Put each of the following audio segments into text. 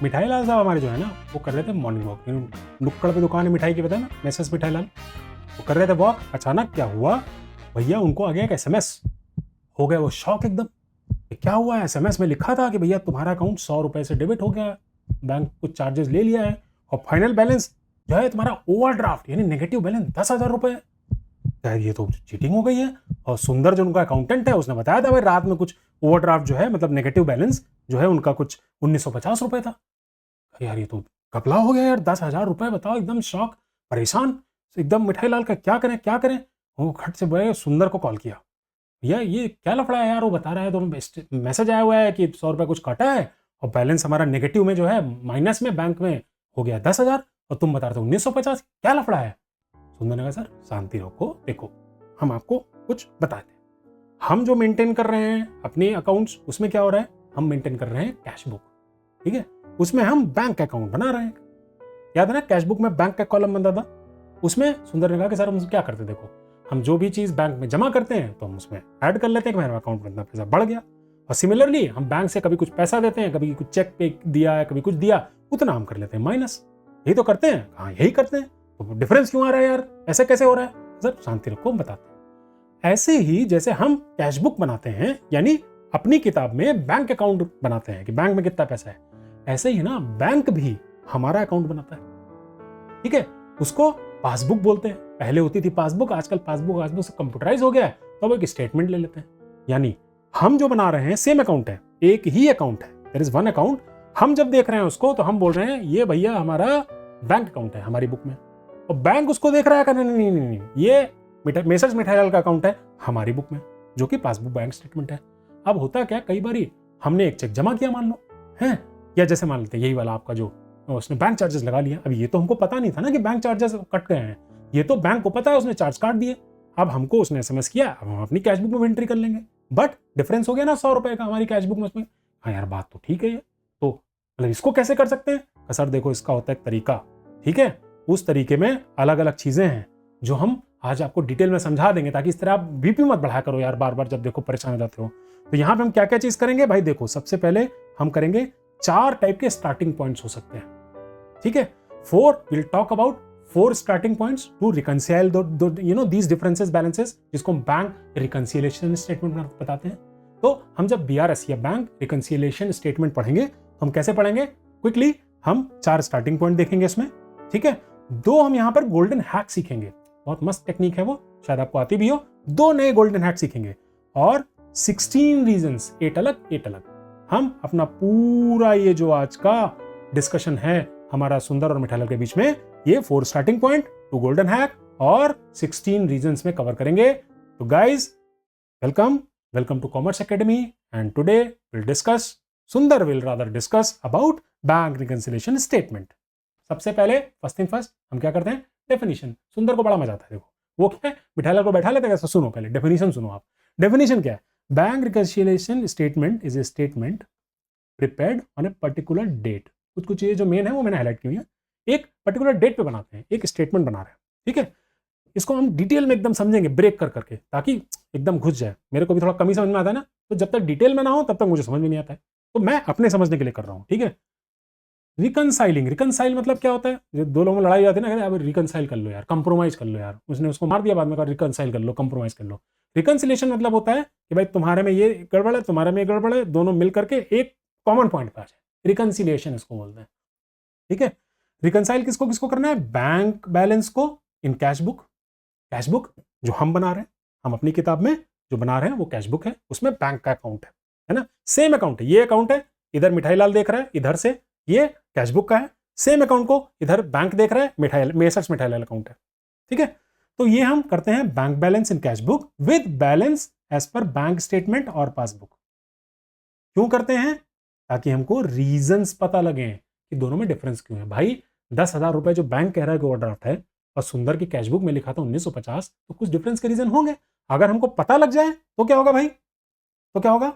मिठाई लाल साहब हमारे जो है ना वो कर रहे थे मॉर्निंग वॉक, नुक्कड़ पे दुकान है मिठाई की, पता है ना, मिसेस मिठाई लाल, वो कर रहे थे वॉक। अचानक क्या हुआ भैया, उनको आ गया एक एसएमएस। हो गया वो शॉक एकदम, क्या हुआ है? एसएमएस में लिखा था कि भैया तुम्हारा अकाउंट 100 रुपए से डेबिट हो गया, बैंक कुछ चार्जेस ले लिया है, और फाइनल बैलेंस जो है तुम्हारा ओवरड्राफ्ट यानी नेगेटिव बैलेंस 10,000 रुपए। शायद ये तो चीटिंग हो गई है। और सुंदर जो उनका अकाउंटेंट है उसने बताया था भाई रात में कुछ ओवरड्राफ्ट जो है मतलब नेगेटिव बैलेंस जो है उनका कुछ 1950 रुपए था। यार ये तो घपला हो गया यार, 10,000 रुपए, बताओ। एकदम शॉक, परेशान एकदम। मिठाई लाल का क्या करें क्या करें। वो खट से बड़े सुंदर को कॉल किया, भैया ये क्या लफड़ा है यार, वो बता रहा है तो मैसेज आया हुआ है कि 100 रुपए कुछ कटा है और बैलेंस हमारा नेगेटिव में जो है माइनस में बैंक में हो गया 10,000 और तुम बता रहे हो 1950, क्या लफड़ा है? सुंदर ने कहा सर शांति रखो, देखो हम आपको कुछ बताते हैं। हम जो मेंटेन कर रहे हैं अपने अकाउंट्स उसमें क्या हो रहा है, हम मेंटेन कर रहे हैं कैश बुक, ठीक है, उसमें हम बैंक अकाउंट बना रहे हैं। याद है ना कैश बुक में बैंक का कॉलम बनता था, उसमें सुंदर ने कहा कि सर हम क्या करते, देखो हम जो भी चीज बैंक में जमा करते हैं तो हम उसमें ऐड कर लेते हैं कि मेरा अकाउंट में इतना पैसा बढ़ गया, और सिमिलरली हम बैंक से कभी कुछ पैसा देते हैं, कभी कुछ चेक पे दिया है, कभी कुछ दिया, उतना हम कर लेते हैं माइनस। यही तो करते हैं, हाँ यही करते हैं, तो डिफरेंस क्यों आ रहा है यार, ऐसे कैसे हो रहा है? सर शांति रखो, हम बताते हैं। ऐसे ही जैसे हम कैश बुक बनाते हैं यानी अपनी किताब में बैंक अकाउंट बनाते हैं कि बैंक में कितना पैसा है, ऐसे ही ना बैंक भी हमारा अकाउंट बनाता है, ठीक है, उसको पासबुक बोलते हैं। पहले होती थी पासबुक, आजकल पासबुक से कंप्यूटराइज हो गया है, तो अब एक स्टेटमेंट ले लेते हैं। यानी हम जो बना रहे हैं सेम अकाउंट है, एक ही अकाउंट है, देयर इज वन अकाउंट। हम जब देख रहे हैं उसको तो हम बोल रहे हैं ये भैया हमारा बैंक अकाउंट है हमारी बुक में, और बैंक उसको देख रहा है नहीं नहीं नहीं नहीं, ये मेसर्स मिठाईलाल का अकाउंट है हमारी बुक में, जो कि पासबुक बैंक स्टेटमेंट है। अब होता क्या, कई बार हमने एक चेक जमा किया मान लो है, या जैसे मान लेते यही वाला आपका जो उसने बैंक चार्जेस लगा लिया। अब ये तो हमको पता नहीं था ना कि बैंक चार्जेस कट गए हैं, ये तो बैंक को पता है, उसने चार्ज काट दिए। अब हमको उसने एसएमएस किया, अब हम अपनी कैश बुक में एंट्री कर लेंगे, बट डिफरेंस हो गया ना 100 रुपए का हमारी कैश बुक में उसमें। हाँ यार बात तो ठीक है ये, तो मतलब इसको कैसे कर सकते हैं? सर देखो इसका होता है एक तरीका, ठीक है, उस तरीके में अलग अलग चीजें हैं जो हम आज आपको डिटेल में समझा देंगे, ताकि इस तरह आप बीपी मत बढ़ा करो यार बार बार, जब देखो परेशान हो जाते हो। तो यहाँ पे हम क्या क्या चीज करेंगे भाई, देखो सबसे पहले हम करेंगे 4 टाइप के स्टार्टिंग पॉइंट्स हो सकते हैं, ठीक है। 4 will talk about 4 starting points to reconcile these differences balances, जिसको हम बैंक रिकंसिलिएशन स्टेटमेंट बताते हैं। तो हम जब बीआरएस या बैंक रिकंसिलिएशन स्टेटमेंट पढ़ेंगे तो हम कैसे पढ़ेंगे, क्विकली हम 4 स्टार्टिंग पॉइंट देखेंगे इसमें, ठीक है। 2 हम यहाँ पर गोल्डन हैक सीखेंगे, बहुत मस्त टेक्निक है वो, शायद आपको आती भी हो। 2 नए गोल्डन हैक सीखेंगे, और 16 रीजंस, 8 अलग 8 अलग। हम अपना पूरा ये जो आज का डिस्कशन है हमारा सुंदर और मिठाईलाल के बीच में, ये 4 स्टार्टिंग पॉइंट, 2 गोल्डन हैक और 16 रीजंस में कवर करेंगे। तो guys welcome to commerce academy, and today will discuss, सुंदर will rather discuss about bank reconciliation statement. सबसे पहले फर्स्ट थिंग फर्स्ट हम क्या करते हैं, डेफिनेशन। सुंदर को बड़ा मजा आता है, देखो वो क्या है, मिठाईलाल को बैठा लेते हैं, सुनो पहले डेफिनेशन सुनो आप। डेफिनेशन क्या है, bank reconciliation statement is a statement prepared on a particular date. कुछ कुछ ये जो मेन है वो मैंने हाईलाइट की हुई है, एक पर्टिकुलर डेट पे बनाते हैं, एक स्टेटमेंट बना रहे हैं, ठीक है। इसको हम डिटेल में एकदम समझेंगे ब्रेक कर करके, ताकि एकदम घुस जाए। मेरे को भी थोड़ा कमी समझ में आता है ना, तो जब तक डिटेल में ना हो तब तक मुझे समझ में नहीं आता है, तो मैं अपने समझने के लिए कर रहा हूँ, ठीक है। रिकनसाइलिंग, रिकनसाइल मतलब क्या होता है, जो 2 लोगों में लड़ाई जाती है ना, अब रिकनसाइल कर लो यार, कंप्रोमाइज कर लो यार, उसने उसको मार दिया, बाद में कहा रिकनसाइल कर लो, कंप्रोमाइज कर लो। रिकनसिलेशन मतलब होता है कि भाई तुम्हारे में ये गड़बड़ है, तुम्हारे में ये गड़बड़ है, दोनों मिल करके एक कॉमन पॉइंट पे आ जाए, रिकनसिलिएशन इसको बोलते हैं, ठीक है। रिकनसाइल किसको किसको करना है, बैंक बैलेंस को इन कैश बुक, कैश बुक जो हम बना रहे हैं, हम अपनी किताब में जो बना रहे हैं वो कैश बुक है, उसमें बैंक का अकाउंट है ना, सेम अकाउंट है, ये अकाउंट है, इधर मिठाईलाल देख रहा है, इधर से ये कैश बुक का है, सेम अकाउंट को इधर बैंक देख रहा है, मेसर्स मिठाईलाल अकाउंट है, ठीक है। तो ये हम करते हैं bank balance in cash book with balance as per bank statement और पासबुक। क्यों करते हैं, ताकि हमको रीजंस पता लगे कि दोनों में डिफरेंस क्यों है। भाई 10,000 रुपए जो बैंक कह रहा है कि ओवरड्राफ्ट है, और सुंदर की कैश बुक में लिखा था 1950, तो कुछ डिफरेंस के रीजन होंगे। अगर हमको पता लग जाए तो क्या होगा भाई, तो क्या होगा,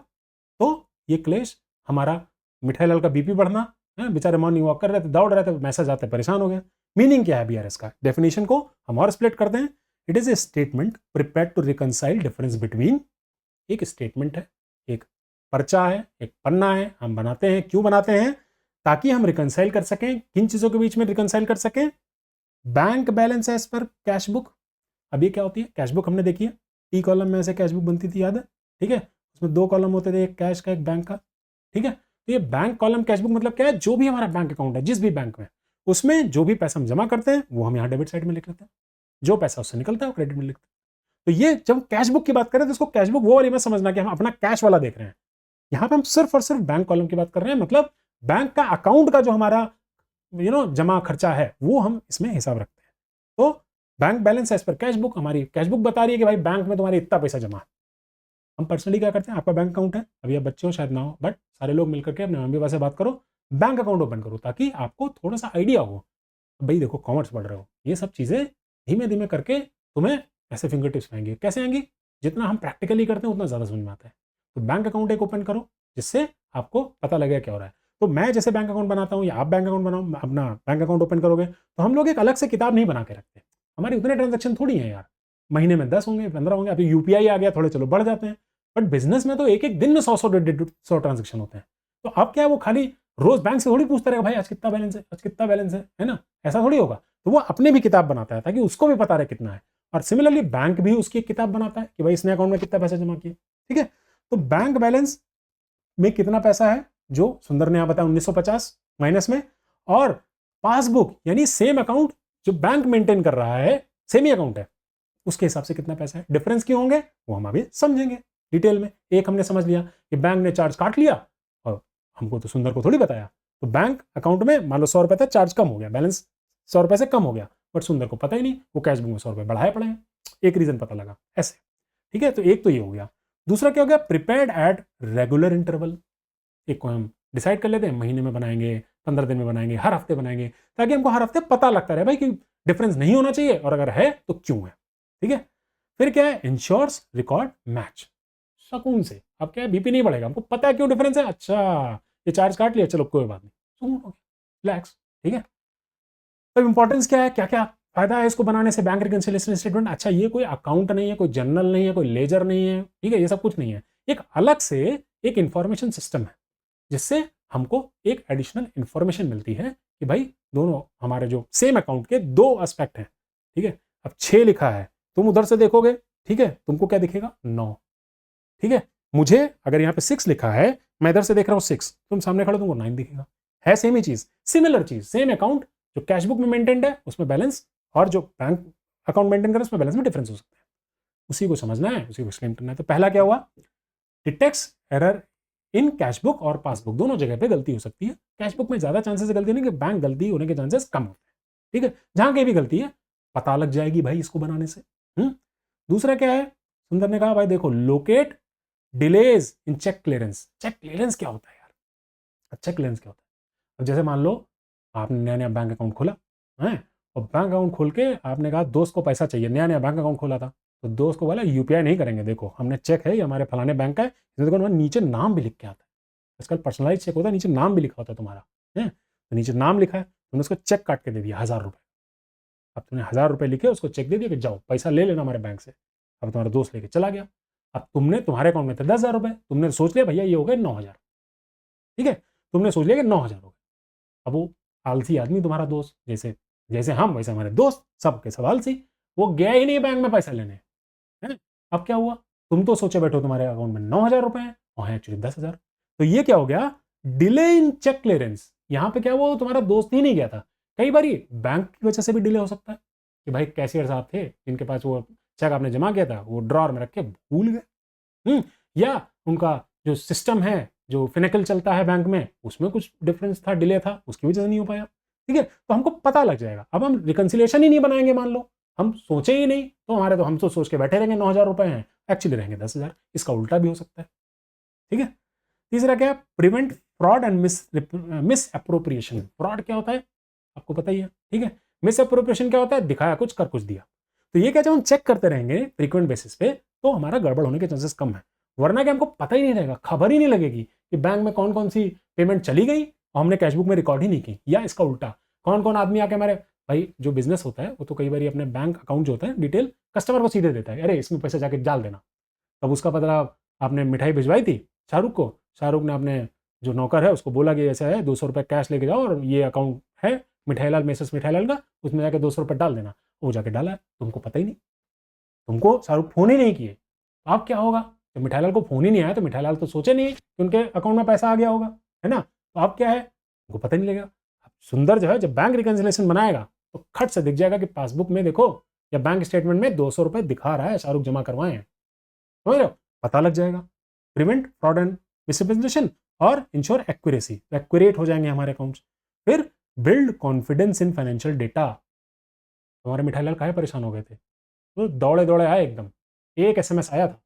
तो ये क्लेश हमारा, मिठाईलाल का बीपी बढ़ना है, बेचारे मॉर्निंग वॉक कर रहे थे, दौड़ रहे थे, मैसेज आते परेशान हो गए। मीनिंग क्या है बीआरएस का, डेफिनेशन को हम और स्प्लिट करते हैं। It is a statement prepared to reconcile difference between, एक स्टेटमेंट है, एक पर्चा है, एक पन्ना है, हम बनाते हैं, क्यों बनाते हैं, ताकि हम रिकंसाइल कर सकें, किन चीजों के बीच में रिकंसाइल कर सकें, bank balance as per cash book. अब ये क्या होती है, कैश बुक हमने देखी है, टी कॉलम में ऐसे कैश बुक बनती थी, याद है, ठीक है, उसमें 2 कॉलम होते थे, एक कैश का एक बैंक का, ठीक है। तो ये बैंक कॉलम कैश बुक मतलब क्या है, जो भी हमारा बैंक अकाउंट है जिस भी बैंक में, उसमें जो भी पैसा हम जमा करते हैं वो हम यहाँ डेबिट साइड में लिख लेते हैं, जो पैसा उससे निकलता है वो क्रेडिट में लिखते हैं। तो ये जब हम कैश बुक की बात करें तो इसको कैश बुक वो वाली मत समझना कि हम अपना कैश वाला देख रहे हैं, यहाँ पे हम सिर्फ और सिर्फ बैंक कॉलम की बात कर रहे हैं, मतलब बैंक का अकाउंट का जो हमारा जमा खर्चा है वो हम इसमें हिसाब रखते हैं। तो bank balance as per cash book, हमारी कैश बुक बता रही है कि भाई बैंक में तुम्हारे इतना पैसा जमा है। हम पर्सनली क्या करते हैं, आपका बैंक अकाउंट है, अभी आप बच्चे हो शायद ना हो, बट सारे लोग मिलकर के अपने मम्मी पापा से बात करो, बैंक अकाउंट ओपन करो, ताकि आपको थोड़ा सा आइडिया हो। भाई देखो कॉमर्स पढ़ रहे हो, ये सब चीज़ें धीमे धीमे करके तुम्हें ऐसे फिंगर टिप्स आएंगे। कैसे आएंगी, जितना हम प्रैक्टिकली करते हैं उतना ज़्यादा समझ में आता है। तो बैंक अकाउंट एक ओपन करो जिससे आपको पता लगे क्या हो रहा है। तो मैं जैसे बैंक अकाउंट बनाता हूँ या आप बैंक अकाउंट बनाओ, अपना बैंक अकाउंट ओपन करोगे तो हम लोग एक अलग से किताब नहीं बना के रखते, हमारे उतने ट्रांजेक्शन थोड़ी हैं यार, महीने में 10 होंगे 15 होंगे, अभी यूपीआई आ गया, थोड़े चलो बढ़ जाते हैं, बट बिजनेस में तो एक एक दिन में 100 ट्रांजेक्शन होते हैं। तो अब क्या है, वो खाली रोज बैंक से थोड़ी पूछता रहेगा भाई आज कितना बैलेंस है, आज कितना बैलेंस है ना, ऐसा थोड़ी होगा। तो वो अपने भी किताब बनाता है ताकि उसको भी पता रहे कितना है, और सिमिलरली बैंक भी उसकी एक किताब बनाता है कि भाई इसने अकाउंट में कितना पैसा जमा किया, ठीक है। तो बैंक बैलेंस में कितना पैसा है जो सुंदर ने यहाँ बताया 1950 माइनस में, और पासबुक यानी सेम अकाउंट जो बैंक मेंटेन कर रहा है, सेम ही अकाउंट है, उसके हिसाब से कितना पैसा है, डिफरेंस क्यों होंगे वो हम अभी समझेंगे डिटेल में। एक हमने समझ लिया कि बैंक ने चार्ज काट लिया, और हमको तो सुंदर को थोड़ी बताया, तो बैंक अकाउंट में मान लो 100 रुपए था, चार्ज कम हो गया, बैलेंस 100 रुपए से कम हो गया, बट सुंदर को पता ही नहीं, वो कैश बुक में 100 रुपए बढ़ाए पड़े हैं, एक रीजन पता लगा ऐसे, ठीक है। तो एक तो ये हो गया। दूसरा क्या हो गया, प्रिपेयर्ड एट रेगुलर इंटरवल। एक को हम डिसाइड कर लेते हैं, महीने में बनाएंगे, 15 दिन में बनाएंगे, हर हफ्ते बनाएंगे, ताकि हमको हर हफ्ते पता लगता रहे भाई कि डिफरेंस नहीं होना चाहिए, और अगर है तो क्यों है, ठीक है। फिर क्या है, इंश्योर्स रिकॉर्ड मैच, सुकून से, अब क्या है बीपी नहीं बढ़ेगा, हमको पता है क्यों डिफरेंस है, अच्छा ये चार्ज काट लिया चलो कोई बात नहीं, सुकून हो गया, रिलैक्स, ठीक है। तो इंपॉर्टेंस क्या है, क्या क्या फायदा है इसको बनाने से, बैंक रिकंसिलिएशन स्टेटमेंट। अच्छा ये कोई अकाउंट नहीं है, कोई जर्नल नहीं है, कोई लेजर नहीं है, ठीक है, ये सब कुछ नहीं है, एक अलग से एक इंफॉर्मेशन सिस्टम है जिससे हमको एक एडिशनल इंफॉर्मेशन मिलती है कि भाई दोनों हमारे जो सेम अकाउंट के 2 एस्पेक्ट हैं, ठीक है। अब 6 लिखा है, तुम उधर से देखोगे, ठीक है, तुमको क्या दिखेगा 9, ठीक है। मुझे अगर यहाँ पे 6 लिखा है, मैं इधर से देख रहा हूँ 6, तुम सामने खड़े तुमको 9 दिखेगा, है सेम ही चीज, सिमिलर चीज, सेम अकाउंट जो कैश बुक में मेंटेन्ड है उसमें बैलेंस, और जो बैंक अकाउंट मेंटेन कर रहा है उसमें बैलेंस में डिफरेंस हो सकता है, उसी को समझना है, उसी को एक्सप्लेन करना है। तो पहला क्या हुआ, detects error in cash book और पासबुक, दोनों जगह पे गलती हो सकती है। कैश बुक में ज्यादा चांसेस है गलती नहीं, कि बैंक गलती होने के चांसेस कम होते हैं, ठीक है। जहां कहीं भी गलती है पता लग जाएगी भाई इसको बनाने से। दूसरा क्या है, सुंदर ने कहा भाई देखो, locate delays in cheque clearance. Cheque clearance क्या होता है यार, चेक क्लियरेंस क्या होता है, अब जैसे मान लो आपने नया नया बैंक अकाउंट खोला है, और बैंक अकाउंट खोल के आपने कहा दोस्त को पैसा चाहिए, नया नया बैंक अकाउंट खोला था, तो दोस्त को बोला यूपीआई नहीं करेंगे, देखो हमने चेक है ये हमारे फलाने बैंक का है, देखो नीचे नाम भी लिख के आता है, आजकल पर्सनलाइज चेक होता है, नीचे नाम भी लिखा होता है तुम्हारा, है तो नीचे नाम लिखा है, तुमने उसको चेक काट के दे दिया 1000 रुपये, अब तुमने 1000 रुपये लिखे उसको चेक दे दिया कि जाओ पैसा ले लेना हमारे बैंक से, अब तुम्हारा दोस्त लेके चला गया, अब तुमने तुम्हारे अकाउंट में थे 10,000 रुपये, तुमने सोच लिया भैया ये हो गए 9,000, ठीक है, तुमने सोच लिया कि 9,000 हो गए। अब वो आलसी आदमी तुम्हारा दोस्त, जैसे जैसे हम वैसे हमारे दोस्त, सब के सब आलसी, वो गया ही नहीं बैंक में पैसा लेने, है। अब क्या हुआ, तुम तो सोचे बैठो तुम्हारे अकाउंट में 9,000 रुपए हैं और है एक्चुअली 10,000, तो ये क्या हो गया, डिले इन चेक क्लियरेंस। यहां पे क्या हुआ, तुम्हारा दोस्त ही नहीं गया था, कई बार बैंक की वजह से भी डिले हो सकता है कि भाई कैशियर साहब थे जिनके पास वो चेक आपने जमा किया था वो ड्रॉर में रख के भूल गए, या उनका जो सिस्टम है, जो फिनेकल चलता है बैंक में, उसमें कुछ डिफरेंस था, डिले था, उसकी वजह से नहीं हो पाया, ठीक है। तो हमको पता लग जाएगा। अब हम रिकंसिलिएशन ही नहीं बनाएंगे, मान लो हम सोचे ही नहीं, तो हमारे तो हम तो सोच के बैठे रहेंगे 9,000 रुपए हैं, एक्चुअली रहेंगे 10,000, इसका उल्टा भी हो सकता है, ठीक है। तीसरा क्या है, prevent fraud and miss appropriation. Fraud क्या होता है आपको पता ही है, ठीक है। मिस अप्रोप्रिएशन क्या होता है, दिखाया कुछ कर कुछ दिया। तो ये क्या, जब हम चेक करते रहेंगे फ्रीक्वेंट बेसिस पे, तो हमारा गड़बड़ होने के चांसेस कम है, वरना कि हमको पता ही नहीं रहेगा, खबर ही नहीं लगेगी कि बैंक में कौन कौन सी पेमेंट चली गई और हमने कैशबुक में रिकॉर्ड ही नहीं की, या इसका उल्टा कौन कौन आदमी आके हमारे, भाई जो बिजनेस होता है वो तो कई बार अपने बैंक अकाउंट जो होता है डिटेल कस्टमर को सीधे देता है, अरे इसमें पैसा जाके डाल देना, तब उसका पता आपने मिठाई भिजवाई थी शाहरुख को, शाहरुख ने अपने जो नौकर है उसको बोला कि ऐसा है 200 रुपये कैश लेके जाओ और ये अकाउंट है मिठाईलाल मेसर्स मिठाईलाल का, उसमें जाके 200 रुपये डाल देना। वो जाके डाला है, तुमको पता ही नहीं, तुमको शाहरुख फोन ही नहीं किए। अब क्या होगा, जब मिठाईलाल को फोन ही नहीं आया तो मिठाईलाल तो सोचे नहीं कि उनके अकाउंट में पैसा आ गया होगा, है ना। तो अब क्या है, उनको पता नहीं लगेगा। अब सुंदर जो है जब बैंक रिकन्सिलेशन बनाएगा तो खट से दिख जाएगा कि पासबुक में देखो या बैंक स्टेटमेंट में 200 रुपये दिखा रहा है, शाहरुख जमा करवाए हैं, समझ रहे हो, पता लग जाएगा। प्रिवेंट फ्रॉड एंड मिसरिप्रेजेंटेशन और इंश्योर एक्यूरेसी, एक्यूरेट हो जाएंगे हमारे अकाउंट्स। फिर build confidence in financial data. हमारे मिठाईलाल काहे परेशान हो गए थे, तो दौड़े दौड़े आए, एकदम एक एसएमएस आया था,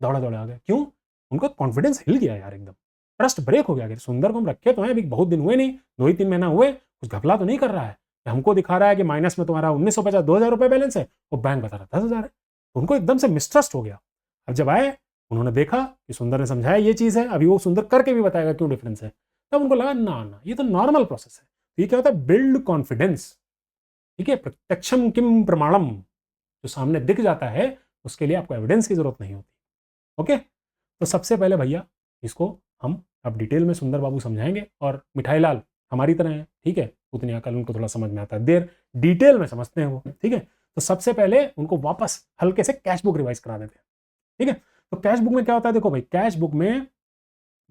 दौड़े दौड़े आ गए। क्यों, उनका कॉन्फिडेंस हिल गया यार, एकदम ट्रस्ट ब्रेक हो गया कि सुंदर को हम रखे तो हैं, अभी बहुत दिन हुए नहीं, 2 ही 3 महीना हुए, कुछ घपला तो नहीं कर रहा है। हमको दिखा रहा है कि माइनस में तुम्हारा 1950 2000 रुपये बैलेंस है, और बैंक बता रहा 10,000 है। तो उनको एकदम से मिसट्रस्ट हो गया। अब जब आए, उन्होंने देखा कि सुंदर ने समझाया ये चीज़ है, अभी वो सुंदर करके भी बताएगा क्यों डिफरेंस है, तब उनको लगा ना ना ये तो नॉर्मल प्रोसेस है। तो ये क्या होता है, बिल्ड कॉन्फिडेंस, ठीक है, प्रत्यक्षम किम प्रमाणम, जो सामने दिख जाता है उसके लिए आपको एविडेंस की जरूरत नहीं होती। ओके, तो सबसे पहले भैया इसको हम अब डिटेल में सुंदर बाबू समझाएंगे, और मिठाईलाल हमारी तरह है, ठीक है, उतनी अकल उनको थोड़ा समझ में आता है, देर डिटेल में समझते हैं वो, ठीक है। तो सबसे पहले उनको वापस हल्के से कैश बुक रिवाइज करा देते हैं, ठीक है। तो कैश बुक में क्या होता है, देखो भाई, कैश बुक में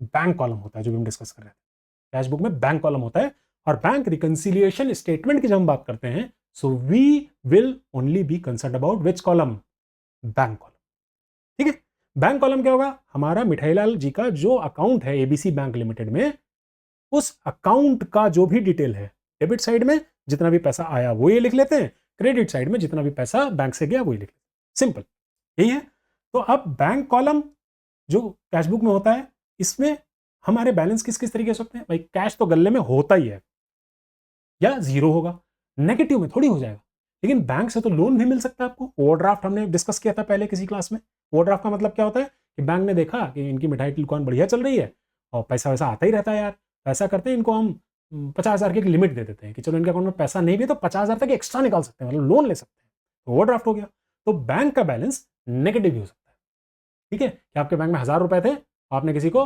बैंक कॉलम होता है, जो भी हम डिस्कस कर रहे थे, कैश बुक में बैंक कॉलम होता है, और बैंक रिकंसिलिएशन स्टेटमेंट की जब हम बात करते हैं, so we will only be concern about which column, bank column, ठीक है। बैंक कॉलम क्या होगा, हमारा मिठाईलाल जी का जो अकाउंट है एबीसी बैंक लिमिटेड में, उस अकाउंट का जो भी डिटेल है, डेबिट साइड में जितना भी पैसा आया वो ये लिख लेते हैं, क्रेडिट साइड में जितना भी पैसा बैंक से गया वो ही लिख लेते हैं, सिंपल यही है। तो अब बैंक कॉलम जो कैश बुक में होता है, इसमें हमारे बैलेंस किस किस तरीके से होते हैं भाई, कैश तो गले में होता ही है, या जीरो होगा, नेगेटिव में थोड़ी हो जाएगा। लेकिन बैंक से तो लोन भी मिल सकता है आपको, ओवरड्राफ्ट हमने डिस्कस किया था पहले किसी क्लास में। ओवरड्राफ्ट का मतलब क्या होता है कि बैंक ने देखा कि इनकी मिठाई की दुकान बढ़िया चल रही है और पैसा वैसा आता ही रहता है यार, पैसा करते हैं इनको हम 50,000 की लिमिट दे देते हैं कि चलो इनके अकाउंट में पैसा नहीं भी तो 50,000 तक एक्स्ट्रा निकाल सकते हैं, मतलब लोन ले सकते हैं, ओवरड्राफ्ट हो गया। तो बैंक का बैलेंस नेगेटिव भी हो सकता है, ठीक है, कि आपके बैंक में 1,000 रुपए थे, आपने किसी को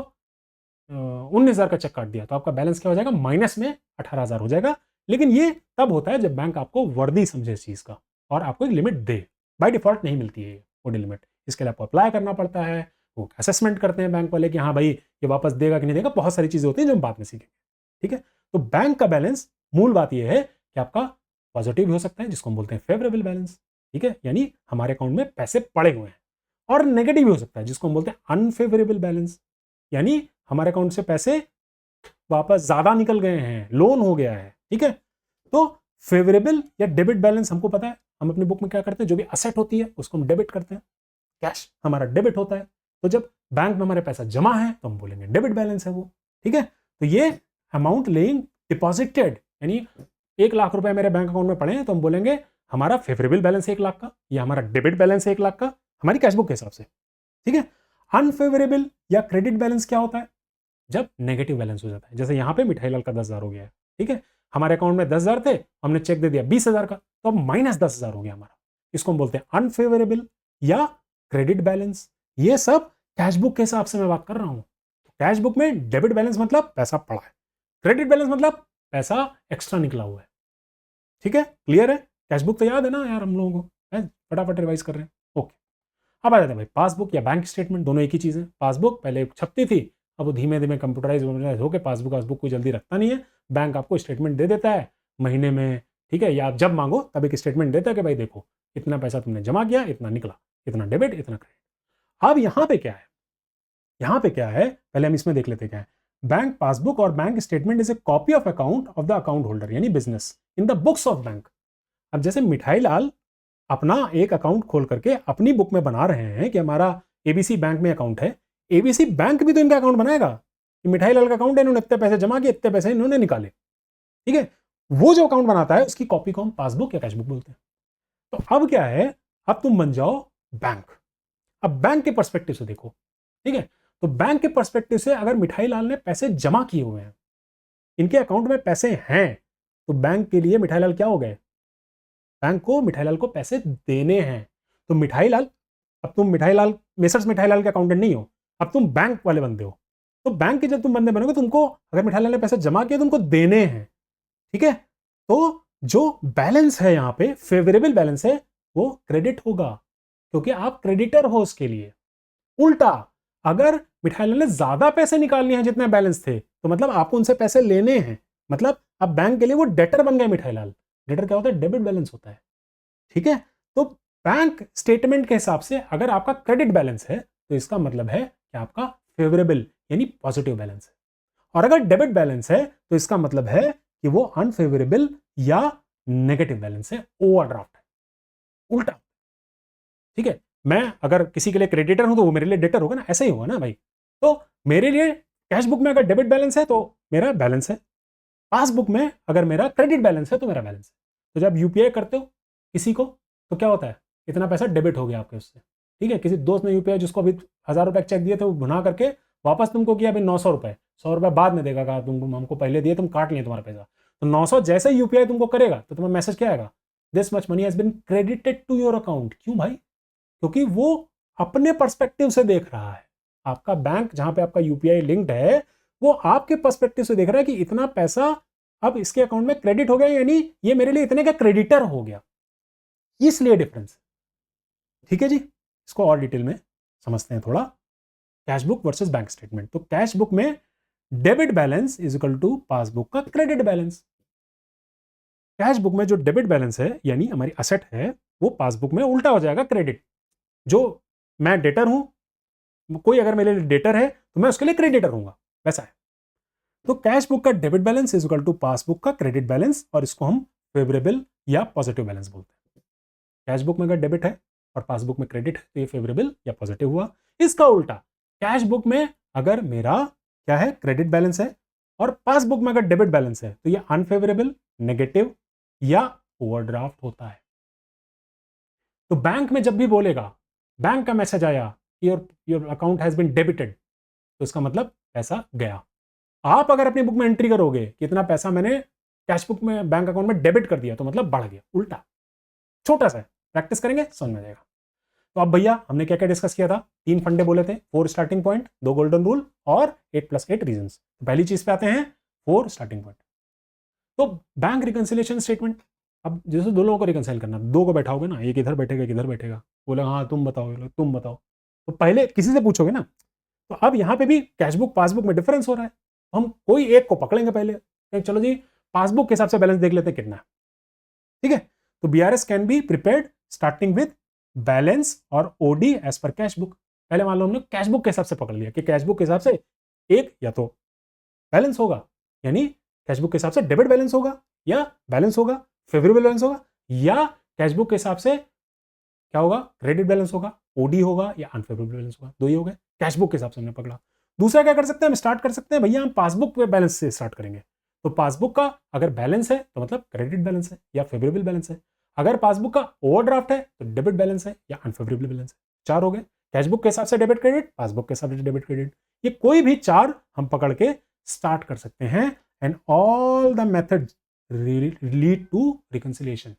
19,000 का चेक काट दिया, तो आपका बैलेंस क्या हो जाएगा, माइनस में 18,000 हो जाएगा। लेकिन ये तब होता है जब बैंक आपको वर्दी समझे इस चीज का और आपको एक लिमिट दे, बाय डिफॉल्ट नहीं मिलती है वो लिमिट, इसके लिए आपको अप्लाई करना पड़ता है, वो असेसमेंट करते हैं बैंक वाले कि हाँ भाई ये वापस देगा कि नहीं देगा, बहुत सारी चीजें होती हैं जो हम बाद में सीखेंगे, ठीक है। तो बैंक का बैलेंस, मूल बात यह है कि आपका पॉजिटिव भी हो सकता है जिसको हम बोलते हैं फेवरेबल बैलेंस, ठीक है, यानी हमारे अकाउंट में पैसे पड़े हुए हैं, और नेगेटिव भी हो सकता है जिसको हम बोलते हैं अनफेवरेबल बैलेंस, यानी हमारे अकाउंट से पैसे वापस ज्यादा निकल गए हैं, लोन हो गया है, ठीक है। तो फेवरेबल या डेबिट बैलेंस हमको पता है, हम अपनी बुक में क्या करते हैं, जो भी असेट होती है उसको हम डेबिट करते हैं, कैश हमारा डेबिट होता है, तो जब बैंक में हमारे पैसा जमा है तो हम बोलेंगे डेबिट बैलेंस है वो, ठीक है। तो ये अमाउंट लेइंग डिपॉजिटेड, यानी 1,00,000 रुपए मेरे बैंक अकाउंट में पड़े हैं तो हम बोलेंगे हमारा फेवरेबल बैलेंस 1,00,000 का, या हमारा डेबिट बैलेंस 1,00,000 का, हमारी कैश बुक के हिसाब से, ठीक है। अनफेवरेबल या क्रेडिट बैलेंस क्या होता है, जब नेगेटिव बैलेंस हो जाता है, जैसे यहां पे मिठाईलाल का 10,000 हो गया है, ठीक है, हमारे अकाउंट में 10,000 थे, हमने चेक दे दिया 20,000 का, तो अब माइनस 10,000 हो गया हमारा, इसको हम बोलते हैं अनफेवरेबल या क्रेडिट बैलेंस। ये सब कैश बुक के हिसाब से मैं बात कर रहा हूं। कैश बुक में डेबिट बैलेंस मतलब पैसा पड़ा है, क्रेडिट बैलेंस मतलब पैसा एक्स्ट्रा निकला हुआ है, ठीक है, क्लियर है। कैश बुक तो याद है ना यार हम लोगों को, फटाफट रिवाइज कर रहे हैं, ओके। अब आ जाते हैं भाई पासबुक या बैंक स्टेटमेंट, दोनों एक ही चीज है। पासबुक पहले छपती थी, अब वो धीमे धीमे कंप्यूटराइज होकर पासबुक कोई जल्दी रखता नहीं है, बैंक आपको स्टेटमेंट दे देता है महीने में, ठीक है, या आप जब मांगो तब एक स्टेटमेंट देता है कि भाई देखो इतना पैसा तुमने जमा किया, इतना निकला, इतना डेबिट इतना क्रेडिट। अब यहाँ पे क्या है, यहाँ पे क्या है, पहले हम इसमें देख लेते क्या है। बैंक पासबुक और bank statement is a copy of account of the account holder, यानी business in the books of bank. अब जैसे मिठाईलाल अपना एक अकाउंट खोल करके अपनी बुक में बना रहे हैं कि हमारा एबीसी बैंक में अकाउंट है, एबीसी बैंक भी तो इनका अकाउंट बनाएगा कि मिठाईलाल का अकाउंट है, इन्होंने इतने पैसे जमा किए, इतने पैसे इन्होंने निकाले, ठीक है। वो जो अकाउंट बनाता है उसकी कॉपी को हम पासबुक या कैश बुक बोलते हैं। तो अब क्या है, अब तुम बन जाओ बैंक। अब बैंक के पर्सपेक्टिव से देखो, ठीक है, तो बैंक के पर्सपेक्टिव से अगर मिठाईलाल ने पैसे जमा किए हुए हैं, इनके अकाउंट में पैसे हैं, तो बैंक के लिए मिठाईलाल क्या हो गए, बैंक को मिठाईलाल को पैसे देने हैं। तो मिठाईलाल, अब तुम मिठाईलाल मेसर्स मिठाईलाल के अकाउंटेंट नहीं हो, अब तुम बैंक वाले बंदे हो, तो बैंक के जब तुम बंदे बनोगे, तुमको अगर मिठाई लाल ने पैसे जमा किए तो उनको देने हैं, ठीक है। तो जो बैलेंस है यहाँ पे, फेवरेबल बैलेंस है, वो क्रेडिट होगा क्योंकि आप क्रेडिटर हो उसके लिए। उल्टा अगर मिठाई लाल ने ज्यादा पैसे निकाल लिए हैं जितने बैलेंस थे, तो मतलब आपको उनसे पैसे लेने हैं, मतलब अब बैंक के लिए वो डेटर बन गए मिठाई लाल। डेटर क्या होता है? डेबिट बैलेंस होता है, ठीक है। तो बैंक स्टेटमेंट के हिसाब से अगर आपका क्रेडिट बैलेंस है तो इसका मतलब है कि आपका फेवरेबल यानी पॉजिटिव बैलेंस है, और अगर डेबिट बैलेंस है तो इसका मतलब है कि वो अनफेवरेबल या नेगेटिव बैलेंस है, ओवरड्राफ्ट है, उल्टा, ठीक है। मैं अगर किसी के लिए क्रेडिटर हूं तो वो मेरे लिए डेटर होगा ना, ऐसा ही होगा ना भाई। तो मेरे लिए कैश बुक में अगर डेबिट बैलेंस है तो मेरा बैलेंस है, पासबुक में अगर मेरा क्रेडिट बैलेंस है तो मेरा बैलेंस है। तो जब यूपीआई करते हो किसी को तो क्या होता है? इतना पैसा डेबिट हो गया आपके उससे, ठीक है। किसी दोस्त ने यूपीआई जिसको अभी 1000 रुपए चेक दिए थे, वो भुना करके वापस तुमको किया अभी 900 रुपए, 100 रुपए बाद में देगा, कहा तुम हमको पहले दिए, तुम काट लिए तुम्हारा पैसा। तो 900 जैसे ही यूपीआई तुमको करेगा तो तुम्हें मैसेज क्या आएगा? This much money has been credited to your account. क्यों भाई? क्योंकि वो अपने पर्सपेक्टिव से देख रहा है। आपका बैंक जहां पे आपका यूपीआई लिंक्ड है, वो आपके पर्सपेक्टिव से देख रहा है कि इतना पैसा अब इसके अकाउंट में क्रेडिट हो गया, यानी ये मेरे लिए इतने का क्रेडिटर हो गया, इसलिए डिफरेंस, ठीक है जी। इसको और डिटेल में समझते हैं थोड़ा। Cash book versus bank statement. तो कैश बुक में debit balance is equal to passbook का क्रेडिट बैलेंस। कैश बुक में जो डेबिट बैलेंस है यानी हमारी असेट है, वो पासबुक में उल्टा हो जाएगा क्रेडिट। जो मैं डेटर हूं, कोई अगर मेरे लिए डेटर है तो मैं उसके लिए क्रेडिटर हूंगा, वैसा है। तो कैश बुक का debit balance is equal to passbook का क्रेडिट बैलेंस, और इसको हम फेवरेबल या पॉजिटिव बैलेंस बोलते हैं। कैश बुक में अगर डेबिट है और पासबुक में क्रेडिट है तो ये फेवरेबल या पॉजिटिव हुआ। इसका उल्टा, कैश बुक में अगर मेरा क्या है? क्रेडिट बैलेंस है, और पासबुक में अगर डेबिट बैलेंस है तो ये अनफेवरेबल, नेगेटिव या ओवरड्राफ्ट होता है। तो बैंक में जब भी बोलेगा, बैंक का मैसेज आया, your your account has been debited, तो इसका मतलब पैसा गया। आप अगर अपनी बुक में एंट्री करोगे कि इतना पैसा मैंने कैश बुक में बैंक अकाउंट में डेबिट कर दिया, तो मतलब बढ़ गया, उल्टा। छोटा सा है, प्रैक्टिस करेंगे समझ में आ जाएगा। तो अब भैया हमने क्या क्या डिस्कस किया था? 3 फंडे बोले थे, 4 स्टार्टिंग पॉइंट, 2 गोल्डन रूल और 8+8 रीजंस। तो पहली चीज पे आते हैं, 4 स्टार्टिंग पॉइंट। तो बैंक रिकंसिलिएशन स्टेटमेंट। अब जैसे दो लोगों को रिकंसाइल करना, दो को बैठाओगे ना, एक इधर बैठेगा एक इधर बैठेगा, बोले हाँ तुम बताओ, तुम बताओ, तो पहले किसी से पूछोगे ना। तो अब यहाँ पे भी कैशबुक पासबुक में डिफरेंस हो रहा है, हम कोई एक को पकड़ेंगे पहले। चलो जी, पासबुक के हिसाब से बैलेंस देख लेते हैं कितना है, ठीक है। तो BRS can be prepared starting with balance और ओडी एज पर कैशबुक। पहले मान लो हमने कैशबुक के हिसाब से पकड़ लिया कि कैशबुक के हिसाब से एक या तो बैलेंस होगा, यानी कैशबुक के हिसाब से डेबिट बैलेंस होगा, या बैलेंस होगा फेवरेबल बैलेंस होगा, या कैशबुक के हिसाब से क्या होगा? क्रेडिट बैलेंस होगा, ओडी होगा या अनफेवरेबल बैलेंस होगा। दो ही हो गए, कैशबुक के हिसाब से हमने पकड़ा। दूसरा क्या कर सकते हैं? हम स्टार्ट कर सकते हैं भैया, हम पासबुक पे बैलेंस से स्टार्ट करेंगे। तो पासबुक का अगर बैलेंस है तो मतलब क्रेडिट बैलेंस है या फेवरेबल बैलेंस है। अगर पासबुक का ओवरड्राफ्ट है तो डेबिट बैलेंस है या अनफेवरेबल बैलेंस है। 4 हो गए, कैशबुक के हिसाब से डेबिट क्रेडिट, पासबुक के हिसाब से डेबिट क्रेडिट। ये कोई भी 4 हम पकड़ के स्टार्ट कर सकते हैं, and all the methods lead to reconciliation.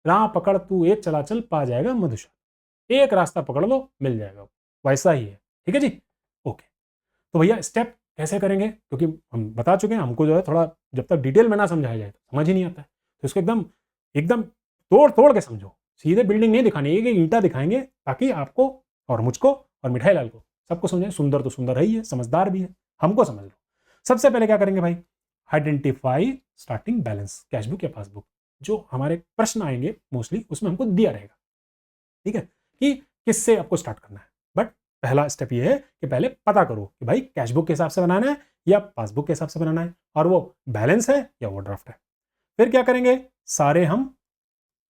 राह पकड़ तू एक चला चल, पा जाएगा मधुशाला। एक रास्ता पकड़ लो, मिल जाएगा, वैसा ही है, ठीक है जी। ओके, तो भैया स्टेप कैसे करेंगे? क्योंकि हम बता चुके हैं, हमको जो है थोड़ा जब तक डिटेल में ना समझाया जाए तो समझ ही नहीं आता है। तो इसको एकदम एकदम तोड़ तोड़ के समझो। सीधे बिल्डिंग नहीं दिखानी, एक एक ईंटा दिखाएंगे ताकि आपको और मुझको और मिठाई लाल को सबको समझे। सुंदर तो सुंदर है ही है, समझदार भी है, हमको समझ लो। सबसे पहले क्या करेंगे भाई? आइडेंटिफाई स्टार्टिंग बैलेंस, कैशबुक या पासबुक। जो हमारे प्रश्न आएंगे मोस्टली उसमें हमको दिया रहेगा, ठीक है, कि किससे आपको स्टार्ट करना है। बट पहला स्टेप ये है कि पहले पता करो कि भाई कैशबुक के हिसाब से बनाना है या पासबुक के हिसाब से बनाना है, और वो बैलेंस है या ओवरड्राफ्ट है। फिर क्या करेंगे? सारे हम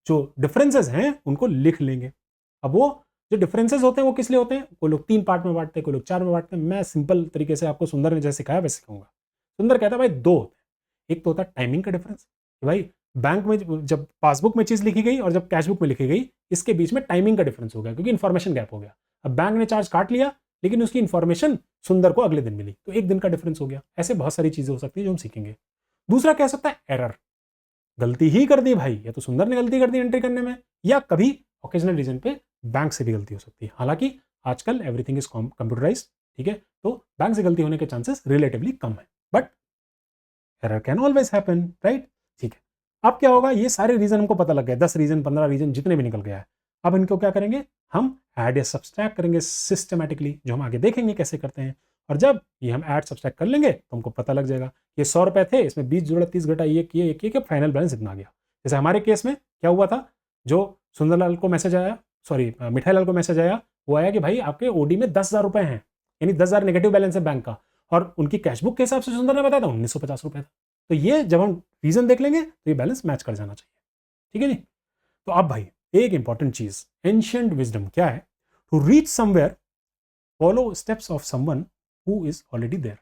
जो डिफरेंसेस हैं उनको लिख लेंगे। अब वो जो डिफरेंसेस होते हैं वो किस लिए होते हैं? कोई लोग 3 पार्ट में बांटते हैं, कोई लोग 4 में बांटते हैं। मैं सिंपल तरीके से आपको सुंदर ने जैसे सिखाया वैसे सिखाऊंगा। सुंदर कहता है भाई 2 होते हैं। एक तो होता है टाइमिंग का डिफरेंस, कि भाई बैंक में जब पासबुक में चीज लिखी गई और जब कैशबुक में लिखी गई, इसके बीच में टाइमिंग का डिफरेंस हो गया क्योंकि इन्फॉर्मेशन गैप हो गया। अब बैंक ने चार्ज काट लिया लेकिन उसकी इन्फॉर्मेशन सुंदर को अगले दिन मिली, तो एक दिन का डिफरेंस हो गया। ऐसे बहुत सारी चीजें हो सकती है जो हम सीखेंगे। दूसरा क्या हो सकता है? एरर, गलती ही कर दी भाई, या तो सुंदर ने गलती कर दी एंट्री करने में, या कभी ओकेजनल रीजन पे बैंक से भी गलती हो सकती है। हालांकि आजकल एवरीथिंग इज कंप्यूटराइज्ड, ठीक है, तो बैंक से गलती होने के चांसेस रिलेटिवली कम है, but error can always happen, right. ठीक है, अब क्या होगा, ये सारे रीजन हमको पता लग गए, 10 रीजन 15 रीजन जितने भी निकल गया है। अब इनको क्या करेंगे, हम ऐड या सब्सट्रैक्ट करेंगे सिस्टमैटिकली, जो हम आगे देखेंगे कैसे करते हैं। और जब ये हम ऐड सब्सट्रैक्ट कर लेंगे तो हमको पता लग जाएगा ये 100 रुपए थे, इसमें 20 जोड़ा 30 घटा ये किए ये किए, फाइनल बैलेंस इतना आ गया। जैसे हमारे केस में क्या हुआ था, जो सुंदरलाल को मैसेज आया, सॉरी मिठाई लाल को मैसेज आया, वो आया कि भाई आपके ओडी में 10,000 रुपए हैं, यानी 10,000 नेगेटिव बैलेंस है बैंक का, और उनकी कैशबुक के हिसाब से सुंदर ने बताया था 1950 रुपए था। तो ये जब हम रीजन देख लेंगे तो ये बैलेंस मैच कर जाना चाहिए, ठीक है जी। तो अब भाई एक इंपॉर्टेंट चीज, एंशिएंट विजडम क्या है, to reach somewhere follow steps of someone who is already there.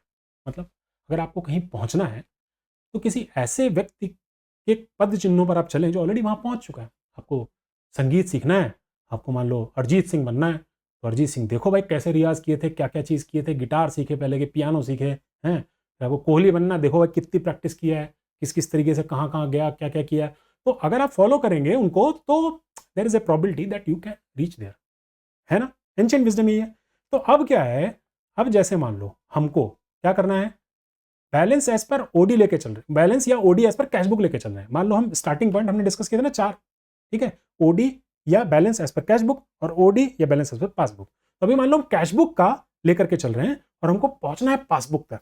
मतलब अगर आपको कहीं पहुंचना है तो किसी ऐसे व्यक्ति के पद चिन्हों पर आप चलें जो ऑलरेडी वहां पहुंच चुका है। आपको संगीत सीखना है, आपको मान लो अरिजीत सिंह बनना है, तो अरिजीत सिंह देखो भाई कैसे रियाज किए थे, क्या क्या चीज़ किए थे, गिटार सीखे पहले के, पियानो सीखे हैं। आपको कोहली बनना, देखो भाई कितनी प्रैक्टिस किया है, किस किस तरीके से कहाँ कहाँ गया, क्या क्या किया। तो अगर आप फॉलो करेंगे उनको तो there is a probability that you can reach there, है ना। एंशिएंट विजडम ये है। तो अब क्या है, अब जैसे मान लो हमको क्या करना है, बैलेंस एज पर ओडी लेके चल रहे, बैलेंस या ओडी एज पर कैशबुक लेके चल रहे हैं। मान लो हम स्टार्टिंग पॉइंट हमने डिस्कस किया था ना 4, ठीक है, ओडी या बैलेंस एज पर कैशबुक और ओडी या बैलेंस एज पर पासबुक। तो अभी मान लो हम कैशबुक का लेकर के चल रहे हैं और हमको पहुंचना है पासबुक तक,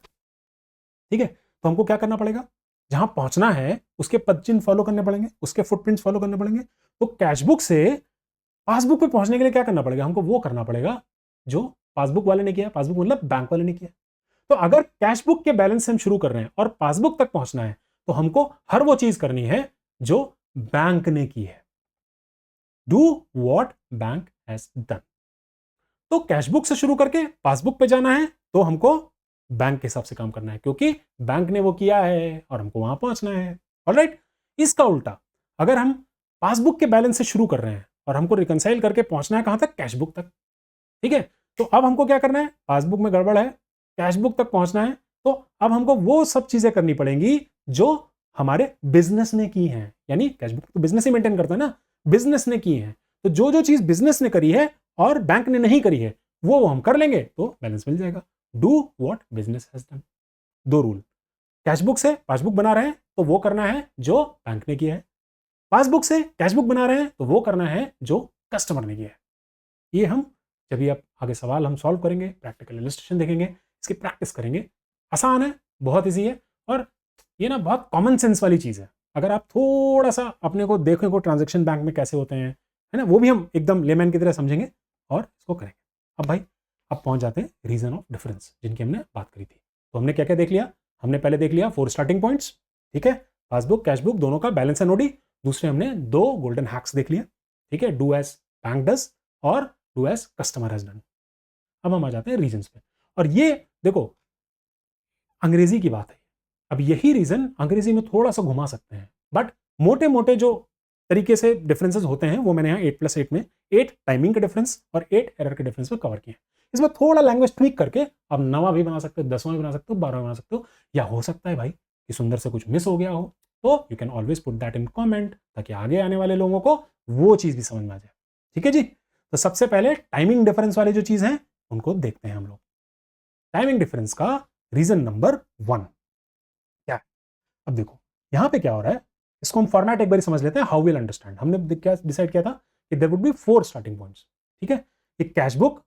ठीक है। तो हमको क्या करना पड़ेगा, जहां पहुंचना है उसके पद चिन्ह फॉलो करने पड़ेंगे, उसके फुटप्रिंट्स फॉलो करने पड़ेंगे। तो कैशबुक से पासबुक पे पहुंचने के लिए क्या करना पड़ेगा, हमको वो करना पड़ेगा जो पासबुक वाले ने किया, पासबुक मतलब बैंक वाले ने किया। तो अगर कैशबुक के बैलेंस से हम शुरू कर रहे हैं और पासबुक तक पहुंचना है तो हमको हर वो चीज करनी है जो बैंक ने की है, do what bank has done. तो कैशबुक से शुरू करके पासबुक पे जाना है तो हमको बैंक के हिसाब से काम करना है, क्योंकि बैंक ने वो किया है और हमको वहां पहुंचना है। ऑलराइट, इसका उल्टा, अगर हम पासबुक के बैलेंस से शुरू कर रहे हैं और हमको रिकंसाइल करके पहुंचना है कहां तक, कैशबुक तक, ठीक है। तो अब हमको क्या करना है, पासबुक में गड़बड़ है, कैशबुक तक पहुंचना है, तो अब हमको वो सब चीजें करनी पड़ेंगी जो हमारे बिजनेस ने की हैं। यानी कैशबुक तो बिजनेस ही मेंटेन करता है ना, बिजनेस ने की है, तो जो जो चीज बिजनेस ने करी है और बैंक ने नहीं करी है वो हम कर लेंगे तो बैलेंस मिल जाएगा। Do what business has done. दो रूल, कैशबुक से पासबुक बना रहे हैं तो वो करना है जो बैंक ने किया है, पासबुक से कैशबुक बना रहे हैं तो वो करना है जो कस्टमर ने किया है। ये हम जब ये आगे सवाल हम सॉल्व करेंगे, प्रैक्टिकल इलस्ट्रेशन देखेंगे, इसकी प्रैक्टिस करेंगे। आसान है, बहुत ईजी है, और ये ना बहुत कॉमन सेंस वाली चीज़ है। अगर आप थोड़ा सा अपने को देखें को ट्रांजैक्शन बैंक में कैसे होते हैं, है ना, वो भी हम एकदम लेमैन की तरह समझेंगे और इसको करेंगे। अब भाई अब पहुंच जाते हैं रीजन ऑफ डिफरेंस जिनकी हमने बात करी थी। तो हमने क्या क्या देख लिया, हमने पहले देख लिया 4 स्टार्टिंग पॉइंट्स, ठीक है, पासबुक कैशबुक दोनों का बैलेंस एंड ओडी। दूसरे हमने 2 गोल्डन हैक्स देख लिया, ठीक है, डू एज बैंक डज और do as customer has done. अब हम आ जाते हैं रीजंस पे, और ये देखो अंग्रेजी की बात है। अब यही रीजन अंग्रेजी में थोड़ा सा घुमा सकते हैं, बट मोटे मोटे जो तरीके से डिफरेंसेस होते हैं वो मैंने यहाँ 8+8 में 8 टाइमिंग के डिफरेंस और 8 एरर के डिफरेंस में कवर किए हैं। इसमें थोड़ा लैंग्वेज ट्वीक करके आप 9वां भी बना सकते हो, 10वां भी बना सकते हो, 12वां बना सकते हो, या हो सकता है भाई कि सुंदर से कुछ मिस हो गया हो तो you can always put that in comment, ताकि आगे आने वाले लोगों को वो चीज भी समझ में आ जाए। ठीक है जी। तो सबसे पहले टाइमिंग डिफरेंस वाली जो चीज है उनको देखते हैं हम लोग। टाइमिंग डिफरेंस का रीजन नंबर 1 क्या है। अब देखो यहां पे क्या हो रहा है, इसको हम फॉर्मेट एक बार समझ लेते हैं, हाउ विल अंडरस्टैंड। हमने क्या डिसाइड किया था कि there would be 4 starting points, ठीक है। कि कैशबुक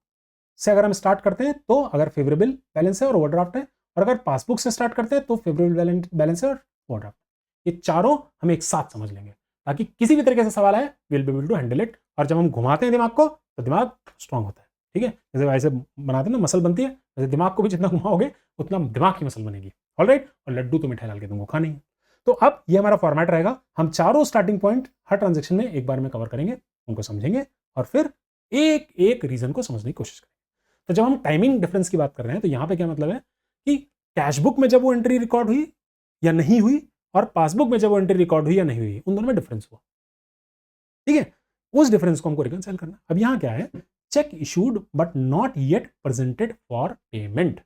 से अगर हम स्टार्ट करते हैं तो अगर फेवरेबल बैलेंस है और ओवरड्राफ्ट है, और अगर पासबुक से स्टार्ट करते हैं तो फेवरेबल बैलेंस है और ओवरड्राफ्ट। ये चारों हम एक साथ समझ लेंगे ताकि किसी भी तरीके से सवाल आए will be able to handle it. और जब हम घुमाते हैं दिमाग को तो दिमाग स्ट्रांग होता है, ठीक है। जैसे वैसे बनाते हैं ना, मसल बनती है, वैसे दिमाग को भी जितना घुमाओगे उतना दिमाग की मसल बनेगी। ऑलराइट, और लड्डू तो मिठाई डाल के तुमको खानी है। तो अब ये हमारा फॉर्मेट रहेगा, हम चारों स्टार्टिंग पॉइंट हर ट्रांजेक्शन में एक बार में कवर करेंगे, उनको समझेंगे और फिर एक एक रीजन को समझने की कोशिश करेंगे। तो जब हम टाइमिंग डिफरेंस की बात कर रहे हैं तो यहां पे क्या मतलब है कि कैशबुक में जब वो एंट्री रिकॉर्ड हुई या नहीं हुई और पासबुक में जब वो एंट्री रिकॉर्ड हुई या नहीं हुई, उन दोनों में डिफरेंस हुआ, ठीक है। उस डिफरेंस को हमको रिकंसाइल करना। अब यहां क्या है, check issued but not yet presented for payment.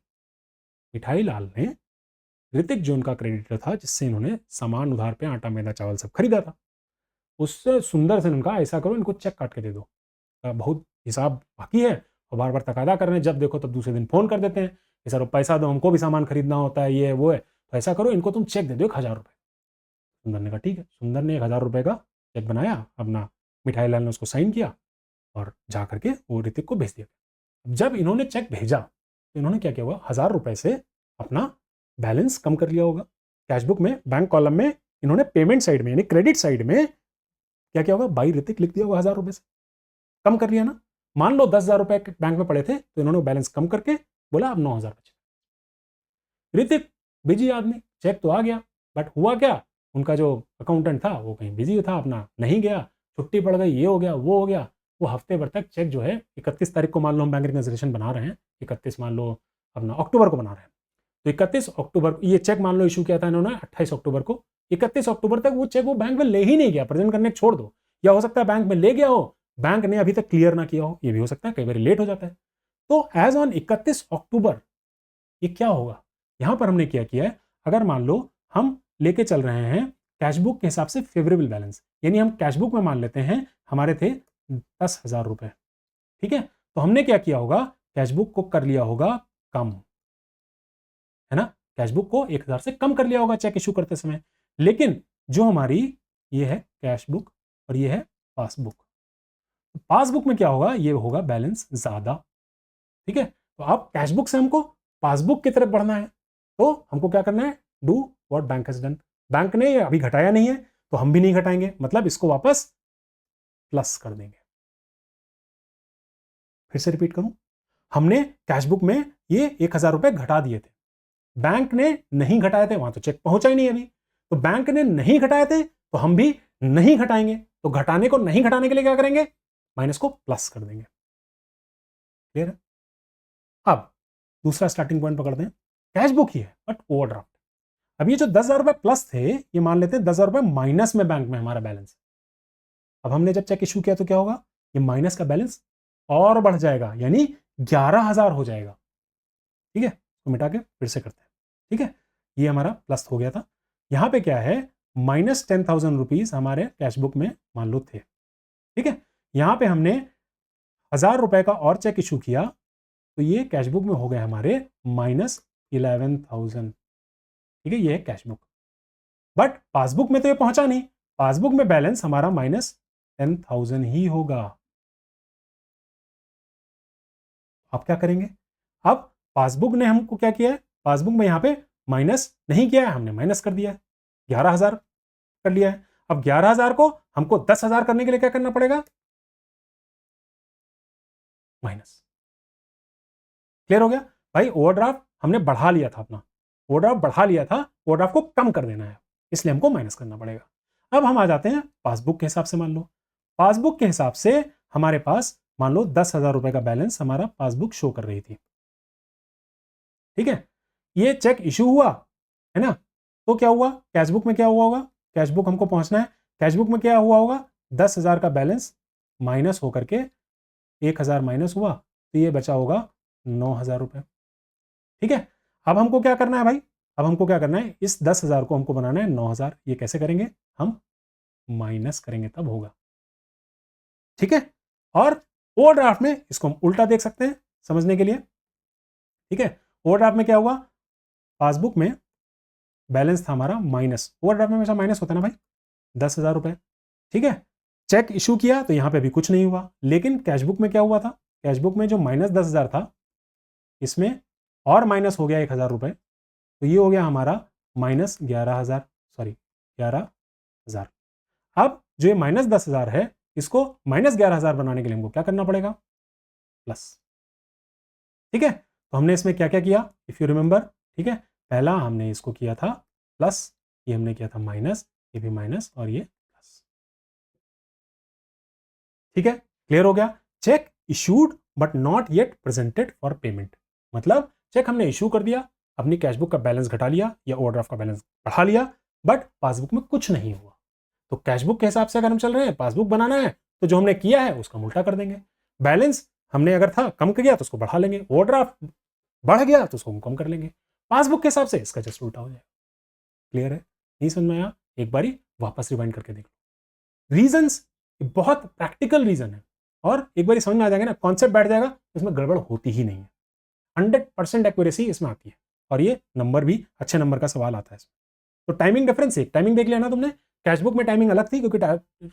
मिठाई लाल ने ऋतिक जो उनका क्रेडिटर था, जिससे इन्होंने सामान उधार पे आटा मैदा चावल सब खरीदा था, उससे सुंदर से उनका ऐसा करो इनको चेक काट के दे दो, बहुत हिसाब बाकी है और बार बार तकादा कर रहे हैं, जब देखो तब दूसरे दिन फोन कर देते हैं कि सर पैसा दो, हमको भी सामान खरीदना होता है, ये है वो है, तो ऐसा करो इनको तुम चेक दे दो 1,000 रुपये। सुंदर ने कहा ठीक है। सुंदर ने 1,000 रुपये का चेक बनाया, अपना मिठाई लाल ने उसको साइन किया और जा करके वो ऋतिक को भेज दिया। जब इन्होंने चेक भेजा तो इन्होंने क्या किया होगा, 1,000 रुपये से अपना बैलेंस कम कर लिया होगा। कैशबुक में बैंक कॉलम में इन्होंने पेमेंट साइड में यानी क्रेडिट साइड में क्या किया होगा, बाई ऋतिक लिख दिया होगा, 1,000 रुपये से कम कर लिया ना। मान लो 10,000 रुपये बैंक में पड़े थे तो इन्होंने बैलेंस कम करके बोला अब 9,000 बचे। ऋतिक बिजी आदमी, चेक तो आ गया, बट हुआ क्या, उनका जो अकाउंटेंट था वो कहीं बिजी था, अपना नहीं गया, छुट्टी पड़ गई, ये हो गया वो हो गया। वो हफ्ते भर तक चेक जो है 31 तारीख को मान लो हम बैंक रिकन्सिलिएशन बना रहे हैं, 31 मान लो अपना अक्टूबर को बना रहे हैं, तो 31 अक्टूबर ये चेक मान लो इशू किया था इन्होंने 28 अक्टूबर को, 31 अक्टूबर तक वो चेक वो बैंक में ले ही नहीं गया, प्रेजेंट करने छोड़ दो, या हो सकता है बैंक में ले गया हो, बैंक ने अभी तक क्लियर ना किया हो, ये भी हो सकता है, कई बार लेट हो जाता है। तो एज ऑन 31 अक्टूबर ये क्या होगा, यहां पर हमने क्या किया है, अगर मान लो हम लेके चल रहे हैं कैशबुक के हिसाब से फेवरेबल बैलेंस, यानी हम कैशबुक में मान लेते हैं हमारे थे 10,000 रुपए, ठीक है, तो हमने क्या किया होगा, कैशबुक को कर लिया होगा कम, है ना, कैशबुक को 1,000 से कम कर लिया होगा चेक इशू करते समय। लेकिन जो हमारी ये है कैशबुक और ये है पासबुक, पासबुक में क्या होगा, ये होगा बैलेंस ज्यादा, ठीक है। तो अब कैशबुक से हमको पासबुक की तरफ बढ़ना है, तो हमको क्या करना है, do what bank has done. Bank ने अभी घटाया नहीं है तो हम भी नहीं घटाएंगे, मतलब इसको वापस प्लस कर देंगे। फिर से रिपीट करूं, हमने कैशबुक में ये 1,000 रुपए घटा दिए थे, बैंक ने नहीं घटाए थे, वहां तो चेक पहुंचा ही नहीं अभी, तो बैंक ने नहीं घटाए थे तो हम भी नहीं घटाएंगे, तो घटाने को नहीं घटाने के लिए क्या करेंगे, माइनस को प्लस कर देंगे। क्लियर है। अब दूसरा स्टार्टिंग पॉइंट पकड़ते हैं, कैशबुक ही है बट ओवरड्राफ्ट। अब ये जो 10,000 रुपए प्लस थे, ये मान लेते हैं 10,000 रुपए माइनस में बैंक में हमारा बैलेंस। अब हमने जब चेक इशू किया तो क्या होगा, ये माइनस का बैलेंस और बढ़ जाएगा, यानी 11,000 हो जाएगा, ठीक है, तो मिटा के फिर से करते हैं, ठीक है, ये हमारा प्लस हो गया था। यहां पे क्या है, -10,000 रुपीज हमारे कैशबुक में मान लो थे, ठीक है, यहां पे हमने 1,000 रुपए का और चेक इशू किया तो ये कैशबुक में हो गए हमारे -11,000, ठीक है, ये है कैशबुक। बट पासबुक में तो ये पहुंचा नहीं, पासबुक में बैलेंस हमारा -10,000 ही होगा। आप क्या करेंगे, अब पासबुक ने हमको क्या किया है, पासबुक में यहां पे माइनस नहीं किया है, हमने माइनस कर दिया है, 11,000 कर लिया है। अब 11,000 को हमको 10,000 करने के लिए क्या करना पड़ेगा, माइनस। क्लियर हो गया भाई, ओवरड्राफ्ट हमने बढ़ा लिया था, अपना ओवरड्राफ्ट बढ़ा लिया था, ओवरड्राफ्ट को कम कर देना है, इसलिए हमको माइनस करना पड़ेगा। अब हम आ जाते हैं पासबुक के हिसाब से, मान लो पासबुक के हिसाब से हमारे पास मान लो 10,000 रुपए का बैलेंस हमारा पासबुक शो कर रही थी, ठीक है, ये चेक इशू हुआ है ना, तो क्या हुआ, कैशबुक में क्या हुआ होगा, कैशबुक हमको पहुंचना है, कैशबुक में क्या हुआ होगा, 10,000 का बैलेंस माइनस होकर के 1,000 माइनस हुआ, तो ये बचा होगा 9,000 रुपए, ठीक है। अब हमको क्या करना है भाई, अब हमको क्या करना है, इस 10,000 को हमको बनाना है 9,000, ये कैसे करेंगे, हम माइनस करेंगे तब होगा, ठीक है। और ओवरड्राफ्ट में इसको हम उल्टा देख सकते हैं समझने के लिए, ठीक है, ओवरड्राफ्ट में क्या हुआ, पासबुक में बैलेंस था हमारा माइनस, ओवरड्राफ्ट में हमेशा माइनस होता है ना भाई, 10,000 रुपए, ठीक है, चेक इशू किया तो यहां पे भी कुछ नहीं हुआ, लेकिन कैशबुक में क्या हुआ था, कैशबुक में जो -10,000 था इसमें और माइनस हो गया 1,000 रुपए, तो ये हो गया हमारा -11,000, सॉरी 11,000। अब जो ये -10,000 है, इसको -11,000 बनाने के लिए हमको क्या करना पड़ेगा, प्लस, ठीक है। तो हमने इसमें क्या क्या किया, इफ यू रिमेंबर, ठीक है, पहला हमने इसको किया था प्लस, ये हमने किया था माइनस, ये भी माइनस और ये प्लस, ठीक है, क्लियर हो गया। Check issued but not yet presented for payment, मतलब चेक हमने इशू कर दिया, अपनी कैशबुक का बैलेंस घटा लिया या ओवरड्राफ्ट का बैलेंस बढ़ा लिया, बट पासबुक में कुछ नहीं हुआ। तो कैशबुक के हिसाब से अगर हम चल रहे हैं, पासबुक बनाना है तो जो हमने किया है उसका उल्टा कर देंगे, बैलेंस हमने अगर था कम किया तो उसको बढ़ा लेंगे, ओवरड्राफ्ट बढ़ गया तो उसको हम कम कर लेंगे, पासबुक के हिसाब से इसका जस्ट उल्टा हो जाएगा। क्लियर है, नहीं समझ में आया, एक बारी वापस रिवाइंड करके देख लो। रीजंस बहुत प्रैक्टिकल रीजन है, और एक बार समझ में आ जाएगा ना, कॉन्सेप्ट बैठ जाएगा इसमें गड़बड़ होती ही नहीं है। 100% एक्यूरेसी इसमें आती है और ये नंबर भी अच्छे नंबर का सवाल आता है इसमें। तो टाइमिंग डिफरेंस, एक टाइमिंग देख लेना तुमने, कैशबुक में टाइमिंग अलग थी क्योंकि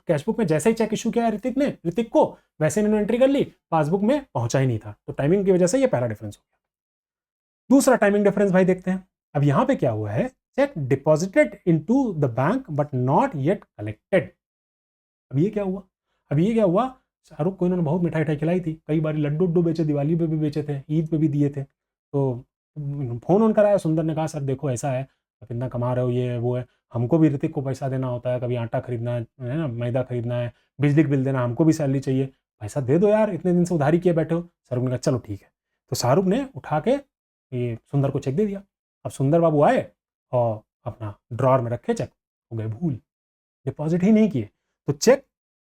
कैशबुक में जैसे ही चेक इशू किया ऋतिक को वैसे इन्होंने एंट्री कर ली, पासबुक में पहुंचा ही नहीं था, तो टाइमिंग की वजह से ये पहला डिफरेंस हो गया। दूसरा टाइमिंग डिफरेंस भाई देखते हैं। अब यहां पे क्या हुआ है, check deposited into the bank but not yet collected. अब ये क्या हुआ, शाहरुख को इन्होंने बहुत मिठाई खिलाई थी, कई बार लड्डू उड्डू बेचे, दिवाली पे भी बेचे थे, ईद पे भी दिए थे, तो फोन ऑन कराया, सुंदर ने कहा सर देखो ऐसा है, कितना कमा रहे हो, ये वो है, हमको भी ऋतिक को पैसा देना होता है, कभी आटा खरीदना है ना, मैदा खरीदना है, बिजली बिल देना, हमको भी सैलरी चाहिए, पैसा दे दो यार, इतने दिन से उधारी किए बैठे हो। शाहरुख ने कहा चलो ठीक है, तो शाहरुख ने उठा के ये सुंदर को चेक दे दिया। अब सुंदर बाबू आए और अपना ड्रॉर में रखे चेक, हो गए भूल, डिपॉजिट ही नहीं किए, तो चेक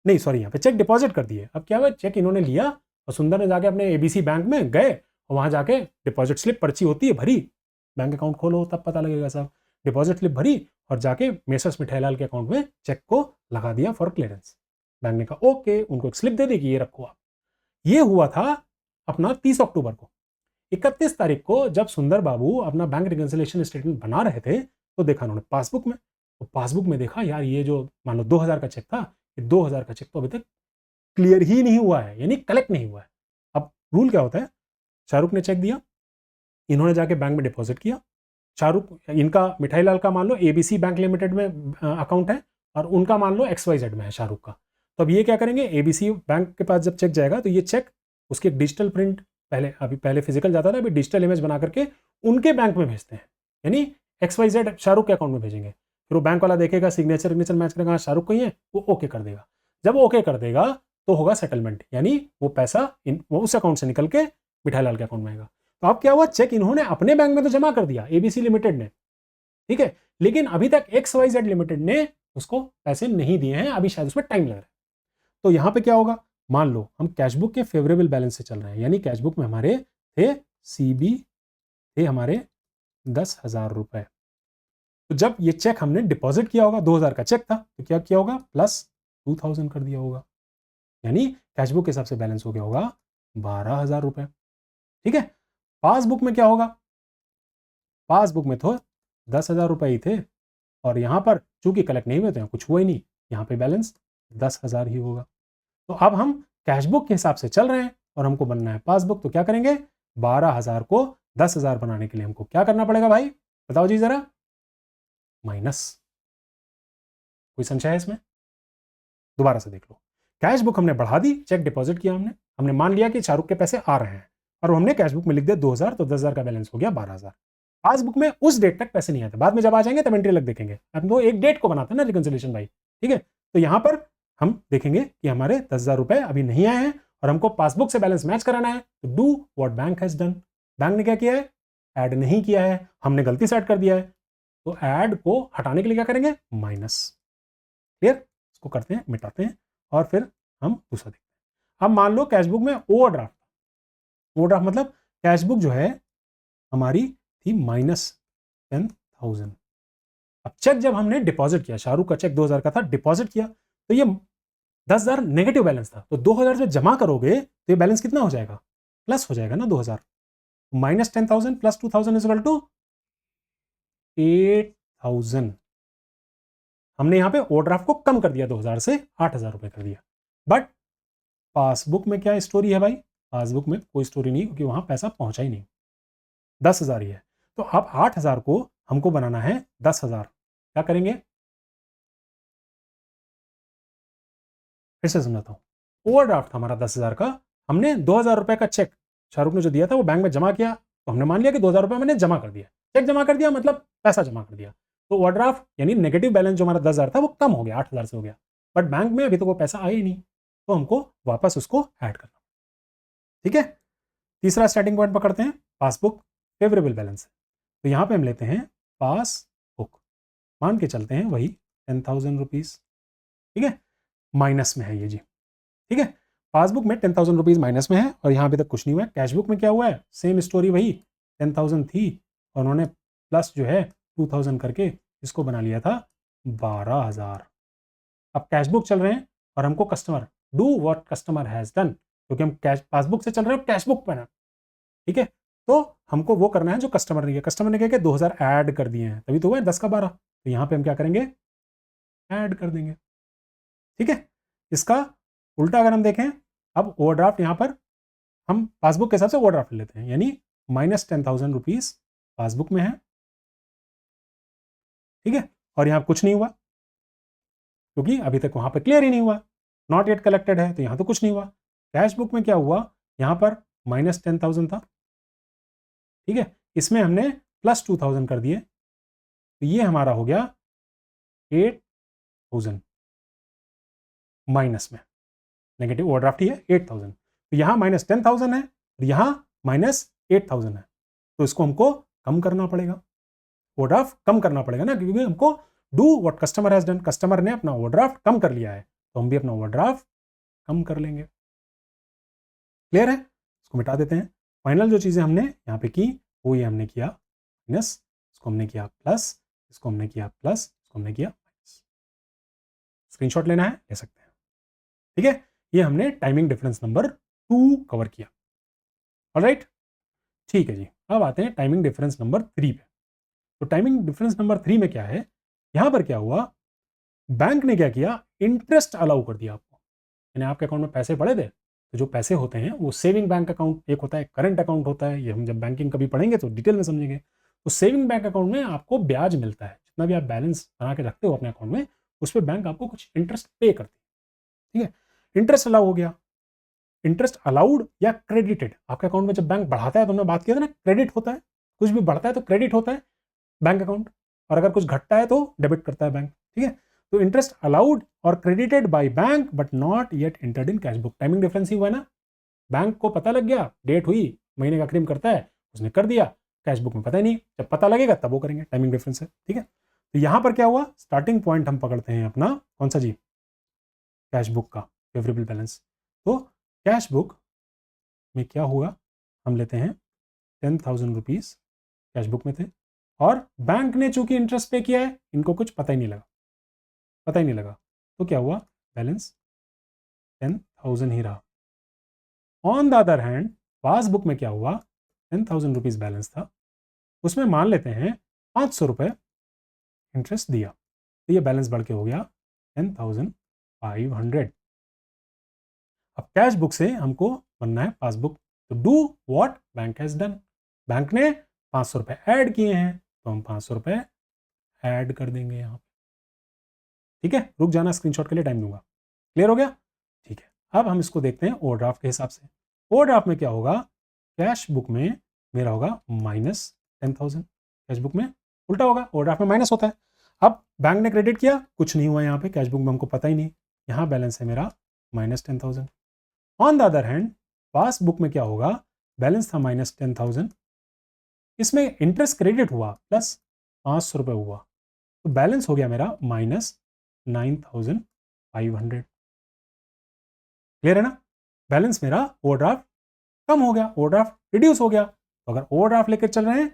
नहीं सॉरी यहाँ पे चेक डिपॉजिट कर दिए। अब क्या हुआ, चेक इन्होंने लिया और सुंदर ने जाके अपने एबीसी बैंक में गए और वहां जाके डिपॉजिट स्लिप पर्ची होती है भरी, बैंक अकाउंट खोलो तब पता लगेगा साहब, डिपॉजिट स्लिप भरी और जाके मेसर्स मिठाईलाल के अकाउंट में चेक को लगा दिया फॉर क्लियरेंस। बैंक ने कहा ओके, उनको एक स्लिप दे दी कि ये रखो आप। ये हुआ था अपना 30 अक्टूबर को। 31 तारीख को जब सुंदर बाबू अपना बैंक रिकंसिलिएशन स्टेटमेंट बना रहे थे तो देखा उन्होंने पासबुक में, तो पासबुक में देखा यार ये जो मान लो 2000 का चेक था, ये 2000 का चेक तो अभी तक क्लियर ही नहीं हुआ है, यानी कलेक्ट नहीं हुआ है। अब रूल क्या होता है, शाहरुख ने चेक दिया, इन्होंने जाके बैंक में डिपॉजिट किया, शाहरुख इनका मिठाईलाल का मान लो एबीसी बैंक लिमिटेड में अकाउंट है और उनका मान लो XYZ में है शाहरुख का, तो अब ये क्या करेंगे, एबीसी बैंक के पास जब चेक जाएगा तो ये चेक उसकी एक डिजिटल प्रिंट, पहले फिजिकल जाता था, अभी डिजिटल इमेज बना करके उनके बैंक में भेजते हैं, यानी XYZ शाहरुख के अकाउंट में भेजेंगे, फिर वो बैंक वाला देखेगा सिग्नेचर मैच करेगा, शाहरुख कहीं है, वो ओके कर देगा। जब ओके कर देगा तो होगा सेटलमेंट, यानी वो पैसा वो उस अकाउंट से निकल के मिठाईलाल के अकाउंट में आएगा। तो अब क्या हुआ, चेक इन्होंने अपने बैंक में तो जमा कर दिया एबीसी लिमिटेड ने, ठीक है, लेकिन अभी तक XYZ लिमिटेड ने उसको पैसे नहीं दिए हैं, अभी शायद उसमें टाइम लग रहा है। तो यहां पे क्या होगा, मान लो हम कैशबुक के फेवरेबल बैलेंस से चल रहे हैं, यानी कैशबुक में हमारे थे CB थे हमारे 10,000 रुपए, तो जब ये चेक हमने डिपॉजिट किया होगा, 2000 का चेक था, तो क्या किया होगा, प्लस 2000 कर दिया होगा, यानी कैशबुक के हिसाब से बैलेंस हो गया होगा 12,000 रुपए। ठीक है, पासबुक में क्या होगा, पासबुक में तो 10,000 रुपए ही थे और यहां पर चूंकि कलेक्ट नहीं हुए थे, कुछ हुआ ही नहीं, यहां पे बैलेंस 10,000 ही होगा। तो अब हम कैशबुक के हिसाब से चल रहे हैं और हमको बनना है पासबुक, तो क्या करेंगे, 12,000 को 10,000 बनाने के लिए हमको क्या करना पड़ेगा भाई, बताओ जी जरा, माइनस। कोई संशय है इसमें, दोबारा से देख लो, कैश बुक हमने बढ़ा दी, चेक डिपॉजिट किया हमने हमने मान लिया कि शाहरुख के पैसे आ रहे हैं और हमने कैश बुक में लिख दिया 2000, तो 10,000 का बैलेंस हो गया 12,000। पासबुक में उस डेट तक पैसे नहीं आते, बाद में जब आ जाएंगे तब एंट्री अलग देखेंगे, हम तो एक डेट को बनाते हैं ना रिकंसिलिएशन भाई, ठीक है। तो यहां पर हम देखेंगे कि हमारे 10,000 रुपए अभी नहीं आए हैं और हमको पासबुक से बैलेंस मैच कराना है, तो do what bank has done, bank ने क्या किया है, ऐड नहीं किया है, हमने गलती से ऐड कर दिया है, तो ऐड को हटाने के लिए क्या करेंगे, माइनस। क्लियर, इसको करते हैं, मिटाते हैं और फिर हम दूसरा देखते हैं। अब मान लो कैशबुक में ओवरड्राफ्ट, ओवरड्राफ्ट मतलब कैशबुक जो है हमारी थी -10,000। अब चेक जब हमने डिपॉजिट किया, शाहरुख का चेक 2000 का था, डिपॉजिट किया, तो ये 10,000 नेगेटिव बैलेंस था, तो 2000 जब जमा करोगे तो ये बैलेंस कितना हो जाएगा, प्लस हो जाएगा ना 2000, -10,000 प्लस 2,000 इज इक्वल टू 8,000। हमने यहां पे ओवरड्राफ्ट को कम कर दिया, 2000 से 8,000 रुपए कर दिया। बट पासबुक में क्या स्टोरी है भाई, पासबुक में कोई स्टोरी नहीं, क्योंकि वहां पैसा पहुंचा ही नहीं, 10,000 ही है। तो अब 8,000 को हमको बनाना है 10,000, क्या करेंगे, फिर से समझाता हूं। ओवरड्राफ्ट हमारा 10,000 का, हमने 2,000 रुपए का चेक शाहरुख ने जो दिया था वो बैंक में जमा किया, तो हमने मान लिया कि 2,000 रुपए मैंने जमा कर दिया, चेक जमा कर दिया मतलब पैसा जमा कर दिया, तो ओवरड्राफ्ट यानी नेगेटिव बैलेंस जो हमारा 10,000 था वो कम हो गया, 8,000 से हो गया, बट बैंक में अभी तो वो पैसा आया ही नहीं, तो हमको वापस उसको ऐड करना। ठीक है, तीसरा स्टार्टिंग पॉइंट पकड़ते हैं, पासबुक फेवरेबल बैलेंस, तो यहां पे हम लेते हैं पासबुक, मान के चलते हैं वही 10,000 रुपीज, ठीक है, माइनस में है ये जी, ठीक है, पासबुक में 10,000 रुपीज माइनस में है और यहां अभी तक कुछ नहीं हुआ है। कैशबुक में क्या हुआ है, सेम स्टोरी, वही 10,000 थी और उन्होंने प्लस जो है 2,000 करके इसको बना लिया था 12,000। अब कैशबुक चल रहे हैं और हमको customer, do what customer has done, क्योंकि हम कैश पासबुक से चल रहे हैं, कैश बुक पे ना, ठीक है। तो हमको वो करना है जो कस्टमर ने किया। कस्टमर ने क्या किया, 2000 ऐड कर दिए हैं, तभी तो हुआ है 10 का 12। तो यहाँ पे हम क्या करेंगे, ऐड कर देंगे, ठीक है। इसका उल्टा अगर हम देखें, अब ओवरड्राफ्ट यहाँ पर हम पासबुक के हिसाब से ओवरड्राफ्ट लेते हैं, यानी -10,000 रुपीज पासबुक में है, ठीक है। और यहाँ कुछ नहीं हुआ क्योंकि अभी तक वहां पर क्लियर ही नहीं हुआ, नॉट येट कलेक्टेड है, तो यहाँ तो कुछ नहीं हुआ। कैश बुक में क्या हुआ, यहाँ पर -10,000 था, ठीक है। इसमें हमने +2,000 कर दिए, तो ये हमारा हो गया 8,000 माइनस में, नेगेटिव ओवरड्राफ्ट ही है 8,000। तो यहाँ -10,000 है और यहाँ -8,000 है, तो इसको हमको कम करना पड़ेगा, ओवरड्राफ्ट कम करना पड़ेगा ना, क्योंकि हमको do what customer has done, customer ने अपना ओवरड्राफ्ट कम कर लिया है, तो हम भी अपना ओवरड्राफ्ट कम कर लेंगे। क्लियर है, इसको मिटा देते हैं। फाइनल जो चीजें हमने यहाँ पे की वो ये हमने किया माइनस, इसको हमने किया प्लस, इसको हमने किया प्लस, इसको हमने किया माइनस। स्क्रीनशॉट लेना है ले सकते हैं, ठीक है। ये हमने टाइमिंग डिफरेंस नंबर 2 कवर किया, ऑलराइट, ठीक है जी। अब आते हैं टाइमिंग डिफरेंस नंबर 3 पे। तो टाइमिंग डिफरेंस नंबर 3 में क्या है, यहां पर क्या हुआ, बैंक ने क्या किया, इंटरेस्ट अलाउ कर दिया आपको, यानी आपके अकाउंट में पैसे पड़े थे, तो जो पैसे होते हैं वो सेविंग बैंक अकाउंट एक होता है, करंट अकाउंट होता है, ये हम जब बैंकिंग कभी पढ़ेंगे तो डिटेल में समझेंगे। तो सेविंग बैंक अकाउंट में आपको ब्याज मिलता है, जितना भी आप बैलेंस बना के रखते हो अपने अकाउंट में, उस पर बैंक आपको कुछ इंटरेस्ट पे करती है, ठीक है। इंटरेस्ट अलाउ हो गया, इंटरेस्ट अलाउड या क्रेडिटेड, आपके अकाउंट में जब बैंक बढ़ाता है, तो हमने बात किया था ना, क्रेडिट होता है, कुछ भी बढ़ता है तो क्रेडिट होता है बैंक अकाउंट, और अगर कुछ घटता है तो डेबिट करता है बैंक, ठीक है। तो इंटरेस्ट अलाउड और credited by bank but not yet entered in cash book, timing difference ही हुआ ना, बैंक को पता लग गया, डेट हुई, महीने का आखिरी में करता है, उसने कर दिया, कैश बुक में पता ही नहीं, जब पता लगेगा तब वो करेंगे, टाइमिंग डिफरेंस है, ठीक है। तो यहां पर क्या हुआ, स्टार्टिंग पॉइंट हम पकड़ते हैं अपना कौन सा जी, कैश बुक का फेवरेबल बैलेंस। तो कैश बुक में क्या हुआ, हम लेते हैं 10,000 रुपीज कैश बुक में थे, और बैंक ने चूंकि इंटरेस्ट पे किया है, इनको कुछ पता ही नहीं लगा, पता ही नहीं लगा, तो क्या हुआ, बैलेंस 10,000 ही रहा। On the other hand passbook में क्या हुआ, 10,000 रुपीज बैलेंस था, उसमें मान लेते हैं 500 रुपए इंटरेस्ट दिया, तो ये बैलेंस बढ़ के हो गया 10,500। अब कैश बुक से हमको बनना है पासबुक, तो do what bank has done, bank ने 500 रुपए ऐड किए हैं, तो हम 500 रुपए ऐड कर देंगे यहाँ पे, ठीक है। रुक जाना, स्क्रीनशॉट के लिए टाइम दूंगा, क्लियर हो गया, ठीक है। अब हम इसको देखते हैं ओवरड्राफ्ट के हिसाब से। ओवरड्राफ्ट में क्या होगा, कैश बुक में मेरा होगा -10,000, कैश बुक में उल्टा होगा, ओवरड्राफ्ट में माइनस होता है। अब बैंक ने क्रेडिट किया, कुछ नहीं हुआ यहाँ पे, कैश बुक में हमको पता ही नहीं, यहाँ बैलेंस है मेरा -10,000। On the other hand passbook में क्या होगा, बैलेंस था -10,000, इसमें इंटरेस्ट क्रेडिट हुआ प्लस 500 रुपये हुआ, तो बैलेंस हो गया मेरा -9,500। क्लियर है ना, बैलेंस मेरा ओवरड्राफ्ट कम हो गया, ओवरड्राफ्ट रिड्यूस हो गया। तो अगर ओवरड्राफ्ट लेकर चल रहे हैं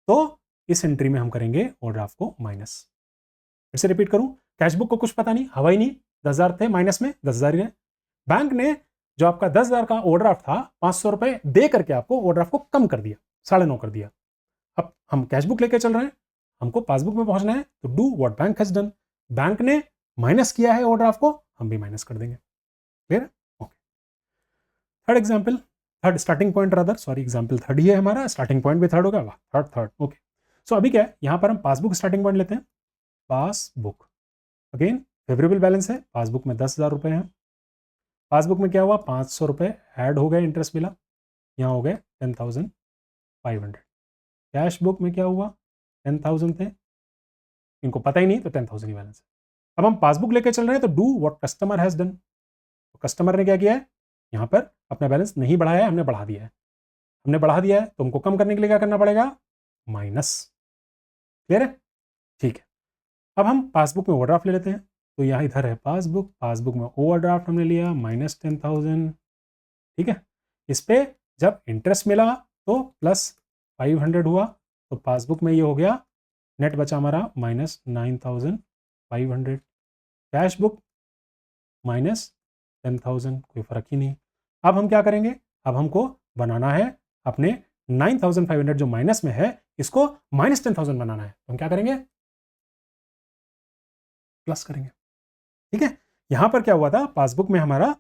तो इस एंट्री में हम करेंगे ओवरड्राफ्ट को माइनस। फिर से रिपीट करूं, कैश बुक को कुछ पता नहीं, हवा ही नहीं, 10,000 थे, माइनस में 10,000 ही रहे। बैंक ने जो आपका 10,000 का ओवरड्राफ्ट था, 500 रुपए दे करके आपको ओवरड्राफ्ट को कम कर दिया, 9.5 कर दिया। अब हम कैश बुक लेकर चल रहे हैं, हमको पासबुक में पहुंचना है, तो do what bank has done, bank ने माइनस किया है ओवरड्राफ्ट को, हम भी माइनस कर देंगे। Clear, okay. Third example, third starting point rather, sorry example third ही है हमारा, स्टार्टिंग पॉइंट भी थर्ड होगा, वाह थर्ड, ओके। सो अभी क्या है, यहां पर हम पासबुक स्टार्टिंग पॉइंट लेते हैं, पासबुक अगेन फेवरेबल बैलेंस है, पासबुक में 10,000 रुपए है, पासबुक में क्या हुआ, 500 रुपए ऐड हो गए, इंटरेस्ट मिला, यहाँ हो गए 10,500। कैश बुक में क्या हुआ, 10,000 थे, इनको पता ही नहीं, तो 10,000 ही बैलेंस है। अब हम पासबुक लेके चल रहे हैं, तो do what customer has done, तो कस्टमर ने क्या किया है, यहाँ पर अपना बैलेंस नहीं बढ़ाया है, हमने बढ़ा दिया है, हमने बढ़ा दिया है, तो हमको कम करने के लिए क्या करना पड़ेगा, माइनस। क्लियर है, ठीक है। अब हम पासबुक में ओवरड्राफ्ट ले लेते हैं, तो यहाँ इधर है पासबुक, पासबुक में ओवरड्राफ्ट हमने लिया -10,000, ठीक है। इस पे जब इंटरेस्ट मिला तो +500 हुआ, तो पासबुक में ये हो गया, नेट बचा हमारा -9,500, कैश बुक -10,000, कोई फर्क ही नहीं। अब हम क्या करेंगे, अब हमको बनाना है अपने 9500 जो माइनस में है इसको -10,000 बनाना है, तो हम क्या करेंगे, प्लस करेंगे। ठीक है, यहां पर क्या हुआ था, पासबुक में हमारा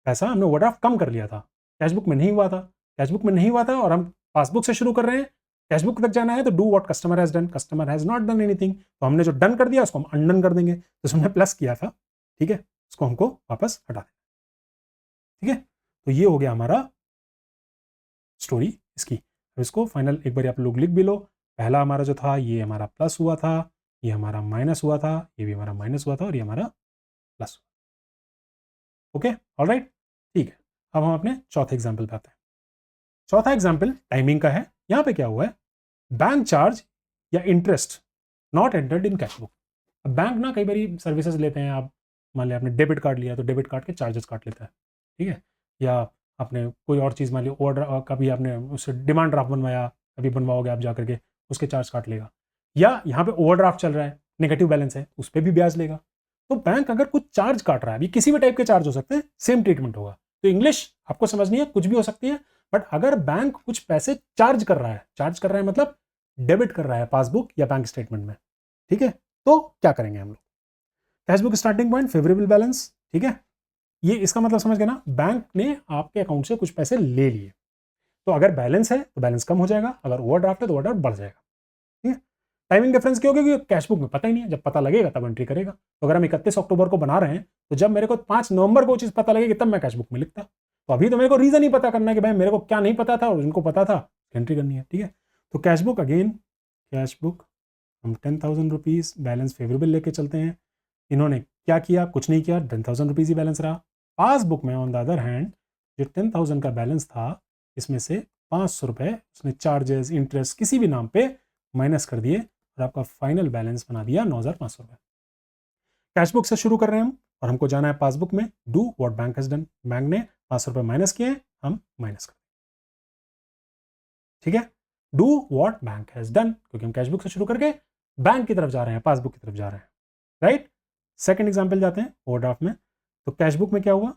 पैसा हमने ओवरड्राफ्ट कम कर लिया था, कैशबुक में नहीं हुआ था, कैशबुक में नहीं हुआ था और हम पासबुक से शुरू कर रहे हैं, कैशबुक तक जाना है तो do what customer has done, customer has not done anything, तो हमने जो डन कर दिया उसको हम अनडन कर देंगे, तो हमने प्लस किया था, ठीक है, उसको हमको वापस हटा दें। ठीक है, तो ये हो गया हमारा स्टोरी इसकी। अब इसको फाइनल एक बार आप लोग लिख भी लो, पहला हमारा जो था ये हमारा प्लस हुआ था, ये हमारा माइनस हुआ था, ये भी हमारा माइनस हुआ था और ये हमारा प्लस। ओके, ऑलराइट, ठीक है। अब हम अपने चौथे एग्जाम्पल पे आते हैं। चौथा एग्जाम्पल टाइमिंग का है। यहां पे क्या हुआ है, बैंक चार्ज या interest not entered in cashbook. अब बैंक ना कई बार सर्विसेज लेते हैं, आप मान लिया आपने डेबिट कार्ड लिया तो डेबिट कार्ड के चार्जेस काट लेता है, ठीक है, या आपने कोई और चीज़ मान ली ऑर्डर, कभी आपने उससे डिमांड ड्राफ्ट बनवाया, कभी बनवाओगे आप जा करके, उसके चार्ज काट लेगा, या यहाँ पे ओवरड्राफ्ट चल रहा है, नेगेटिव बैलेंस है, उस पर भी ब्याज लेगा। तो बैंक अगर कुछ चार्ज काट रहा है, अभी किसी भी टाइप के चार्ज हो सकते हैं, सेम ट्रीटमेंट होगा। तो इंग्लिश आपको समझनी है, कुछ भी हो सकती है, बट अगर बैंक कुछ पैसे चार्ज कर रहा है, चार्ज कर रहा है मतलब डेबिट कर रहा है पासबुक या बैंक स्टेटमेंट में, ठीक है, तो क्या करेंगे हम लोग, cashbook starting point favourable balance, ठीक है, ये इसका मतलब समझ गए ना, बैंक ने आपके अकाउंट से कुछ पैसे ले लिए, तो अगर बैलेंस है तो बैलेंस कम हो जाएगा, अगर ओवरड्राफ्ट है तो ओवरड्राफ्ट बढ़ जाएगा। ठीक है, टाइमिंग डिफरेंस क्यों, क्योंकि कैशबुक में पता ही नहीं है, जब पता लगेगा तब एंट्री करेगा। तो अगर हम 31 अक्टूबर को बना रहे हैं तो जब मेरे को 5 नवंबर को चीज पता लगेगी तब मैं कैशबुक में लिखता। तो अभी तो मेरे को रीजन ही पता करना है कि भाई मेरे को क्या नहीं पता था और उनको पता था, एंट्री करनी है। ठीक है, तो कैशबुक अगेन, कैशबुक हम 10,000 रुपीज बैलेंस फेवरेबल लेके चलते हैं। इन्होंने क्या किया, कुछ नहीं किया, 10,000 रुपीज ही बैलेंस रहा। पासबुक में ऑन द अदर हैंड जो 10,000 का बैलेंस था इसमें से 500 रुपए उसने चार्जेस इंटरेस्ट किसी भी नाम पे माइनस कर दिए और आपका फाइनल बैलेंस बना दिया 9,500 रुपए। कैशबुक से शुरू कर रहे हैं हम और हमको जाना है पासबुक में, do what bank has done, bank ने 500 रुपए माइनस किए, हम माइनस कर, ठीक है, do what bank has done, क्योंकि हम कैशबुक से शुरू करके बैंक की तरफ जा रहे हैं, पासबुक की तरफ जा रहे हैं, राइट। सेकंड एग्जांपल जाते हैं ओवरड्राफ्ट में। तो कैशबुक में क्या हुआ,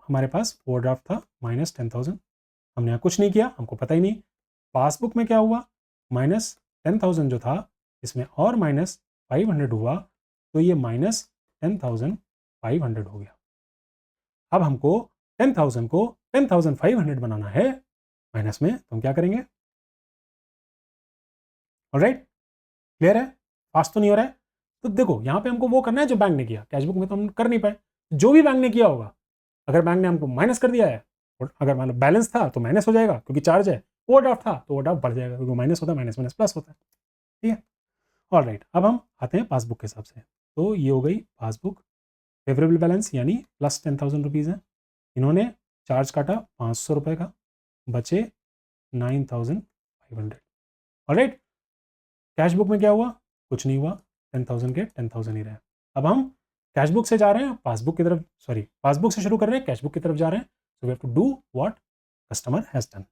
हमारे पास ओवरड्राफ्ट था -10,000, हमने यहाँ कुछ नहीं किया, हमको पता ही नहीं। पासबुक में क्या हुआ, -10,000 जो था इसमें और -500 हुआ, तो ये -10,500 हो गया। अब हमको 10,000 को 10,500 बनाना है माइनस में, तो हम क्या करेंगे, ऑलराइट, क्लियर है, पास तो नहीं हो रहा है। तो देखो यहाँ पे हमको वो करना है जो बैंक ने किया, कैशबुक में तो हम कर नहीं पाए, जो भी बैंक ने किया होगा, अगर बैंक ने हमको माइनस कर दिया है और अगर मान लो बैलेंस था तो माइनस हो जाएगा क्योंकि चार्ज है, ओवरड्राफ्ट था तो ओवरड्राफ्ट बढ़ जाएगा क्योंकि माइनस होता है, माइनस माइनस प्लस होता है। ठीक है, ऑलराइट, अब हम आते हैं पासबुक के हिसाब से। तो ये हो गई पासबुक, फेवरेबल बैलेंस यानी प्लस 10,000 रुपीज़ है, इन्होंने चार्ज काटा 500 रुपये का, बचे 9,500। ऑलराइट, कैशबुक में क्या हुआ, कुछ नहीं हुआ, 10,000 के 10,000 ही रहे। अब हम कैशबुक से जा रहे हैं पासबुक की तरफ, सॉरी पासबुक से शुरू कर रहे हैं कैशबुक की तरफ जा रहे हैं, so we have to do what customer has done.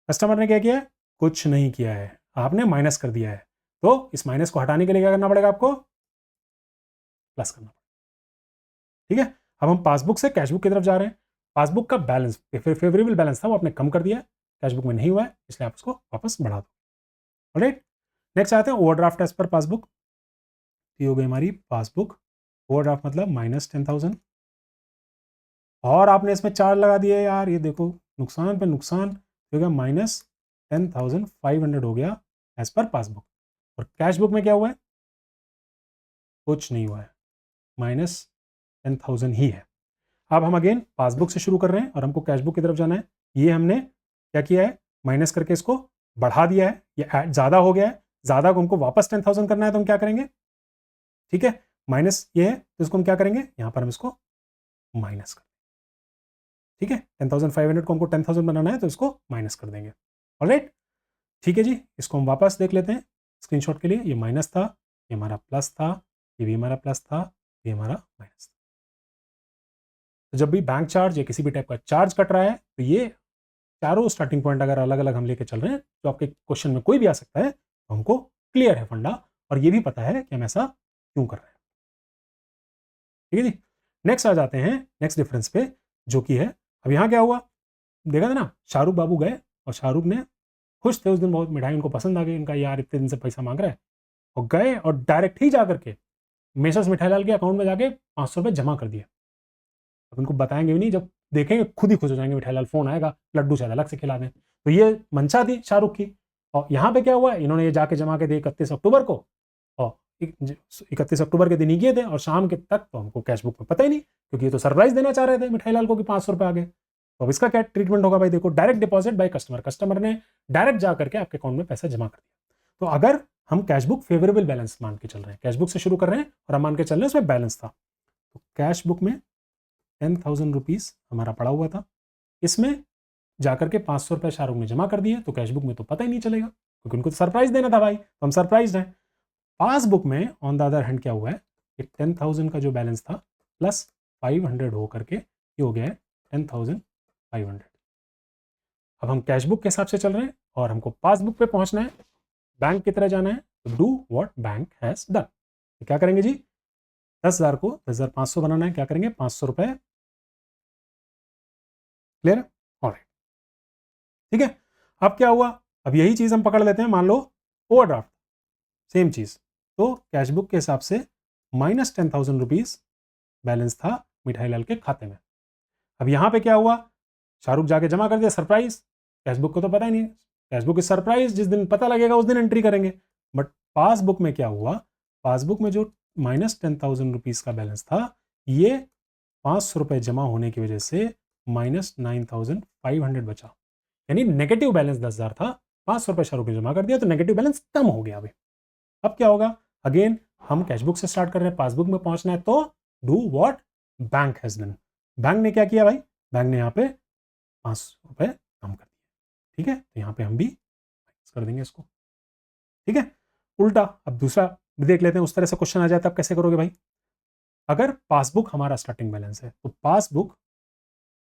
Customer ने क्या किया है, कुछ नहीं किया है, आपने माइनस कर दिया है, तो इस माइनस को हटाने के लिए क्या करना पड़ेगा आपको, प्लस करना पड़ेगा। ठीक है, अब हम पासबुक से कैशबुक की तरफ जा रहे हैं, पासबुक का बैलेंस फेवरेबल बैलेंस था वो आपने कम कर दिया, कैशबुक में नहीं हुआ है इसलिए आप उसको वापस बढ़ा दो। ऑलराइट, नेक्स्ट आते हैं ओवरड्राफ्ट एज पर पासबुक। ये हो गई हमारी पासबुक, ओवरड्राफ्ट मतलब -10,000 और आपने इसमें 4 लगा दिए यार, ये देखो नुकसान पे नुकसान हो गया, -10,500 हो गया एज पर पासबुक। और कैशबुक में क्या हुआ है, कुछ नहीं हुआ है, -10,000 ही है। अब हम अगेन पासबुक से शुरू कर रहे हैं और हमको कैशबुक की तरफ जाना है, ये हमने क्या किया है, माइनस करके इसको बढ़ा दिया है, ये ज़्यादा हो गया है, ज़्यादा को हमको वापस 10,000 करना है तो हम क्या करेंगे, ठीक है, माइनस ये है तो इसको हम क्या करेंगे, यहां पर हम इसको माइनस कर, ठीक है, 10,500 को हमको 10,000 बनाना है तो इसको माइनस कर देंगे। ऑलराइट, ठीक है जी, इसको हम वापस देख लेते हैं स्क्रीनशॉट के लिए, ये माइनस था, ये हमारा प्लस था, ये भी हमारा प्लस था, ये हमारा माइनस था। तो जब भी बैंक चार्ज या किसी भी टाइप का चार्ज कट रहा है तो ये चारों स्टार्टिंग पॉइंट अगर अलग अलग हम लेके चल रहे हैं तो आपके क्वेश्चन में कोई भी आ सकता है, तो हमको क्लियर है फंडा और ये भी पता है कि हम ऐसा क्यों कर रहे हैं। ठीक है जी, नेक्स्ट आ जाते हैं नेक्स्ट डिफरेंस पे, जो कि है अब यहां क्या हुआ, देखा था ना, शाहरुख बाबू गए और शाहरुख ने खुश थे उस दिन बहुत, मिठाई उनको पसंद आ गई, इनका यार इतने दिन से पैसा मांग रहा है, और गए और डायरेक्ट ही जा करके मेसर्स मिठाईलाल के अकाउंट में जाके 500 रुपये जमा कर दिए। अब इनको बताएंगे भी नहीं, जब देखेंगे खुद ही खुश हो जाएंगे, मिठाईलाल फोन आएगा, लड्डू शायद अलग से खिला दें। तो ये मंशा थी शाहरुख की। और यहाँ पे क्या हुआ, इन्होंने ये जाके जमा के दिए 31 अक्टूबर को, और 31 अक्टूबर के दिन ही किए थे, और शाम के तक तो हमको कैश बुक में पता ही नहीं, क्योंकि ये तो सरप्राइज देना चाह रहे थे मिठाईलाल को कि 500 रुपये आ गए। तो अब इसका क्या ट्रीटमेंट होगा भाई, देखो, direct deposit by customer, customer ने डायरेक्ट जा करके आपके अकाउंट में पैसा जमा कर दिया। तो अगर हम कैश बुक फेवरेबल बैलेंस मान के चल रहे हैं, कैश बुक से शुरू कर रहे हैं और हम मान के चल रहे हैं उसमें बैलेंस था, तो कैश बुक में 10,000 रुपीज हमारा पड़ा हुआ था, इसमें जाकर के 500 रुपये शाहरुख ने जमा कर दिए, तो कैश बुक में तो पता ही नहीं चलेगा, क्योंकि उनको तो सरप्राइज देना था भाई, तो हम सरप्राइज हैं। पासबुक में ऑन द अदर हैंड क्या हुआ है, कि 10,000 का जो बैलेंस था प्लस 500 हो करके ये हो गया है 10,500। अब हम कैश बुक के हिसाब से चल रहे हैं और हमको पासबुक पे पहुंचना है, बैंक की तरह जाना है, तो do what bank has done. क्या करेंगे जी, 10,000 को 10,500 बनाना है, क्या करेंगे, 500 रुपए, क्लियर है, ऑलराइट, ठीक है। अब क्या हुआ, अब यही चीज हम पकड़ लेते हैं, मान लो ओवरड्राफ्ट, सेम चीज, तो कैश बुक के हिसाब से -10,000 रुपीज बैलेंस था मिठाईलाल के खाते में। अब यहां पे क्या हुआ, शाहरुख जाके जमा कर दिया, सरप्राइज, कैश बुक को तो पता ही नहीं, कैश बुक की सरप्राइज जिस दिन पता लगेगा उस दिन एंट्री करेंगे। बट पासबुक में क्या हुआ, पासबुक में जो -10,000 रुपीज का बैलेंस था, ये 500 रुपए जमा होने की वजह से -9,500 बचा, यानी नेगेटिव बैलेंस 10,000 था, 500 रुपए शाहरुख ने जमा कर दिया, तो नेगेटिव बैलेंस कम हो गया। अभी अब क्या होगा, अगेन हम कैश बुक से स्टार्ट कर रहे हैं, पासबुक में पहुंचना है, तो do what bank has done. Bank ने क्या किया भाई, बैंक ने यहाँ पे 500 रुपए कम कर दिए, ठीक है, तो यहाँ पे हम भी कर देंगे इसको, ठीक है। उल्टा अब दूसरा देख लेते हैं, उस तरह से क्वेश्चन आ जाए तब कैसे करोगे भाई। अगर पासबुक हमारा स्टार्टिंग बैलेंस है, तो पासबुक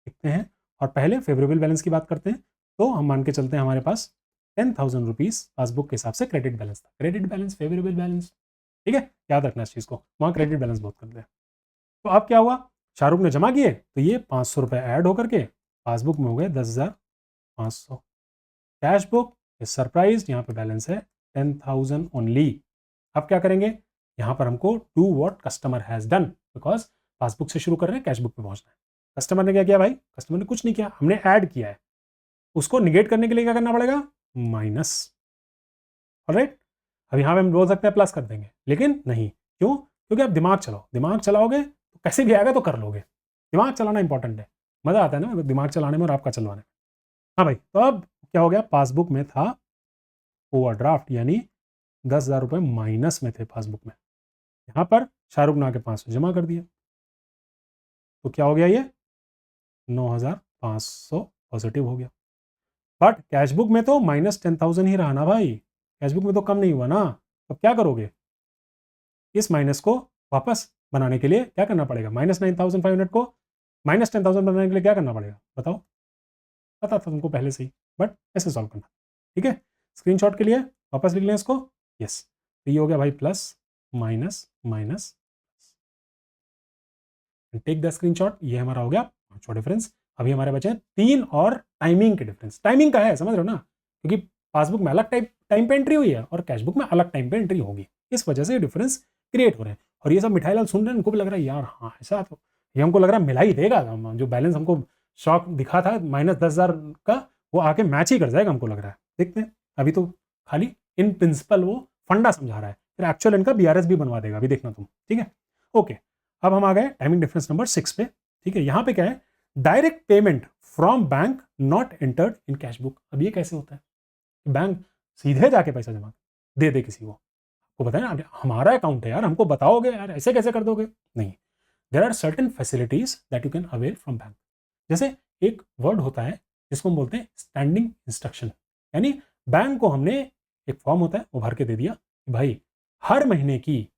लिखते हैं और पहले फेवरेबल बैलेंस की बात करते हैं, तो हम मान के चलते हैं हमारे पास 10,000 रुपीज पासबुक के हिसाब से क्रेडिट बैलेंस था, क्रेडिट बैलेंस फेवरेबल बैलेंस, ठीक है, याद रखना इस चीज को, वहां क्रेडिट बैलेंस बहुत करते हैं। तो अब क्या हुआ, शाहरुख ने जमा किए, तो ये 500 रुपए ऐड होकर के पासबुक में हो गए 10,500। कैश बुक इज सरप्राइज, यहाँ पे बैलेंस है 10,000 ओनली। अब क्या करेंगे, यहाँ पर हमको do what customer has done, because passbook से शुरू कर रहे हैं, कैश बुक पे पहुंचना है। कस्टमर ने क्या किया भाई, कस्टमर ने कुछ नहीं किया, हमने ऐड किया है, उसको निगेट करने के लिए क्या करना पड़ेगा, माइनस, ऑलराइट। अब यहाँ पे हम बोल सकते हैं प्लस कर देंगे, लेकिन नहीं, क्यों, क्योंकि आप दिमाग चलाओ, दिमाग चलाओगे तो कैसे भी आएगा तो कर लोगे, दिमाग चलाना इंपॉर्टेंट है, मजा आता है ना दिमाग चलाने में और आपका चलवाने में। हाँ भाई, तो अब क्या हो गया, पासबुक में था ओवरड्राफ्ट, यानी 10,000 रुपए माइनस में थे पासबुक में, यहाँ पर शाहरुख ने आके 500 जमा कर दिया, तो क्या हो गया, ये 9,500 पॉजिटिव हो गया। बट कैशबुक में तो -10,000 ही रहा ना भाई, कैशबुक में तो कम नहीं हुआ ना। अब क्या करोगे, इस माइनस को वापस बनाने के लिए क्या करना पड़ेगा, -9,500 को -10,000 बनाने के लिए क्या करना पड़ेगा बताओ, पता था तुमको पहले से ही, बट ऐसे सॉल्व करना, ठीक है। स्क्रीनशॉट के लिए वापस लिख लें इसको, यस, तो ये हो गया भाई plus minus minus, take the screenshot, ये हमारा हो गया पांचवा डिफरेंस। अभी हमारे बचे हैं 3 और टाइमिंग के डिफरेंस, टाइमिंग का है समझ रहे हो ना, क्योंकि पासबुक में अलग टाइम पे एंट्री हुई है और कैशबुक में अलग टाइम पे एंट्री होगी, इस वजह से ये डिफरेंस क्रिएट हो रहे हैं। और ये सब मिठाईलाल सुन रहे हैं, उनको भी लग रहा है यार हाँ ऐसा, तो ये हमको लग रहा है मिला ही देगा, जो बैलेंस हमको शॉक दिखा था -10,000 का, वो आके मैच ही कर जाएगा हमको लग रहा है, देखते हैं। अभी तो खाली इन प्रिंसिपल वो फंडा समझा रहा है, फिर एक्चुअल इनका BRS भी बनवा देगा, अभी देखना तुम, ठीक है, ओके। अब हम आ गए टाइमिंग डिफरेंस नंबर 6 पे, ठीक है। यहाँ पे क्या है, direct payment from bank not entered in cash book. अब ये कैसे होता है, बैंक सीधे जाके पैसा जमा दे दे किसी को, आपको बताया ना हमारा अकाउंट है यार, हमको बताओगे यार ऐसे कैसे कर दोगे, नहीं। There are certain facilities that you can avail from bank, जैसे एक वर्ड होता है जिसको हम बोलते हैं स्टैंडिंग इंस्ट्रक्शन, यानी बैंक को हमने एक फॉर्म होता है वो भर के दे दिया, भाई हर महीने की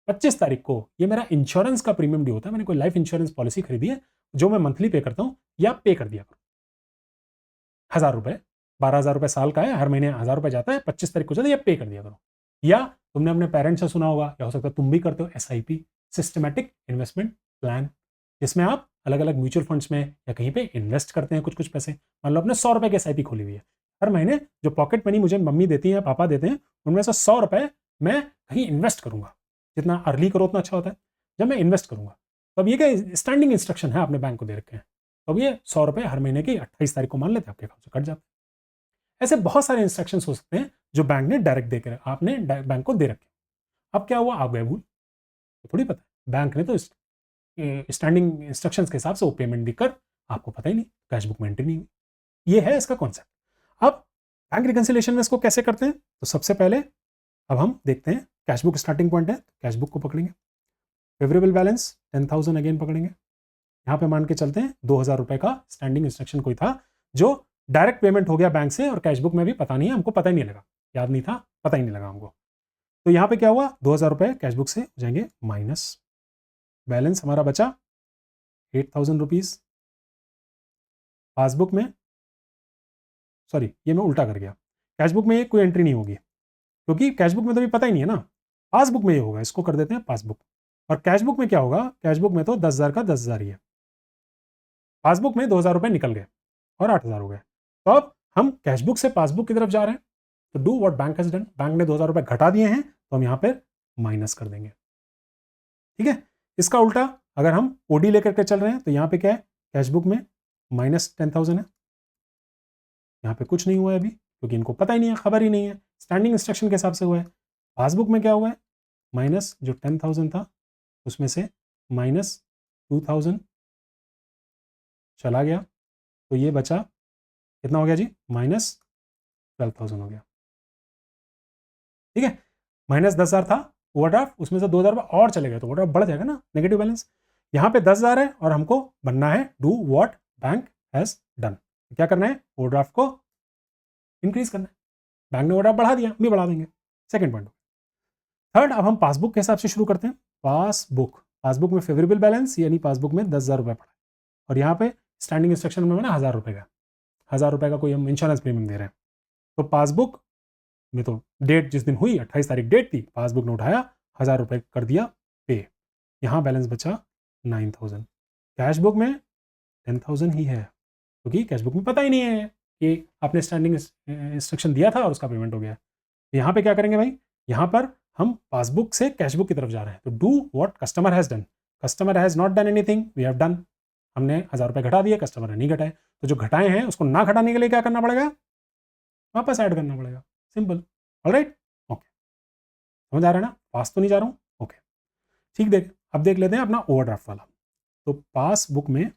25 तारीख को ये मेरा इंश्योरेंस का प्रीमियम ड्यू होता है, मैंने कोई लाइफ इंश्योरेंस पॉलिसी खरीदी है जो मैं मंथली पे करता हूं, या पे कर दिया करो 1,000 रुपए, 12,000 रुपए साल का है, हर महीने 1,000 रुपए जाता है, 25 तारीख को जाता है, या पे कर दिया करो। या तुमने अपने पेरेंट्स से सुना होगा, या हो सकता है तुम भी करते हो, SIP, सिस्टमैटिक इन्वेस्टमेंट प्लान, जिसमें आप अलग अलग म्यूचुअल फंड्स में या कहीं पे इन्वेस्ट करते हैं कुछ कुछ पैसे। मान लो आपने 100 रुपए की SIP खोली हुई है, हर महीने जो पॉकेट मनी मुझे मम्मी देती है या पापा देते हैं, उनमें से 100 रुपए मैं कहीं इन्वेस्ट करूंगा। जितना अर्ली करो उतना अच्छा होता है। जब मैं इन्वेस्ट करूंगा, तो अब ये क्या स्टैंडिंग इंस्ट्रक्शन है, आपने बैंक को दे रखे हैं, तो अब ये 100 रुपए हर महीने की 28 तारीख को मान लेते हैं आपके अकाउंट से कट जाते हैं। ऐसे बहुत सारे इंस्ट्रक्शंस हो सकते हैं जो बैंक ने डायरेक्ट देकर आपने बैंक को दे रखे। अब क्या हुआ, आप गए भूल, तो थोड़ी पता है, बैंक ने तो स्टैंडिंग इंस्ट्रक्शंस के हिसाब से वो पेमेंट भी कर, आपको पता ही नहीं, कैश बुक में एंट्री नहीं हुई। ये है इसका कॉन्सेप्ट। अब बैंक रिकंसिलिएशन में इसको कैसे करते हैं, तो सबसे पहले अब हम देखते हैं, कैश बुक स्टार्टिंग पॉइंट है, कैश बुक को पकड़ेंगे, फेवरेबल बैलेंस 10,000 अगेन पकड़ेंगे, यहाँ पे मान के चलते हैं 2,000 रुपए का स्टैंडिंग इंस्ट्रक्शन कोई था जो डायरेक्ट पेमेंट हो गया बैंक से, और कैश बुक में भी पता नहीं है, हमको पता ही नहीं लगा, याद नहीं था, पता ही नहीं लगा हमको। तो यहाँ पे क्या हुआ, 2,000 रुपए कैश बुक से हो जाएंगे माइनस, बैलेंस हमारा बचा 8,000 रुपीज। पासबुक में, सॉरी ये मैं उल्टा कर गया, कैश बुक में कोई एंट्री नहीं होगी क्योंकि कैश बुक में तो भी पता ही नहीं है ना, पासबुक में ये होगा, इसको कर देते हैं पासबुक। और कैश बुक में क्या होगा, कैश बुक में तो 10,000 का 10,000 ही है, पासबुक में 2,000 रुपए निकल गए और 8,000 हो गए। तो अब हम कैश बुक से पासबुक की तरफ जा रहे हैं, तो do what bank has done, bank ने 2,000 रुपए घटा दिए हैं, तो हम यहाँ पर माइनस कर देंगे। ठीक है, इसका उल्टा अगर हम ओडी लेकर के चल रहे हैं, तो यहाँ पे क्या है, कैश बुक में माइनस 10,000 है, यहाँ पे कुछ नहीं हुआ है अभी क्योंकि इनको पता ही नहीं है, खबर ही नहीं है, स्टैंडिंग इंस्ट्रक्शन के हिसाब से हुआ है। पासबुक में क्या हुआ है, माइनस जो 10,000 था उसमें से माइनस 2,000 चला गया, तो ये बचा कितना हो गया जी, माइनस 12,000 हो गया। ठीक है, माइनस 10,000 था ओवरड्राफ्ट, उसमें से 2,000 रुपये और चले गए, तो ओवरड्राफ्ट बढ़ जाएगा ना, नेगेटिव बैलेंस। यहाँ पे 10,000 है और हमको बनना है do what bank has done, क्या करना है, ओवरड्राफ्ट को इंक्रीज करना है, बैंक ने ओवरड्राफ्ट बढ़ा दिया, भी बढ़ा देंगे। Second point. थर्ड, अब हम पासबुक के हिसाब से शुरू करते हैं। पासबुक में फेवरेबल बैलेंस यानी पासबुक में 10,000 रुपये पड़ा, और यहाँ पे स्टैंडिंग इंस्ट्रक्शन में मैंने 1,000 रुपये का, 1,000 रुपये का कोई हम इंश्योरेंस प्रीमियम दे रहे हैं। तो पासबुक में तो डेट जिस दिन हुई 28 तारीख डेट थी, पासबुक ने उठाया 1,000 रुपये कर दिया पे, यहाँ बैलेंस बचा 9,000। कैश बुक में 10,000 ही है क्योंकि कैश बुक में पता ही नहीं है कि आपने स्टैंडिंग इंस्ट्रक्शन दिया था और उसका पेमेंट हो गया। यहाँ पे क्या करेंगे भाई, यहाँ पर हम पासबुक से कैश बुक की तरफ जा रहे हैं, तो do what customer has done, customer has not done anything, we have done, हमने 1,000 रुपये घटा दिए, कस्टमर ने नहीं घटाए, तो जो घटाए हैं उसको ना घटाने के लिए क्या करना पड़ेगा, वापस ऐड करना पड़ेगा, सिंपल। ऑलराइट, ओके, समझ आ रहा है ना, पास तो नहीं जा रहा हूँ, ओके ठीक। अब देख लेते हैं अपना ओवरड्राफ्ट वाला। तो पासबुक में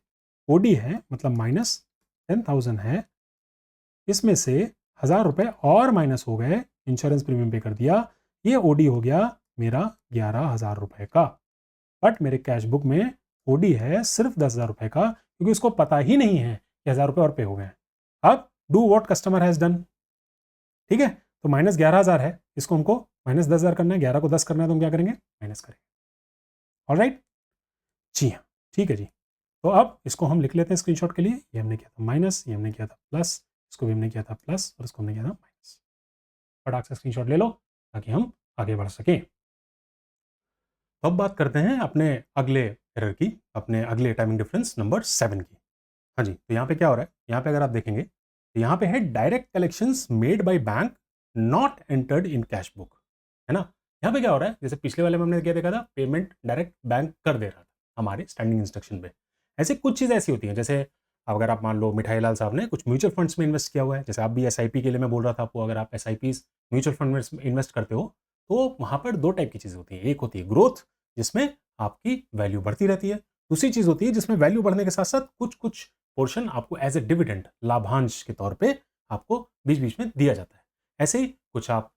ओडी है, मतलब माइनस 10,000 है, इसमें से 1,000 रुपये और माइनस हो गए, इंश्योरेंस प्रीमियम पे कर दिया, ये ओडी हो गया मेरा 11,000 रुपये का। बट मेरे कैश बुक में ओडी है सिर्फ 10,000 रुपये का, क्योंकि उसको पता ही नहीं है कि 1,000 रुपये और पे हो गए। अब do what customer has done, ठीक है, तो माइनस 11,000 है, इसको हमको माइनस 10,000 करना है, 11 को 10 करना है, तो हम क्या करेंगे, माइनस करेंगे। ऑलराइट, जी हाँ, ठीक है जी। तो अब इसको हम लिख लेते हैं स्क्रीनशॉट के लिए, ये हमने किया था माइनस, ये हमने किया था प्लस, इसको भी हमने किया था प्लस, और इसको हमने किया था माइनस। फटाक से स्क्रीनशॉट ले लो ताकि हम आगे बढ़ सकें। तो अब बात करते हैं अपने अगले एरर की, अपने अगले टाइमिंग डिफरेंस नंबर 7 की। हाँ जी, तो यहाँ पे क्या हो रहा है, यहाँ पे अगर आप देखेंगे तो यहाँ पे है direct collections made by bank not entered in cash book, है ना। यहाँ पे क्या हो रहा है, जैसे पिछले वाले में हमने क्या देखा था, पेमेंट डायरेक्ट बैंक कर दे रहा था हमारे स्टैंडिंग इंस्ट्रक्शन पे। ऐसे कुछ चीज़ें ऐसी होती हैं, जैसे अगर आप मान लो मिठाई लाल साहब ने कुछ म्यूचुअल फंड्स में इन्वेस्ट किया हुआ है, जैसे आप भी SIP के लिए मैं बोल रहा था आपको, अगर आप SIP म्यूचुअल फंड में इन्वेस्ट करते हो, तो वहाँ पर 2 टाइप की चीज़ें होती हैं। एक होती है ग्रोथ, जिसमें आपकी वैल्यू बढ़ती रहती है, दूसरी चीज़ होती है जिसमें वैल्यू बढ़ने के साथ साथ कुछ कुछ पोर्शन आपको एज ए डिविडेंड, लाभांश के तौर पे आपको बीच बीच में दिया जाता है। ऐसे ही कुछ आप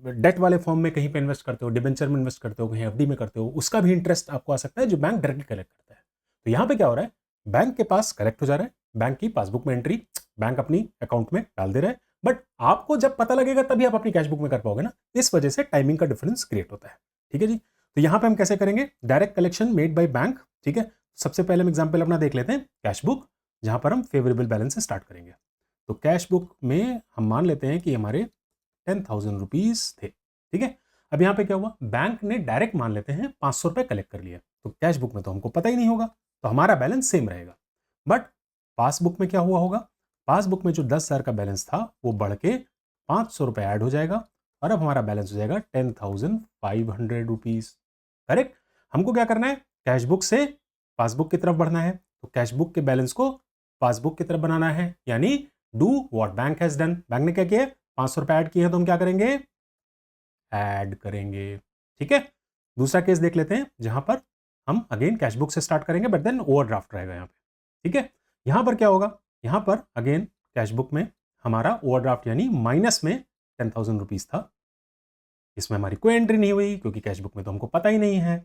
डेट वाले फॉर्म में कहीं पे इन्वेस्ट करते हो, डिबेंचर में इन्वेस्ट करते हो, कहीं FD में करते हो, उसका भी इंटरेस्ट आपको आ सकता है जो बैंक डायरेक्टली कलेक्ट करता है। तो यहाँ पे क्या हो रहा है, बैंक के पास कलेक्ट हो जा रहा है, बैंक की पासबुक में एंट्री बैंक अपनी अकाउंट में डाल दे रहा है, बट आपको जब पता लगेगा तभी आप अपनी कैश बुक में कर पाओगे ना, इस वजह से टाइमिंग का डिफरेंस क्रिएट होता है। ठीक है जी, तो यहाँ पे हम कैसे करेंगे, direct collection made by bank. ठीक है, सबसे पहले हम एग्जांपल अपना देख लेते हैं कैश बुक, जहां पर हम फेवरेबल बैलेंस से स्टार्ट करेंगे। तो कैश बुक में हम मान लेते हैं कि हमारे 10,000 रुपीज थे। ठीक है, अब यहाँ पे क्या हुआ, बैंक ने डायरेक्ट मान लेते हैं 500 रुपए कलेक्ट कर लिया, तो कैश बुक में तो हमको पता ही नहीं होगा, तो हमारा बैलेंस सेम रहेगा। बट पासबुक में क्या हुआ होगा, पासबुक में जो 10,000 का बैलेंस था वो बढ़ के 500 रुपए ऐड हो जाएगा और अब हमारा बैलेंस हो जाएगा 10,500 रुपीज। करेक्ट। हमको क्या करना है, कैश बुक से पासबुक की तरफ बढ़ना है, तो कैश बुक के बैलेंस को पासबुक की तरफ बनाना है, यानी do what bank has done. Bank ने क्या किया, 500 रुपए ऐड किए हैं, तो हम क्या करेंगे, ऐड करेंगे। ठीक है। दूसरा केस देख लेते हैं जहां पर हम अगेन कैश बुक से स्टार्ट करेंगे बट देन ओवरड्राफ्ट रहेगा यहाँ पे। ठीक है। यहां पर क्या होगा, यहां पर अगेन कैश बुक में हमारा ओवरड्राफ्ट यानी माइनस में 10,000 रुपीज था, इसमें हमारी कोई एंट्री नहीं हुई क्योंकि कैश बुक में तो हमको पता ही नहीं है।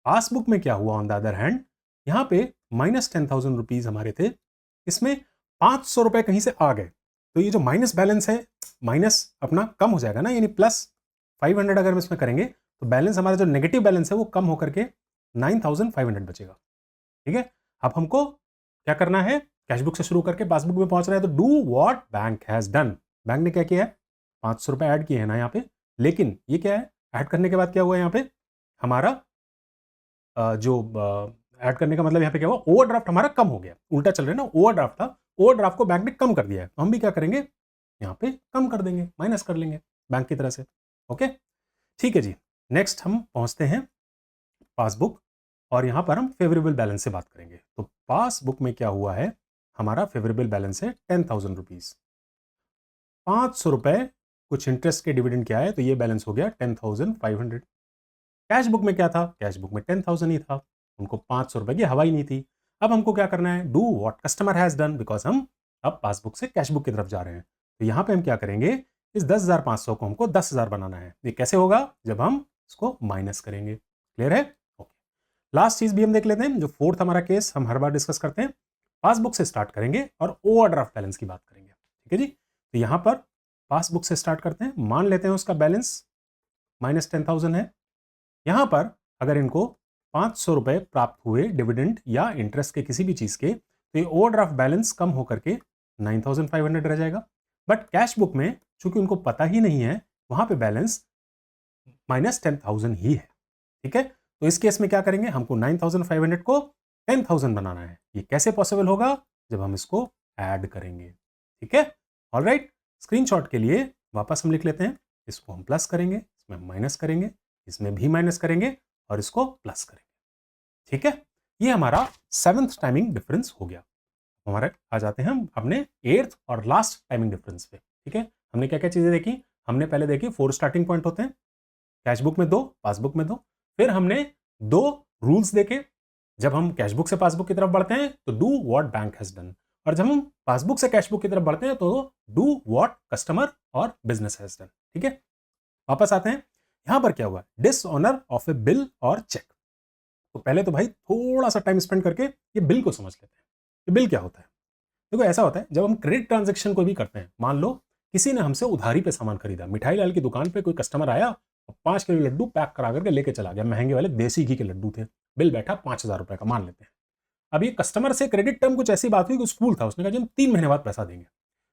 पासबुक में क्या हुआ, ऑन द अदर हैंड यहां पे माइनस 10,000 रुपीज हमारे थे, इसमें 500 रुपए कहीं से आ गए, तो ये जो माइनस बैलेंस है, माइनस अपना कम हो जाएगा ना, यानी प्लस 500 अगर हम इसमें करेंगे तो बैलेंस हमारा जो नेगेटिव बैलेंस है वो कम होकर के 9,500 बचेगा। ठीक है। अब हमको क्या करना है, कैश बुक से शुरू करके पासबुक में पहुंच रहे हैं, तो do what bank has done. Bank ने क्या किया है, 500 रुपए ऐड किए हैं ना यहाँ पे, लेकिन ये क्या है, ऐड करने के बाद क्या हुआ यहाँ पे, हमारा जो ऐड करने का मतलब यहाँ पे क्या हुआ, ओवरड्राफ्ट हमारा कम हो गया, उल्टा चल रहा है ना, ओवरड्राफ्ट था, ओवरड्राफ्ट को बैंक ने कम कर दिया है, तो हम भी क्या करेंगे, यहाँ पे कम कर देंगे, माइनस कर लेंगे बैंक की तरह से। ओके, ठीक है जी। नेक्स्ट हम पहुंचते हैं पासबुक, और यहां पर हम फेवरेबल बैलेंस से बात करेंगे। तो पासबुक में क्या हुआ है, हमारा फेवरेबल बैलेंस है 10,000 रुपीज, 500 रुपए कुछ इंटरेस्ट के डिविडेंड क्या है, तो ये बैलेंस हो गया 10,500। कैश बुक में क्या था, कैश बुक में 10,000 ही था, उनको 500 रुपए की हवा ही नहीं थी। अब हमको क्या करना है, do what customer has done, because हम अब पासबुक से कैश बुक की तरफ जा रहे हैं, तो यहां पे हम क्या करेंगे, इस 10,500 को हमको 10,000 बनाना है। ये कैसे होगा, जब हम इसको माइनस करेंगे। क्लियर है। ओके, लास्ट चीज भी हम देख लेते हैं, जो फोर्थ हमारा केस हम हर बार डिस्कस करते हैं, पासबुक से स्टार्ट करेंगे और ओवरड्राफ्ट बैलेंस की बात करेंगे। ठीक है जी। तो यहां पर पासबुक से स्टार्ट करते हैं, मान लेते हैं उसका बैलेंस माइनस 10,000 है। यहां पर अगर इनको 500 रुपए प्राप्त हुए डिविडेंड या इंटरेस्ट के किसी भी चीज के, तो ये ओवरड्राफ्ट बैलेंस कम होकर के 9,500 रह जाएगा। बट कैश बुक में चूंकि उनको पता ही नहीं है, वहां पे बैलेंस माइनस 10,000 ही है। ठीक है। तो इस केस में क्या करेंगे, हमको 9,500 को 10,000 बनाना है। ये कैसे पॉसिबल होगा, जब हम इसको ऐड करेंगे। ठीक है। ऑलराइट, स्क्रीनशॉट के लिए वापस हम लिख लेते हैं, इसको हम प्लस करेंगे, इसमें माइनस करेंगे, इसमें भी माइनस करेंगे और इसको प्लस करेंगे। ठीक है। ये हमारा 7th टाइमिंग डिफरेंस हो गया। हमारे आ जाते हैं हम अपने 8th और लास्ट टाइमिंग डिफरेंस पे। ठीक है। हमने क्या क्या चीजें देखी, हमने पहले देखी 4 स्टार्टिंग पॉइंट होते हैं, कैश बुक में 2, पासबुक में 2। फिर हमने 2 रूल्स देखे, जब हम कैश बुक से पासबुक की तरफ बढ़ते हैं तो do what bank has done, और जब हम पासबुक से कैश बुक की तरफ बढ़ते हैं तो डू व्हाट कस्टमर और बिजनेस हैज डन। ठीक है। वापस आते हैं, यहां पर क्या हुआ, डिसऑनर ऑफ ए बिल और चेक। तो पहले तो भाई थोड़ा सा टाइम स्पेंड करके ये बिल को समझ लेते हैं, ये बिल क्या होता है। देखो ऐसा होता है, जब हम क्रेडिट ट्रांजेक्शन को भी करते हैं, मान लो किसी ने हमसे उधारी पे सामान खरीदा, मिठाई लाल की दुकान पे कोई कस्टमर आया और 5 किलो लड्डू पैक करा करके लेके चला गया, महंगे वाले देसी घी के लड्डू थे, बिल बैठा 5,000 रुपए का, मान लेते हैं। अब ये कस्टमर से क्रेडिट टर्म कुछ ऐसी बात हुई कि स्कूल था, उसने कहा जी हम 3 महीने बाद पैसा देंगे।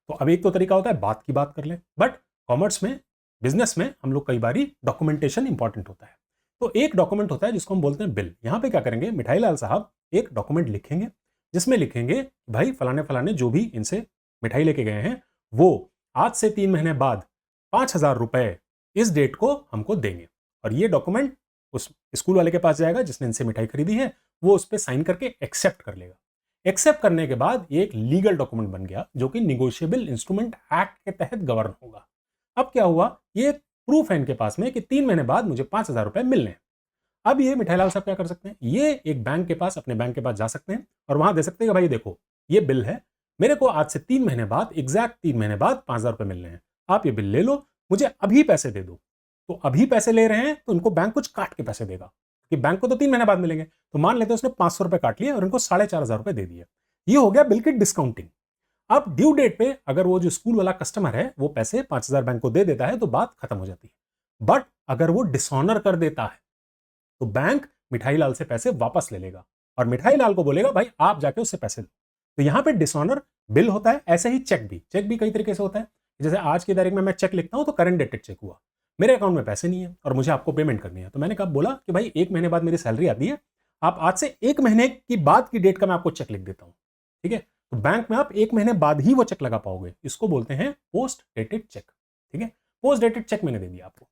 तो अब एक तो तरीका होता है बात की बात कर ले, बट कॉमर्स में, बिजनेस में हम लोग कई बार डॉक्यूमेंटेशन इंपॉर्टेंट होता है, तो एक डॉक्यूमेंट होता है जिसको हम बोलते हैं बिल। यहां पे क्या करेंगे, मिठाई लाल साहब एक डॉक्यूमेंट लिखेंगे जिसमें लिखेंगे भाई फलाने फलाने जो भी इनसे मिठाई लेके गए हैं वो आज से 3 महीने बाद 5,000 रुपए इस डेट को हमको देंगे, और ये डॉक्यूमेंट उस स्कूल वाले के पास जाएगा जिसने इनसे मिठाई खरीदी है, वो उस पर साइन करके एक्सेप्ट कर लेगा। एक्सेप्ट करने के बाद ये एक लीगल डॉक्यूमेंट बन गया जो कि निगोशिएबल इंस्ट्रूमेंट एक्ट के तहत गवर्न होगा। अब क्या हुआ, ये प्रूफ है इनके पास में कि 3 महीने बाद मुझे 5,000 रुपए मिलने हैं। अब ये मिठाई लाल साहब क्या कर सकते हैं, ये एक बैंक के पास, अपने बैंक के पास जा सकते हैं और वहां दे सकते हैं कि भाई देखो ये बिल है, मेरे को आज से 3 महीने बाद, एग्जैक्ट 3 महीने बाद 5,000 रुपए मिलने हैं, आप ये बिल ले लो, मुझे अभी पैसे दे दो। तो अभी पैसे ले रहे हैं तो उनको बैंक कुछ काट के पैसे देगा, कि बैंक को तो 3 महीने बाद मिलेंगे, तो मान लेते हैं उसने 500 रुपए काट लिए और इनको 4,500 रुपए दे दिए। ये हो गया बिल की डिस्काउंटिंग। अब ड्यू डेट पे अगर वो जो स्कूल वाला कस्टमर है वो पैसे 5,000 बैंक को दे देता है तो बात खत्म हो जाती है। बट अगर वो डिसऑनर कर देता है तो बैंक मिठाई लाल से पैसे वापस ले लेगा और मिठाई लाल को बोलेगा भाई आप जाके उससे पैसे दो। तो यहां पे डिसऑनर बिल होता है। ऐसे ही चेक भी कई तरीके से होता है। जैसे आज की तारीख में मैं चेक लिखता हूं तो करंट डेटेड चेक हुआ, मेरे अकाउंट में पैसे नहीं है और मुझे आपको पेमेंट करनी है। तो मैंने कहा बोला कि भाई 1 महीने बाद मेरी सैलरी आती है, आप आज से 1 महीने की बाद की डेट का मैं आपको चेक लिख देता हूं, ठीक है। तो बैंक में आप 1 महीने बाद ही वो चेक लगा पाओगे, इसको बोलते हैं पोस्ट डेटेड चेक, ठीक है। पोस्ट डेटेड चेक मैंने दे दिया आपको।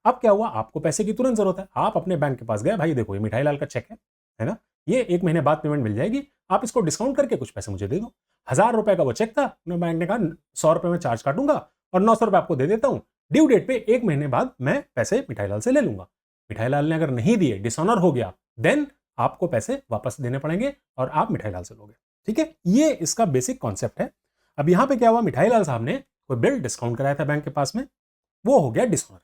अब क्या हुआ, आपको पैसे की तुरंत जरूरत है, आप अपने बैंक के पास गए, भाई देखो ये मिठाई लाल का चेक है ना, ये 1 महीने बाद पेमेंट मिल जाएगी, आप इसको डिस्काउंट करके कुछ पैसे मुझे दे दो। 1000 रुपए का वो चेक था, बैंक ने कहा 100 रुपए में चार्ज काटूंगा और 900 रुपए आपको दे देता हूं, ड्यू डेट पे 1 महीने बाद मैं पैसे मिठाई लाल से ले लूंगा। मिठाई लाल ने अगर नहीं दिए, डिसऑनर हो गया, देन आपको पैसे वापस देने पड़ेंगे और आप मिठाई लाल से लोगे, ठीक है। ये इसका बेसिक कॉन्सेप्ट है। अब यहां पे क्या हुआ, मिठाई लाल साहब ने कोई बिल डिस्काउंट कराया था बैंक के पास में, वो हो गया डिसऑनर।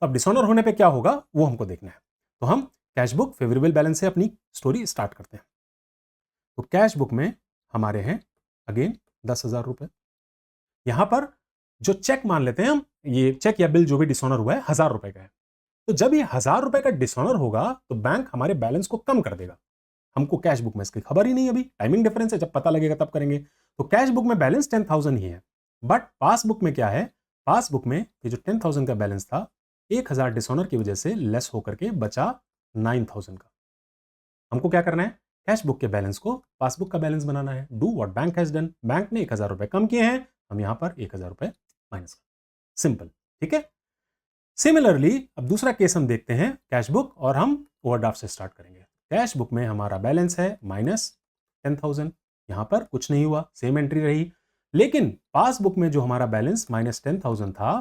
अब डिसऑनर होने पे क्या होगा वो हमको देखना है। तो हम कैश बुक फेवरेबल बैलेंस से अपनी स्टोरी स्टार्ट करते हैं। तो कैश बुक में हमारे हैं अगेन 10,000 रुपए। यहां पर जो चेक मान लेते हैं हम, ये चेक या बिल जो भी डिसऑनर हुआ है 1000 रुपए का है। तो जब ये 1000 रुपए का डिसऑनर होगा तो बैंक हमारे बैलेंस को कम कर देगा। हमको कैश बुक में इसकी खबर ही नहीं, अभी टाइमिंग डिफरेंस है, जब पता लगेगा तब करेंगे। तो कैश बुक में बैलेंस 10,000 ही है, बट पासबुक में क्या है, पासबुक में ये जो 10,000 का बैलेंस था 1000 डिसऑनर की वजह से लेस होकर के बचा 9,000 का। हमको क्या करना है, कैश बुक के बैलेंस को पासबुक का बैलेंस बनाना है। Do what bank has done, bank ने 1000 रुपए कम किए हैं, हम यहां पर 1000 रुपए माइनस कर, सिंपल, ठीक है। सिमिलरली अब दूसरा केस हम देखते हैं कैश बुक, और हम ओवरड्राफ्ट से स्टार्ट करेंगे। कैश बुक में हमारा बैलेंस है -10,000, यहां पर कुछ नहीं हुआ, सेम एंट्री रही। लेकिन पासबुक में जो हमारा बैलेंस -10,000 था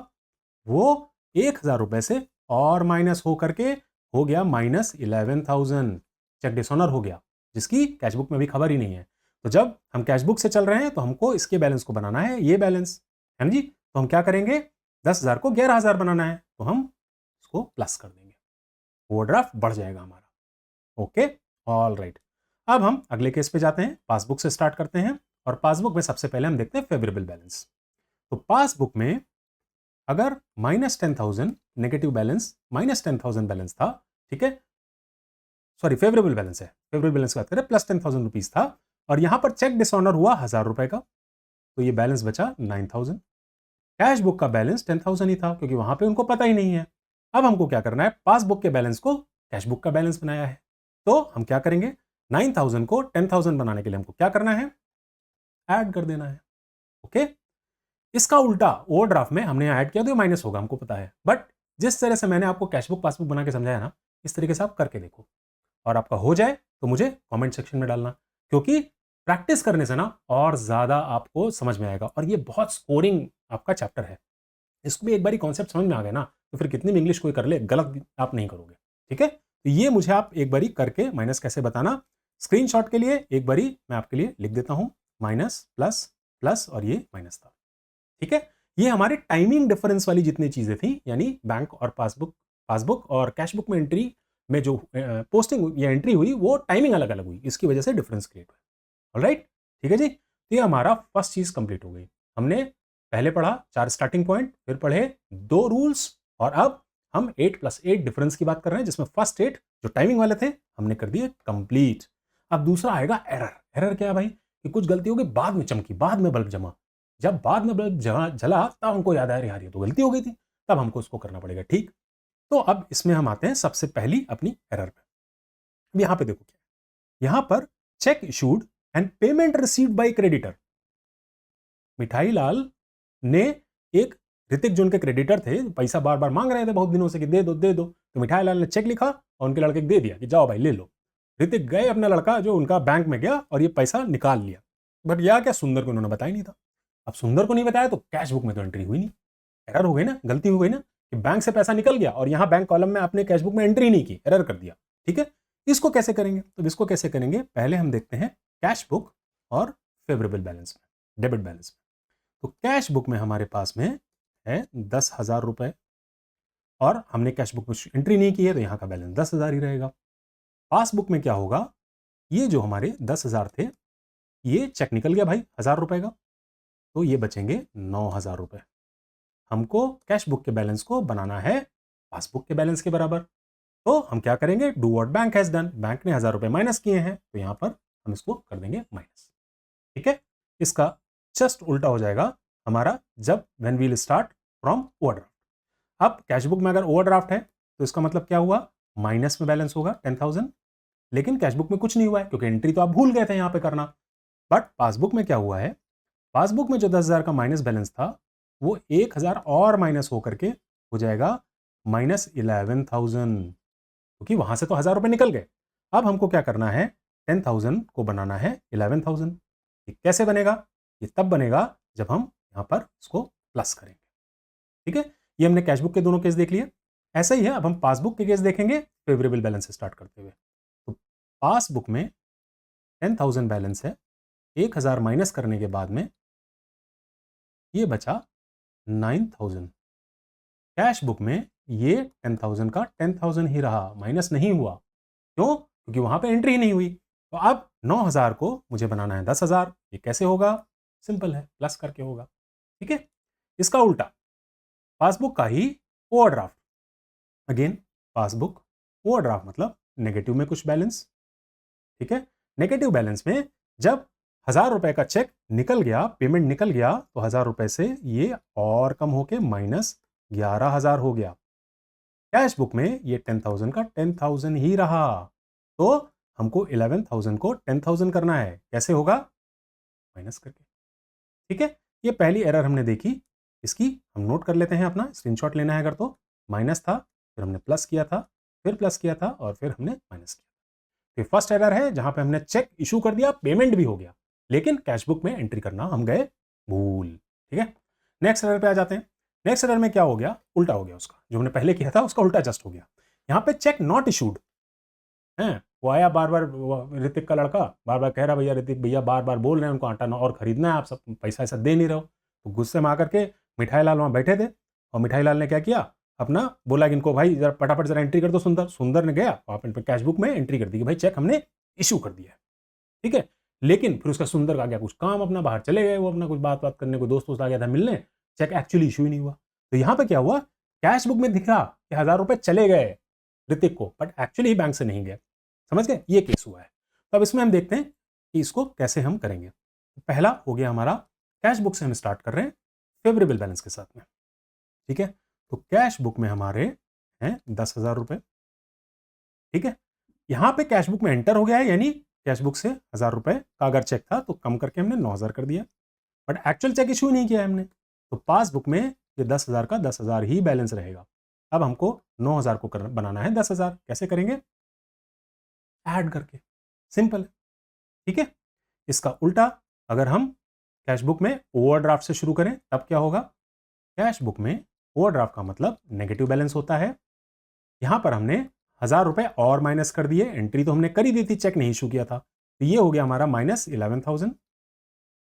वो 1000 रुपए से और माइनस होकर के हो गया -11,000, चेक डिसऑनर हो गया, जिसकी कैश बुक में भी खबर ही नहीं है। तो जब हम कैश बुक से चल रहे हैं तो हमको इसके बैलेंस को बनाना है, ये बैलेंस है ना जी। तो हम क्या करेंगे, 10,000 को 11,000 बनाना है, तो हम इसको प्लस कर देंगे, ओवरड्राफ्ट बढ़ जाएगा हमारा। Okay, all right. अब हम अगले केस पे जाते हैं, पासबुक से स्टार्ट करते हैं। और पासबुक में सबसे पहले हम देखते हैं फेवरेबल बैलेंस। तो पासबुक में अगर -10,000 नेगेटिव बैलेंस, -10,000 बैलेंस था, ठीक है, सॉरी फेवरेबल बैलेंस है, फेवरेबल बैलेंस की बात करें, +10,000 रुपीज था, और यहां पर चेक डिसऑनर हुआ 1000 रुपए का, तो ये बैलेंस बचा 9,000। कैश बुक का बैलेंस 10,000 ही था, क्योंकि वहां पे उनको पता ही नहीं है। अब हमको क्या करना है, पासबुक के बैलेंस को कैश बुक का बैलेंस बनाया है, तो हम क्या करेंगे, 9,000 को 10,000 बनाने के लिए हमको क्या करना है, ऐड कर देना है। ओके, इसका उल्टा ओवरड्राफ्ट में हमने ऐड किया तो ये माइनस होगा, हमको पता है, बट जिस तरह से मैंने आपको कैश बुक पासबुक बना के समझाया ना, इस तरीके से आप करके देखो, और आपका हो जाए तो मुझे कमेंट सेक्शन में डालना, क्योंकि प्रैक्टिस करने से ना और ज्यादा आपको समझ में आएगा। और ये बहुत स्कोरिंग आपका चैप्टर है, इसको भी एक बार कॉन्सेप्ट समझ में आ गया ना, तो फिर कितनी भी इंग्लिश कोई कर ले, गलत आप नहीं करोगे, ठीक है। तो ये मुझे आप एक बारी करके माइनस कैसे बताना, स्क्रीनशॉट के लिए एक बारी मैं आपके लिए लिख देता हूं, माइनस प्लस प्लस, और ये माइनस था, ठीक है। ये हमारे टाइमिंग डिफरेंस वाली जितनी चीजें थी, यानी बैंक और पासबुक, पासबुक और कैश बुक में एंट्री में जो पोस्टिंग या एंट्री हुई वो टाइमिंग अलग अलग हुई, इसकी वजह से डिफरेंस क्रिएट हुआ। ऑलराइट, ठीक है जी। तो ये हमारा फर्स्ट चीज कंप्लीट हो गई। हमने पहले पढ़ा 4 स्टार्टिंग पॉइंट, फिर पढ़े 2 रूल्स, और अब हम 8+8 डिफरेंस की बात कर रहे हैं, जिसमें फर्स्ट 8 जो टाइमिंग वाले थे हमने कर दिए कंप्लीट। अब दूसरा आएगा एरर। एरर क्या है भाई, कि कुछ गलती होगी, बाद में चमकी, बाद में बल्ब जमा, जब बाद में बल्ब जला तब हमको याद आया यार ये तो गलती हो गई थी, तब हमको उसको करना पड़ेगा, ठीक। तो अब इसमें हम आते हैं सबसे पहली अपनी एरर पे। अब यहां पे देखो क्या, यहां पर check issued and payment received by creditor. मिठाई लाल ने एक ऋतिक जो उनके क्रेडिटर थे, पैसा बार बार मांग रहे थे बहुत दिनों से कि दे दो दे दो, तो मिठाई लाल ने चेक लिखा और उनके लड़के को दे दिया कि जाओ भाई ले लो। ऋतिक गए, अपना लड़का जो उनका बैंक में गया और ये पैसा निकाल लिया, बट यह क्या सुंदर को उन्होंने बताया नहीं था। अब सुंदर को नहीं बताया तो कैश बुक में तो एंट्री हुई नहीं, एरर हो गई ना, गलती हो गई ना, कि बैंक से पैसा निकल गया और यहां बैंक कॉलम में आपने कैश बुक में एंट्री नहीं की, एरर कर दिया, ठीक है। इसको कैसे करेंगे, तो इसको कैसे करेंगे, पहले हम देखते हैं कैश बुक और फेवरेबल बैलेंस में, डेबिट बैलेंस में। तो कैश बुक में हमारे पास में है 10,000 रुपए, और हमने कैश बुक में एंट्री नहीं की है, तो यहां का बैलेंस 10,000 ही रहेगा। पासबुक में क्या होगा, ये जो हमारे 10,000 थे, ये चेक निकल गया भाई 1000 रुपए का, तो ये बचेंगे 9,000 रुपए। हमको कैश बुक के बैलेंस को बनाना है पासबुक के बैलेंस के बराबर, तो हम क्या करेंगे, do what bank has done, bank ने 1000 रुपए माइनस किए हैं, तो यहां पर हम इसको कर देंगे माइनस, ठीक है। इसका जस्ट उल्टा हो जाएगा हमारा, जब when we will start from overdraft. अब कैश बुक में अगर ओवरड्राफ्ट है तो इसका मतलब क्या हुआ, माइनस में बैलेंस होगा 10,000, लेकिन कैश बुक में कुछ नहीं हुआ है क्योंकि एंट्री तो आप भूल गए थे यहां पे करना। बट पासबुक में क्या हुआ है, पासबुक में जो 10,000 का माइनस बैलेंस था वो 1,000 और माइनस होकर के हो जाएगा -11,000, क्योंकि वहां से तो 1,000 रुपए निकल गए। अब हमको क्या करना है, 10,000 को बनाना है 11,000। ये कैसे बनेगा, ये तब बनेगा जब हम यहां पर इसको प्लस करेंगे। ठीक है, ये हमने कैशबुक के दोनों केस देख लिए। ऐसा ही है, अब हम पासबुक के केस देखेंगे फेवरेबल बैलेंस से स्टार्ट करते हुए। तो पासबुक में 10,000 बैलेंस है, 1,000 माइनस करने के बाद में ये बचा 9,000। कैश बुक में ये 10,000 का 10,000 ही रहा, माइनस नहीं हुआ। क्यों, क्योंकि वहां पे एंट्री ही नहीं हुई। तो अब 9,000 को मुझे बनाना है 10,000। ये कैसे होगा, सिंपल है, प्लस करके होगा। ठीक है, इसका उल्टा पासबुक का ही ओवरड्राफ्ट, अगेन पासबुक ओवरड्राफ्ट मतलब नेगेटिव में कुछ बैलेंस। ठीक है, नेगेटिव बैलेंस में जब 1,000 रुपए का चेक निकल गया, पेमेंट निकल गया, तो 1,000 रुपए से ये और कम होके -11,000 हो गया। कैश बुक में ये 10,000 का 10,000 ही रहा, तो हमको 11,000 को 10,000 करना है। कैसे होगा, माइनस करके। ठीक है, ये पहली एरर हमने देखी, इसकी हम नोट कर लेते हैं, अपना स्क्रीनशॉट लेना है अगर तो। माइनस था, फिर हमने प्लस किया था, फिर प्लस किया था, और फिर हमने माइनस किया। तो फर्स्ट एरर है जहां पे हमने चेक इशू कर दिया, पेमेंट भी हो गया, लेकिन कैश बुक में एंट्री करना हम गए भूल। ठीक है, नेक्स्ट एरर पे आ जाते हैं। नेक्स्ट एरर में क्या हो गया, उल्टा हो गया, उसका जो हमने पहले किया था उसका उल्टा जस्ट हो गया। यहां पे चेक नॉट इशूड है, वो आया बार बार, ऋतिक का लड़का बार बार कह रहा भैया, ऋतिक भैया बार बार बोल रहे हैं उनको आटा और खरीदना है, आप सब पैसा ऐसा दे नहीं रहे हो। तो गुस्से में आकर के मिठाई लाल वहां बैठे थे, और मिठाई लाल ने क्या किया, अपना बोला कि इनको भाई जरा फटाफट जरा एंट्री कर दो। सुंदर सुंदर ने गया और अपने कैश बुक में एंट्री कर दी कि भाई चेक हमने इशू कर दिया है। ठीक है, लेकिन फिर उसका सुंदर का गया कुछ काम, अपना बाहर चले गए, वो अपना कुछ बात बात करने को, दोस्त आ गया था मिलने, चेक एक्चुअली इशू ही नहीं हुआ। तो यहां पे क्या हुआ, कैश बुक में दिखा कि 1,000 रुपए चले गए ऋतिक को, बट एक्चुअली बैंक से नहीं गए। समझ गए, ये केस हुआ है। तो अब इसमें हम देखते हैं कि इसको कैसे हम करेंगे। पहला हो गया हमारा, कैश बुक से हम स्टार्ट कर रहे हैं फेवरेबल बैलेंस के साथ में। ठीक है, तो कैश बुक में हमारे हैं 10,000 रुपए। ठीक है, यहां पे कैश बुक में एंटर हो गया है, यानी कैश बुक से 1,000 रुपए का अगर चेक था तो कम करके हमने 9,000 कर दिया, बट एक्चुअल चेक इशू नहीं किया है हमने। तो पासबुक में ये 10,000 का 10,000 ही बैलेंस रहेगा। अब हमको 9,000 को बनाना है 10,000। कैसे करेंगे, ऐड करके, सिंपल है। ठीक है, इसका उल्टा अगर हम कैश बुक में ओवरड्राफ्ट से शुरू करें तब क्या होगा, कैश बुक में ओवरड्राफ्ट का मतलब नेगेटिव बैलेंस होता है। यहां पर हमने 1,000 रुपए और माइनस कर दिए, एंट्री तो हमने कर ही दी थी, चेक नहीं इशू किया था, तो ये हो गया हमारा -11,000।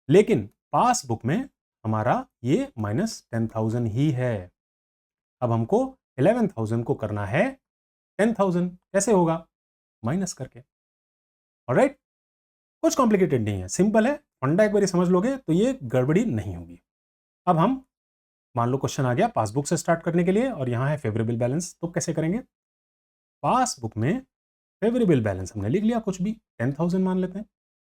लेकिन पासबुक में हमारा ये -10,000 ही है। अब हमको 11,000 को करना है 10,000। कैसे होगा, माइनस करके। ऑलराइट, कुछ कॉम्प्लिकेटेड नहीं है, सिंपल है। फंडा एक बार समझ लोगे तो ये गड़बड़ी नहीं होगी। अब हम मान लो क्वेश्चन आ गया पासबुक से स्टार्ट करने के लिए, और यहां है फेवरेबल बैलेंस, तो कैसे करेंगे। पासबुक में फेवरेबल बैलेंस हमने लिख लिया, कुछ भी 10,000 मान लेते हैं।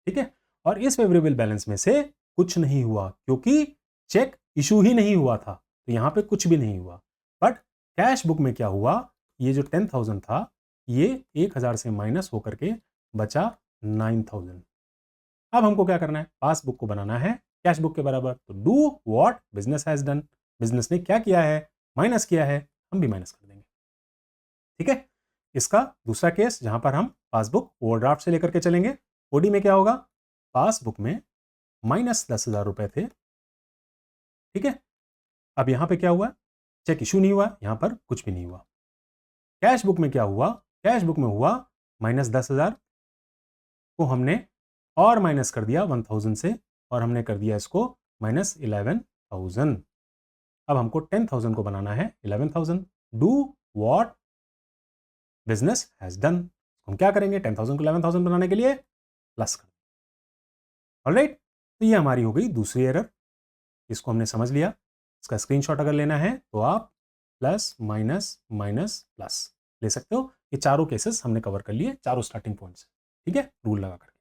ठीक है, और इस फेवरेबल बैलेंस में से कुछ नहीं हुआ क्योंकि चेक इशू ही नहीं हुआ था, तो यहां पे कुछ भी नहीं हुआ। बट कैश बुक में क्या हुआ, ये जो 10,000 था ये 1,000 से माइनस होकर के बचा 9,000। अब हमको क्या करना है, पासबुक को बनाना है कैश बुक के बराबर। तो do what business has done, business ने क्या किया है, माइनस किया है, हम भी माइनस कर देंगे। ठीक है, इसका दूसरा केस जहां पर हम पासबुक ओवरड्राफ्ट से लेकर के चलेंगे। ओडी में क्या होगा, पासबुक में -10,000 रुपए थे। ठीक है, अब यहां पे क्या हुआ, चेक इशू नहीं हुआ, यहां पर कुछ भी नहीं हुआ। कैश बुक में क्या हुआ, कैश बुक में हुआ -10,000 को हमने और माइनस कर दिया 1,000 से, और हमने कर दिया इसको -11,000। अब हमको 10,000 को बनाना है 11,000। Do what business has done, हम क्या करेंगे, 10,000 को 11,000 बनाने के लिए प्लस कर। ऑलराइट, तो ये हमारी हो गई दूसरी एरर, इसको हमने समझ लिया। इसका स्क्रीनशॉट अगर लेना है तो आप प्लस माइनस माइनस प्लस ले सकते हो। ये चारों केसेस हमने कवर कर लिए, चारों स्टार्टिंग पॉइंट्स। ठीक है, रूल लगा करके,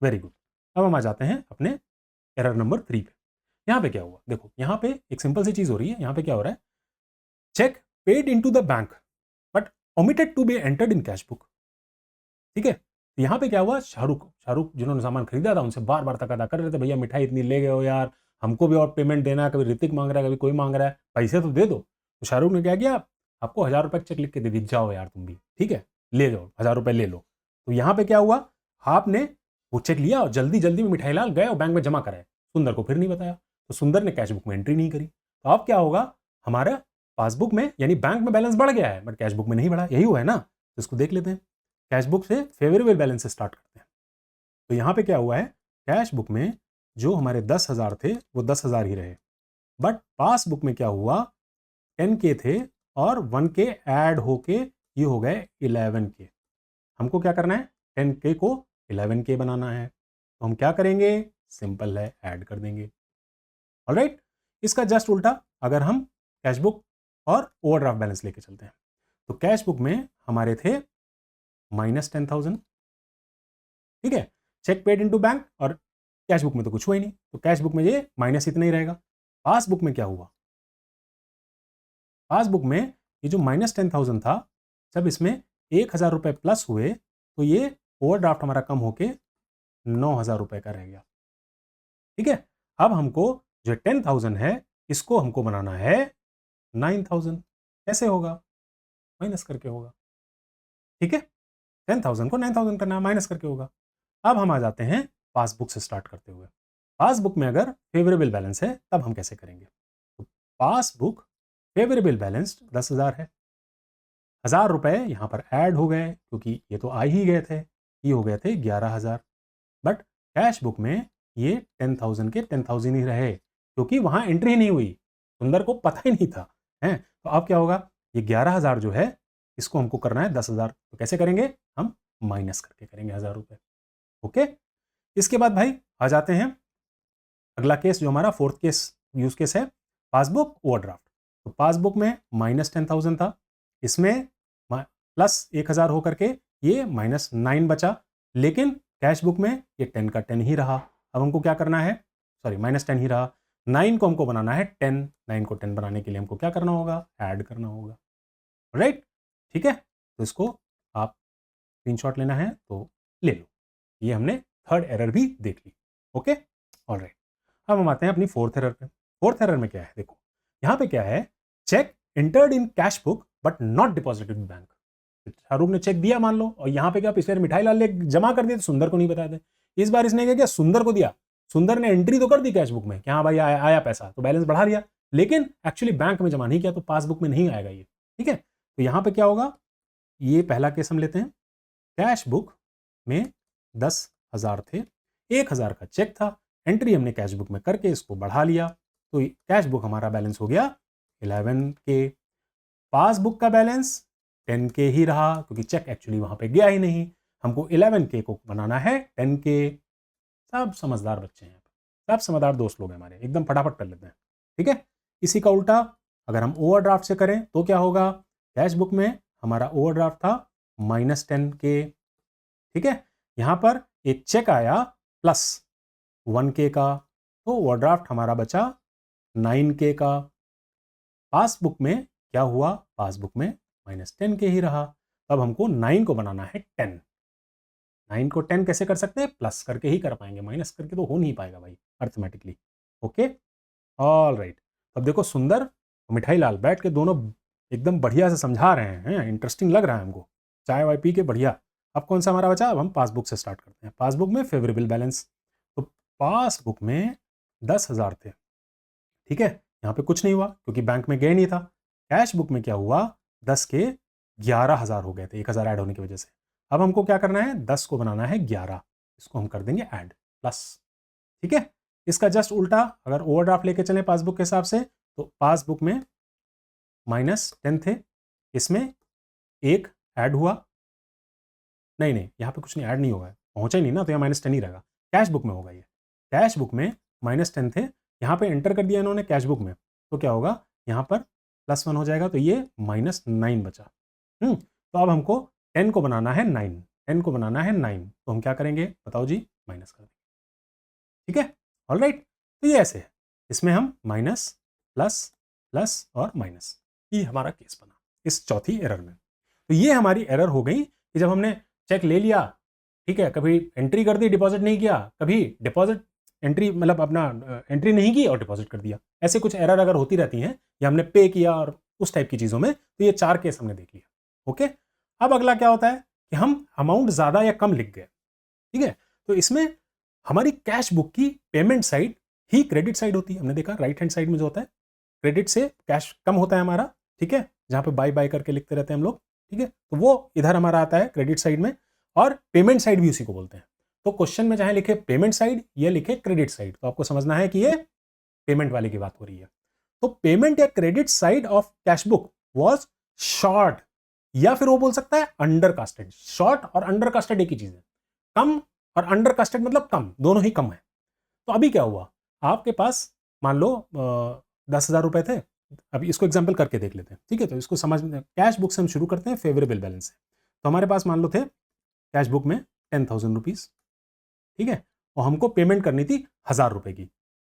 वेरी गुड। अब हम आ जाते हैं अपने एरर नंबर 3 पे। यहां पे क्या हुआ, देखो यहां पे एक सिंपल सी चीज हो रही है। यहां पे क्या हो रहा है, cheque paid into the bank but omitted to be entered in cash book. ठीक है, तो यहाँ पे क्या हुआ, शाहरुख जिन्होंने सामान खरीदा था उनसे बार बार तकादा कर रहे थे, भैया मिठाई इतनी ले गए हो यार, हमको भी और पेमेंट देना है, कभी ऋतिक मांग रहा है, कभी कोई मांग रहा है, पैसे तो दे दो। तो शाहरुख ने क्या किया, आपको 1000 रुपए चेक लिख के दे दी, जाओ यार तुम भी, ठीक है ले जाओ 1000 रुपए ले लो। तो यहाँ पे क्या हुआ, आपने वो चेक लिया और जल्दी जल्दी में मिठाई लाल गए और बैंक में जमा कराए, सुंदर को फिर नहीं बताया, तो सुंदर ने कैश बुक में एंट्री नहीं करी। तो अब क्या होगा, हमारा पासबुक में यानी बैंक में बैलेंस बढ़ गया है बट कैश बुक में नहीं बढ़ा, यही हुआ है ना। तो इसको देख लेते हैं, कैश बुक से फेवरेबल बैलेंस से स्टार्ट करते हैं। तो यहाँ पे क्या हुआ है, कैश बुक में जो हमारे 10,000 थे वो 10,000 ही रहे, बट पासबुक में क्या हुआ 10K थे और 1K ऐड होके ये हो गए 11K। हमको क्या करना है, 10K को 11K बनाना है, तो हम क्या करेंगे, सिंपल है ऐड कर देंगे। ऑलराइट, इसका जस्ट उल्टा अगर हम कैश बुक और ओवरड्राफ्ट बैलेंस लेके चलते हैं, तो कैश बुक में हमारे थे -10,000, ठीक है, चेक पेड इनटू बैंक, और कैश बुक में तो कुछ हुआ ही नहीं, तो कैश बुक में ये माइनस इतना ही रहेगा। पासबुक में क्या हुआ, पासबुक में ये जो -10,000 था, जब इसमें 1,000 रुपए प्लस हुए तो ये ओवरड्राफ्ट हमारा कम होके 9,000 रुपए का रह गया। ठीक है, अब हमको जो 10,000 है इसको हमको बनाना है 9,000। कैसे होगा, माइनस करके होगा। ठीक है, 10,000 को 9,000 करना है, माइनस करके होगा। अब हम आ जाते हैं पासबुक से स्टार्ट करते हुए। पासबुक में अगर फेवरेबल बैलेंस है तब हम कैसे करेंगे, तो पासबुक फेवरेबल बैलेंस 10,000 है, 1,000 रुपए यहां पर ऐड हो गए क्योंकि ये तो आ ही गए थे, ये हो गए थे 11,000। बट कैश बुक में ये 10,000 के 10,000 ही रहे क्योंकि वहां एंट्री नहीं हुई, सुंदर को पता ही नहीं था है। तो अब क्या होगा, ये 11,000 जो है इसको हमको करना है 10,000, तो कैसे करेंगे, हम माइनस करके करेंगे 1,000 रुपए। ओके, इसके बाद भाई आ जाते हैं अगला केस जो हमारा फोर्थ केस यूज केस है, पासबुक ओवरड्राफ्ट। तो पासबुक में -10,000 था, इसमें प्लस 1,000 होकर के ये -9 बचा, लेकिन कैश बुक में ये 10 का 10 ही रहा। अब हमको क्या करना है, सॉरी -10 ही रहा, 9 को हमको बनाना है 10, 9 को 10 बनाने के लिए हमको क्या करना होगा, ऐड करना होगा। राइट, ठीक है, तो इसको आप स्क्रीनशॉट लेना है तो ले लो, ये हमने थर्ड एरर भी देख ली। ओके, ऑलराइट, अब हम आते हैं अपनी फोर्थ एरर पे। फोर्थ एरर में क्या है, देखो यहां पे क्या है, cheque entered in cash book but not deposited in bank. Shahrukh ने चेक दिया मान लो, और यहाँ पे क्या पिछले मिठाई लाल ने जमा कर दिया, तो सुंदर को नहीं बताया था। इस बार इसने क्या किया, सुंदर को दिया, सुंदर ने एंट्री तो कर दी कैश बुक में कि हाँ भाई आया पैसा, तो बैलेंस बढ़ा लिया, लेकिन एक्चुअली बैंक में जमा नहीं किया, तो पासबुक में नहीं आएगा ये। ठीक है, तो यहाँ पे क्या होगा, ये पहला केस हम लेते हैं, कैश बुक में 10,000 थे, 1,000 का चेक था, एंट्री हमने कैश बुक में करके इसको बढ़ा लिया, तो कैश बुक हमारा बैलेंस हो गया 11K। पासबुक का बैलेंस 10K ही रहा क्योंकि चेक एक्चुअली वहां पे गया ही नहीं, हमको 11K को बनाना है 10K। सब समझदार बच्चे हैं, सब समझदार दोस्त लोग हैं हमारे, एकदम फटाफट कर लेते हैं। ठीक है, इसी का उल्टा अगर हम ओवरड्राफ्ट से करें तो क्या होगा, कैश बुक में हमारा ओवरड्राफ्ट था -10K। ठीक है, यहां पर एक चेक आया +1K का, तो ओवरड्राफ्ट हमारा बचा 9K का। पासबुक में क्या हुआ, पासबुक में -10K ही रहा, तब हमको 9 को बनाना है 10। 9 को 10 कैसे कर सकते हैं, प्लस करके ही कर पाएंगे, माइनस करके तो हो नहीं पाएगा भाई अर्थमेटिकली। ओके, ऑल राइट, अब देखो सुंदर और मिठाई लाल बैठ के दोनों एकदम बढ़िया से समझा रहे हैं, इंटरेस्टिंग लग रहा है हमको, चाय वाय पी के बढ़िया। अब कौन सा हमारा बचा, अब हम पासबुक से स्टार्ट करते हैं। पासबुक में फेवरेबल बैलेंस, तो पासबुक में 10,000 थे, ठीक है, यहाँ पे कुछ नहीं हुआ क्योंकि बैंक में गए नहीं था। कैश बुक में क्या हुआ, 10 के 11,000 हो गए थे 1,000 ऐड होने की वजह से। अब हमको क्या करना है, 10 को बनाना है 11, इसको हम कर देंगे ऐड प्लस। ठीक है, इसका जस्ट उल्टा अगर ओवरड्राफ्ट लेके चले पासबुक के हिसाब से, तो पासबुक में -10 थे, इसमें एक ऐड हुआ, नहीं नहीं यहाँ पे कुछ नहीं ऐड नहीं होगा, पहुंचा ही नहीं ना, तो यहाँ -10 ही रहेगा। कैश बुक में होगा ये, कैश बुक में -10 थे, यहाँ पे एंटर कर दिया इन्होंने कैश बुक में, तो क्या होगा, यहाँ पर +1 हो जाएगा, तो ये -9 बचा। तो अब हमको 10 को बनाना है 9, 10 को बनाना है 9, तो हम क्या करेंगे बताओ जी, माइनस कर देंगे। ठीक है, ऑलराइट, तो ये ऐसे है, इसमें हम माइनस प्लस प्लस और माइनस, ये हमारा केस बना। इस चौथी एरर में। तो ये हमारी एरर हो गई कि जब हमने चेक ले लिया, ठीक है, कभी एंट्री कर दी, डिपॉजिट नहीं किया, कभी डिपॉजिट एंट्री मतलब अपना एंट्री नहीं की और डिपॉजिट कर दिया, ऐसे कुछ एरर अगर होती रहती हैं या हमने पे किया और उस टाइप की चीज़ों में, तो ये 4 केस हमने देख लिया। ओके, अब अगला क्या होता है कि हम अमाउंट ज़्यादा या कम लिख गए, ठीक है, तो इसमें हमारी कैश बुक की पेमेंट साइड ही क्रेडिट साइड होती है। हमने देखा राइट हैंड साइड में जो होता है क्रेडिट से कैश कम होता है हमारा, ठीक है, जहां पे बाय बाय करके लिखते रहते हैं हम लोग, ठीक है, तो वो इधर हमारा आता है क्रेडिट साइड में, और पेमेंट साइड भी उसी को बोलते हैं। तो क्वेश्चन में चाहे लिखे पेमेंट साइड या लिखे क्रेडिट साइड, तो आपको समझना है कि ये पेमेंट वाले की बात हो रही है। तो पेमेंट या credit side of cash book was short, या फिर वो बोल सकता है अंडर कास्टेड। शॉर्ट और अंडर कास्टेड एक ही चीज है, कम और अंडर कास्टेड मतलब कम, दोनों ही कम है। तो अभी क्या हुआ, आपके पास मान लो 10,000 रुपए थे, अभी इसको एग्जाम्पल करके देख लेते हैं, ठीक है, तो इसको समझ, कैश बुक से हम शुरू करते हैं फेवरेबल बैलेंस से। तो हमारे पास मान लो थे कैश बुक में 10,000 रुपीज, ठीक है, और हमको पेमेंट करनी थी 1,000 रुपए की,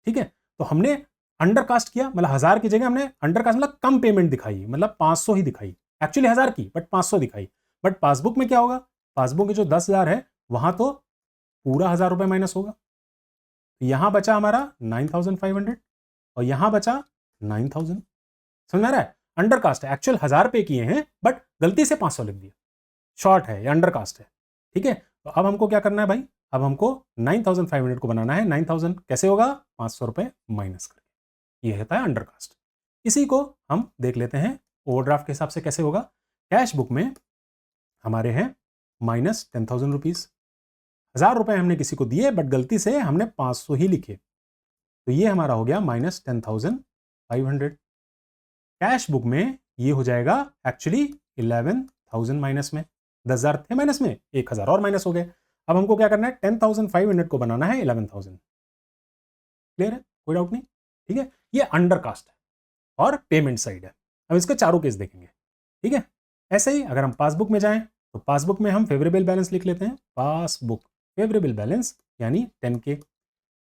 ठीक है, तो हमने अंडरकास्ट किया, मतलब 1,000 की जगह हमने अंडरकास्ट मतलब कम पेमेंट दिखाई, मतलब 500 ही दिखाई, एक्चुअली 1,000 की बट 500 दिखाई। बट पासबुक में क्या होगा, पासबुक में जो 10,000 है वहां तो पूरा 1,000 रुपए माइनस होगा, यहां बचा हमारा 9,500 और यहां बचा 9,000। समझ आ रहा है, अंडरकास्ट है, एक्चुअल 1,000 पे किए हैं बट गलती से 500 लिख दिया, शॉर्ट है या अंडरकास्ट है, ठीक है। तो अब हमको क्या करना है भाई, अब हमको 9,500 को बनाना है। 9,000 कैसे होगा, 500 रुपए माइनस करके, ये होता है अंडरकास्ट। इसी को हम देख लेते हैं ओवरड्राफ्ट के हिसाब से कैसे होगा। कैश बुक में हमारे हैं माइनस 10,000 रुपीज, 1,000 रुपए हमने किसी को दिए बट गलती से हमने 500 ही लिखे, तो ये हमारा हो गया माइनस 10,500। कैश बुक में ये हो जाएगा एक्चुअली 11,000 माइनस में, 10,000 थे माइनस में, 1,000 और माइनस हो गए। अब हमको क्या करना है, 10,500 को बनाना है 11,000। क्लियर है, कोई डाउट नहीं, ठीक है, ये अंडरकास्ट है और पेमेंट साइड है। अब इसके चारों केस देखेंगे, ठीक है। ऐसे ही अगर हम पासबुक में जाएं तो पासबुक में हम फेवरेबल बैलेंस लिख लेते हैं, पासबुक फेवरेबल बैलेंस यानी 10K,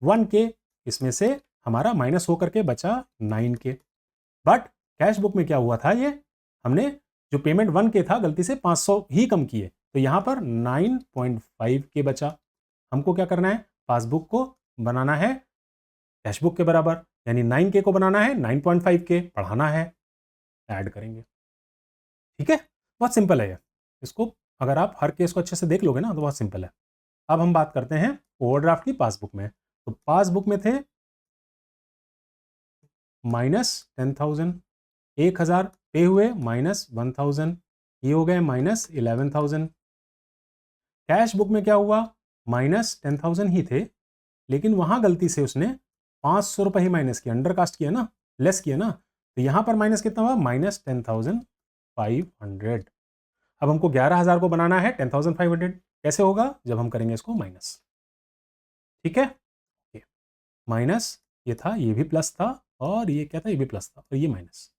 1K इसमें से हमारा माइनस होकर के बचा 9K। बट कैश बुक में क्या हुआ था, ये हमने जो पेमेंट 1K था गलती से 500 ही कम किए, तो यहां पर 9.5K बचा। हमको क्या करना है, पासबुक को बनाना है कैश बुक के बराबर, यानी 9K को बनाना है 9.5K बढ़ाना है, ऐड करेंगे, ठीक है। बहुत सिंपल है ये, इसको अगर आप हर केस को अच्छे से देख लोगे ना तो बहुत सिंपल है। अब हम बात करते हैं ओवरड्राफ्ट की पासबुक में। तो पासबुक में थे माइनस 10,000, 1,000 पे हुए, माइनस 1,000, ये हो गए माइनस 11,000। कैश बुक में क्या हुआ, माइनस 10,000 ही थे लेकिन वहां गलती से उसने 500 रुपए ही माइनस किया, अंडरकास्ट किया ना, लेस किया ना, तो यहां पर माइनस कितना हुआ, माइनस 10,500। अब हमको 11,000 को बनाना है 10,500, कैसे होगा, जब हम करेंगे इसको माइनस, ठीक है, माइनस ये था, ये भी प्लस था, और ये क्या था, ये भी प्लस था, और ये माइनस।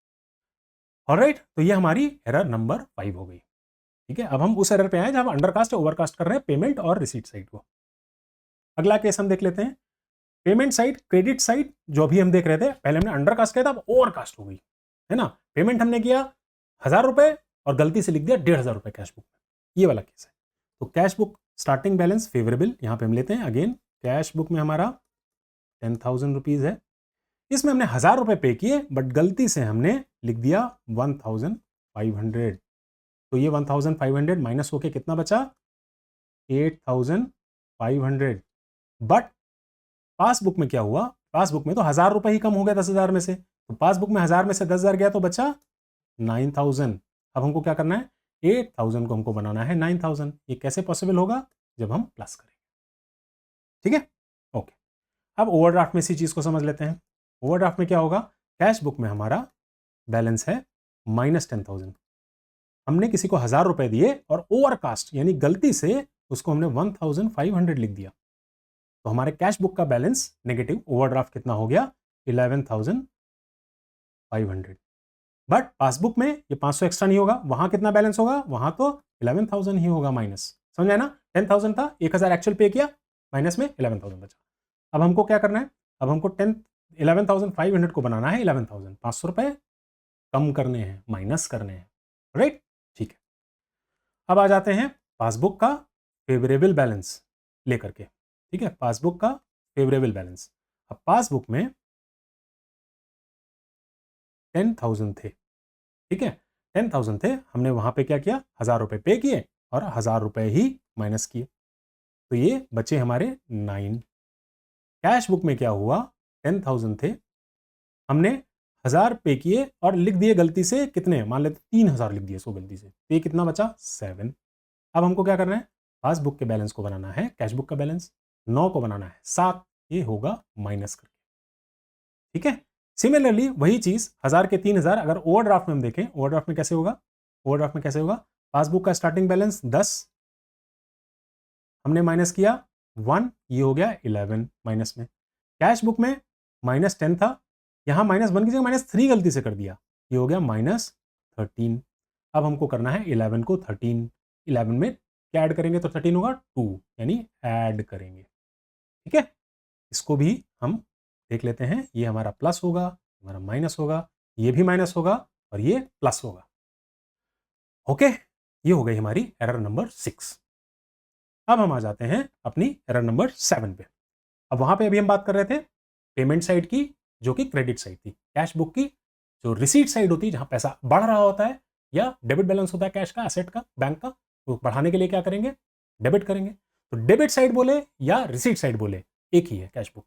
ऑलराइट, तो ये हमारी एरर नंबर 5 हो गई, ठीक है। अब हम उस एरर पे आए जब हम अंडरकास्ट या ओवरकास्ट कर रहे हैं पेमेंट और रिसीट साइड को। अगला केस हम देख लेते हैं, पेमेंट साइड क्रेडिट साइड जो अभी हम देख रहे थे, पहले हमने अंडरकास्ट किया था, अब ओवरकास्ट हो गई, है ना। पेमेंट हमने किया 1,000 रुपए और गलती से लिख दिया 1,500 रुपए कैश बुक में, ये वाला केस है। तो cash book starting balance favourable यहां पे हम लेते हैं, अगेन कैश बुक में हमारा 10,000 रुपीज है, इसमें हमने 1,000 रुपए पे किए बट गलती से हमने लिख दिया 1,500, तो ये 1,500 माइनस होके कितना बचा, 8,500। बट पासबुक में क्या हुआ, पासबुक में तो 1,000 रुपए ही कम हो गया 10,000 में से, तो पासबुक में 1,000 में से 10,000 गया तो बचा 9,000। अब हमको क्या करना है, 8,000 को हमको बनाना है 9,000। ये कैसे पॉसिबल होगा, जब हम प्लस करेंगे, ठीक है, ओके। अब ओवरड्राफ्ट में इसी चीज को समझ लेते हैं। ओवरड्राफ्ट में क्या होगा, कैश बुक में हमारा बैलेंस है माइनस 10,000, हमने किसी को 1,000 रुपए दिए और ओवरकास्ट यानी गलती से उसको हमने 1,500 लिख दिया, तो हमारे कैश बुक का बैलेंस नेगेटिव, ओवरड्राफ्ट कितना हो गया, 11,500। बट पासबुक में ये 500 एक्स्ट्रा नहीं होगा, वहां कितना बैलेंस होगा, वहां तो 11,000 ही होगा माइनस, समझ आया ना। 10,000 था, 1,000 एक्चुअल पे किया, माइनस में 11,000 बचा। अब हमको क्या करना है, अब हमको 11,500 को बनाना है 11,000, 500 रुपए कम करने हैं, माइनस करने हैं, राइट, ठीक है। अब आ जाते हैं पासबुक का फेवरेबल बैलेंस लेकर के, ठीक है, पासबुक का फेवरेबल बैलेंस। अब पासबुक में 10,000 थे, ठीक है, 10,000 थे, हमने वहां पे क्या किया, 1,000 रुपए पे किए और 1,000 रुपए ही माइनस किए, तो ये बचे हमारे 9। कैश बुक में क्या हुआ, 10,000 थे, हमने 1,000 पे किए और लिख दिए गलती से कितने, मान लेते 3,000 लिख दिए सो गलती से, तो ये कितना बचा, 7। अब हमको क्या करना है, पासबुक के बैलेंस को बनाना है कैश बुक का बैलेंस, 9 को बनाना है 7, ये होगा माइनस करके, ठीक है। सिमिलरली वही चीज 1,000 के 3,000 अगर ओवरड्राफ्ट में हम देखें, ओवरड्राफ्ट में कैसे होगा, ओवरड्राफ्ट में कैसे होगा, पासबुक का स्टार्टिंग बैलेंस 10, हमने माइनस किया 1, ये हो गया 11 माइनस में। कैश बुक में -10 था, यहां -1 की जगह -3 गलती से कर दिया, ये हो गया -13। अब हमको करना है 11 को 13, 11 में क्या ऐड करेंगे तो 13 होगा 2, यानी ऐड करेंगे, ठीक है। इसको भी हम देख लेते हैं, ये हमारा प्लस होगा, हमारा माइनस होगा, ये भी माइनस होगा और ये प्लस होगा, ओके। ये हो गई हमारी एरर नंबर 6। अब हम आ जाते हैं अपनी एरर नंबर 7 पे। अब वहां पे अभी हम बात कर रहे थे पेमेंट साइड की, जो कि क्रेडिट साइड थी, कैश बुक की जो रिसीट साइड होती है, जहां पैसा बढ़ रहा होता है या डेबिट बैलेंस होता है कैश का, एसेट का, बैंक का, तो बढ़ाने के लिए क्या करेंगे, डेबिट करेंगे। तो डेबिट साइड बोले या रिसीट साइड बोले एक ही है कैश बुक,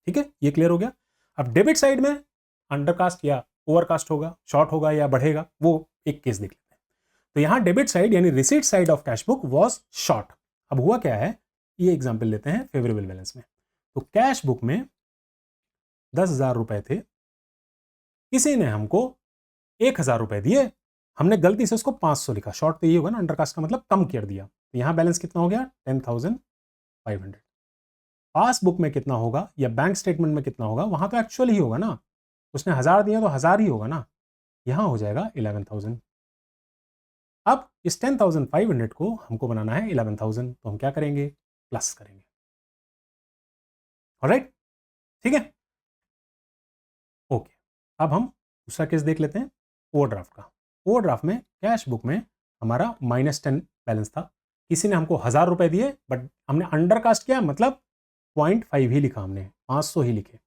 ठीक है, ये क्लियर हो गया। अब डेबिट साइड में अंडरकास्ट या ओवरकास्ट होगा, शॉर्ट होगा या बढ़ेगा, वो एक केस देख लेते हैं। तो यहां डेबिट साइड यानी receipt side of cash book was short. अब हुआ क्या है, ये एग्जाम्पल लेते हैं फेवरेबल बैलेंस में। तो कैश बुक में 10,000 रुपए थे, किसी ने हमको 1,000 रुपए दिए, हमने गलती से उसको 500 लिखा, शॉर्ट तो ये होगा ना, अंडरकास्ट का मतलब कम कर दिया, तो यहां बैलेंस कितना हो गया 10,500। पासबुक में कितना होगा या बैंक स्टेटमेंट में कितना होगा, वहां तो एक्चुअल ही होगा ना, उसने 1,000 दिया तो 1,000 ही होगा ना, यहां हो जाएगा 11,000। अब इस 10,500 को हमको बनाना है 11,000, तो हम क्या करेंगे, प्लस करेंगे, ऑलराइट, ठीक है, ओके। अब हम दूसरा केस देख लेते हैं ओवरड्राफ्ट का। ओवरड्राफ्ट में कैश बुक में हमारा -10 बैलेंस था, किसी ने हमको 1,000 रुपए दिए, बट हमने अंडरकास्ट किया, मतलब 0.5 ही लिखा, हमने 500 ही लिखे,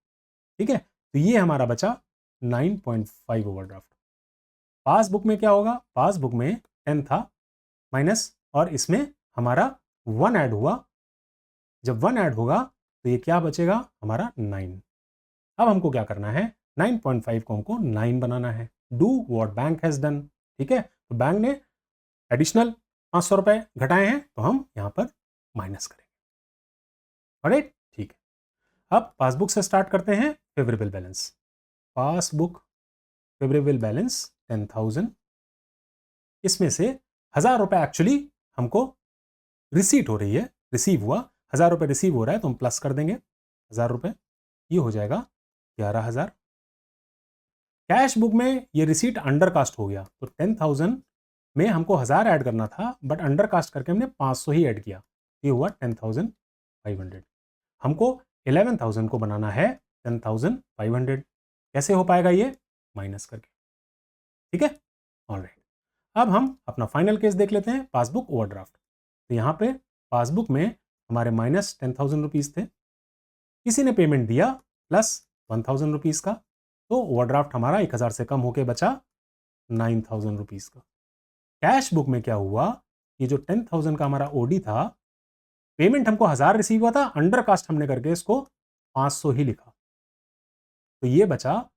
ठीक है, तो ये हमारा बचा 9.5 ओवरड्राफ्ट। पासबुक में क्या होगा, पासबुक में 10 था माइनस, और इसमें हमारा 1 ऐड हुआ, जब 1 ऐड होगा तो ये क्या बचेगा हमारा 9। अब हमको क्या करना है, 9.5 को हमको 9 बनाना है, do what bank has done, ठीक है। तो बैंक ने एडिशनल 500 रुपए घटाए हैं, तो हम यहां पर माइनस करेंगे, ऑलराइट, ठीक है। अब पासबुक से स्टार्ट करते हैं favourable balance. Passbook favourable balance 10,000, इसमें से 1,000 रुपए एक्चुअली हमको रिसीट हो रही है, रिसीव हुआ, 1,000 रुपए रिसीव हो रहा है, तो हम प्लस कर देंगे 1,000 रुपए, ये हो जाएगा 11,000। कैश बुक में ये रिसीट अंडर कास्ट हो गया, तो 10,000 में हमको 1,000 ऐड करना था, बट अंडर कास्ट करके हमने 500 ही ऐड किया, ये हुआ 10,500। हमको 11,000 को बनाना है 10,500, कैसे हो पाएगा ये, माइनस करके, ठीक है, ऑलराइट। अब हम अपना फाइनल केस देख लेते हैं, पासबुक ओवरड्राफ्ट। तो यहाँ पे पासबुक में हमारे -10,000 रुपीज थे, किसी ने पेमेंट दिया +1,000 रुपीज का, तो ओवरड्राफ्ट हमारा 1,000 से कम होके बचा 9,000 रुपीज का। कैश बुक में क्या हुआ, ये जो 10,000 का हमारा ओडी था, पेमेंट हमको 1,000 रिसीव हुआ था, अंडर कास्ट हमने करके इसको 500 ही लिखा, तो ये बचा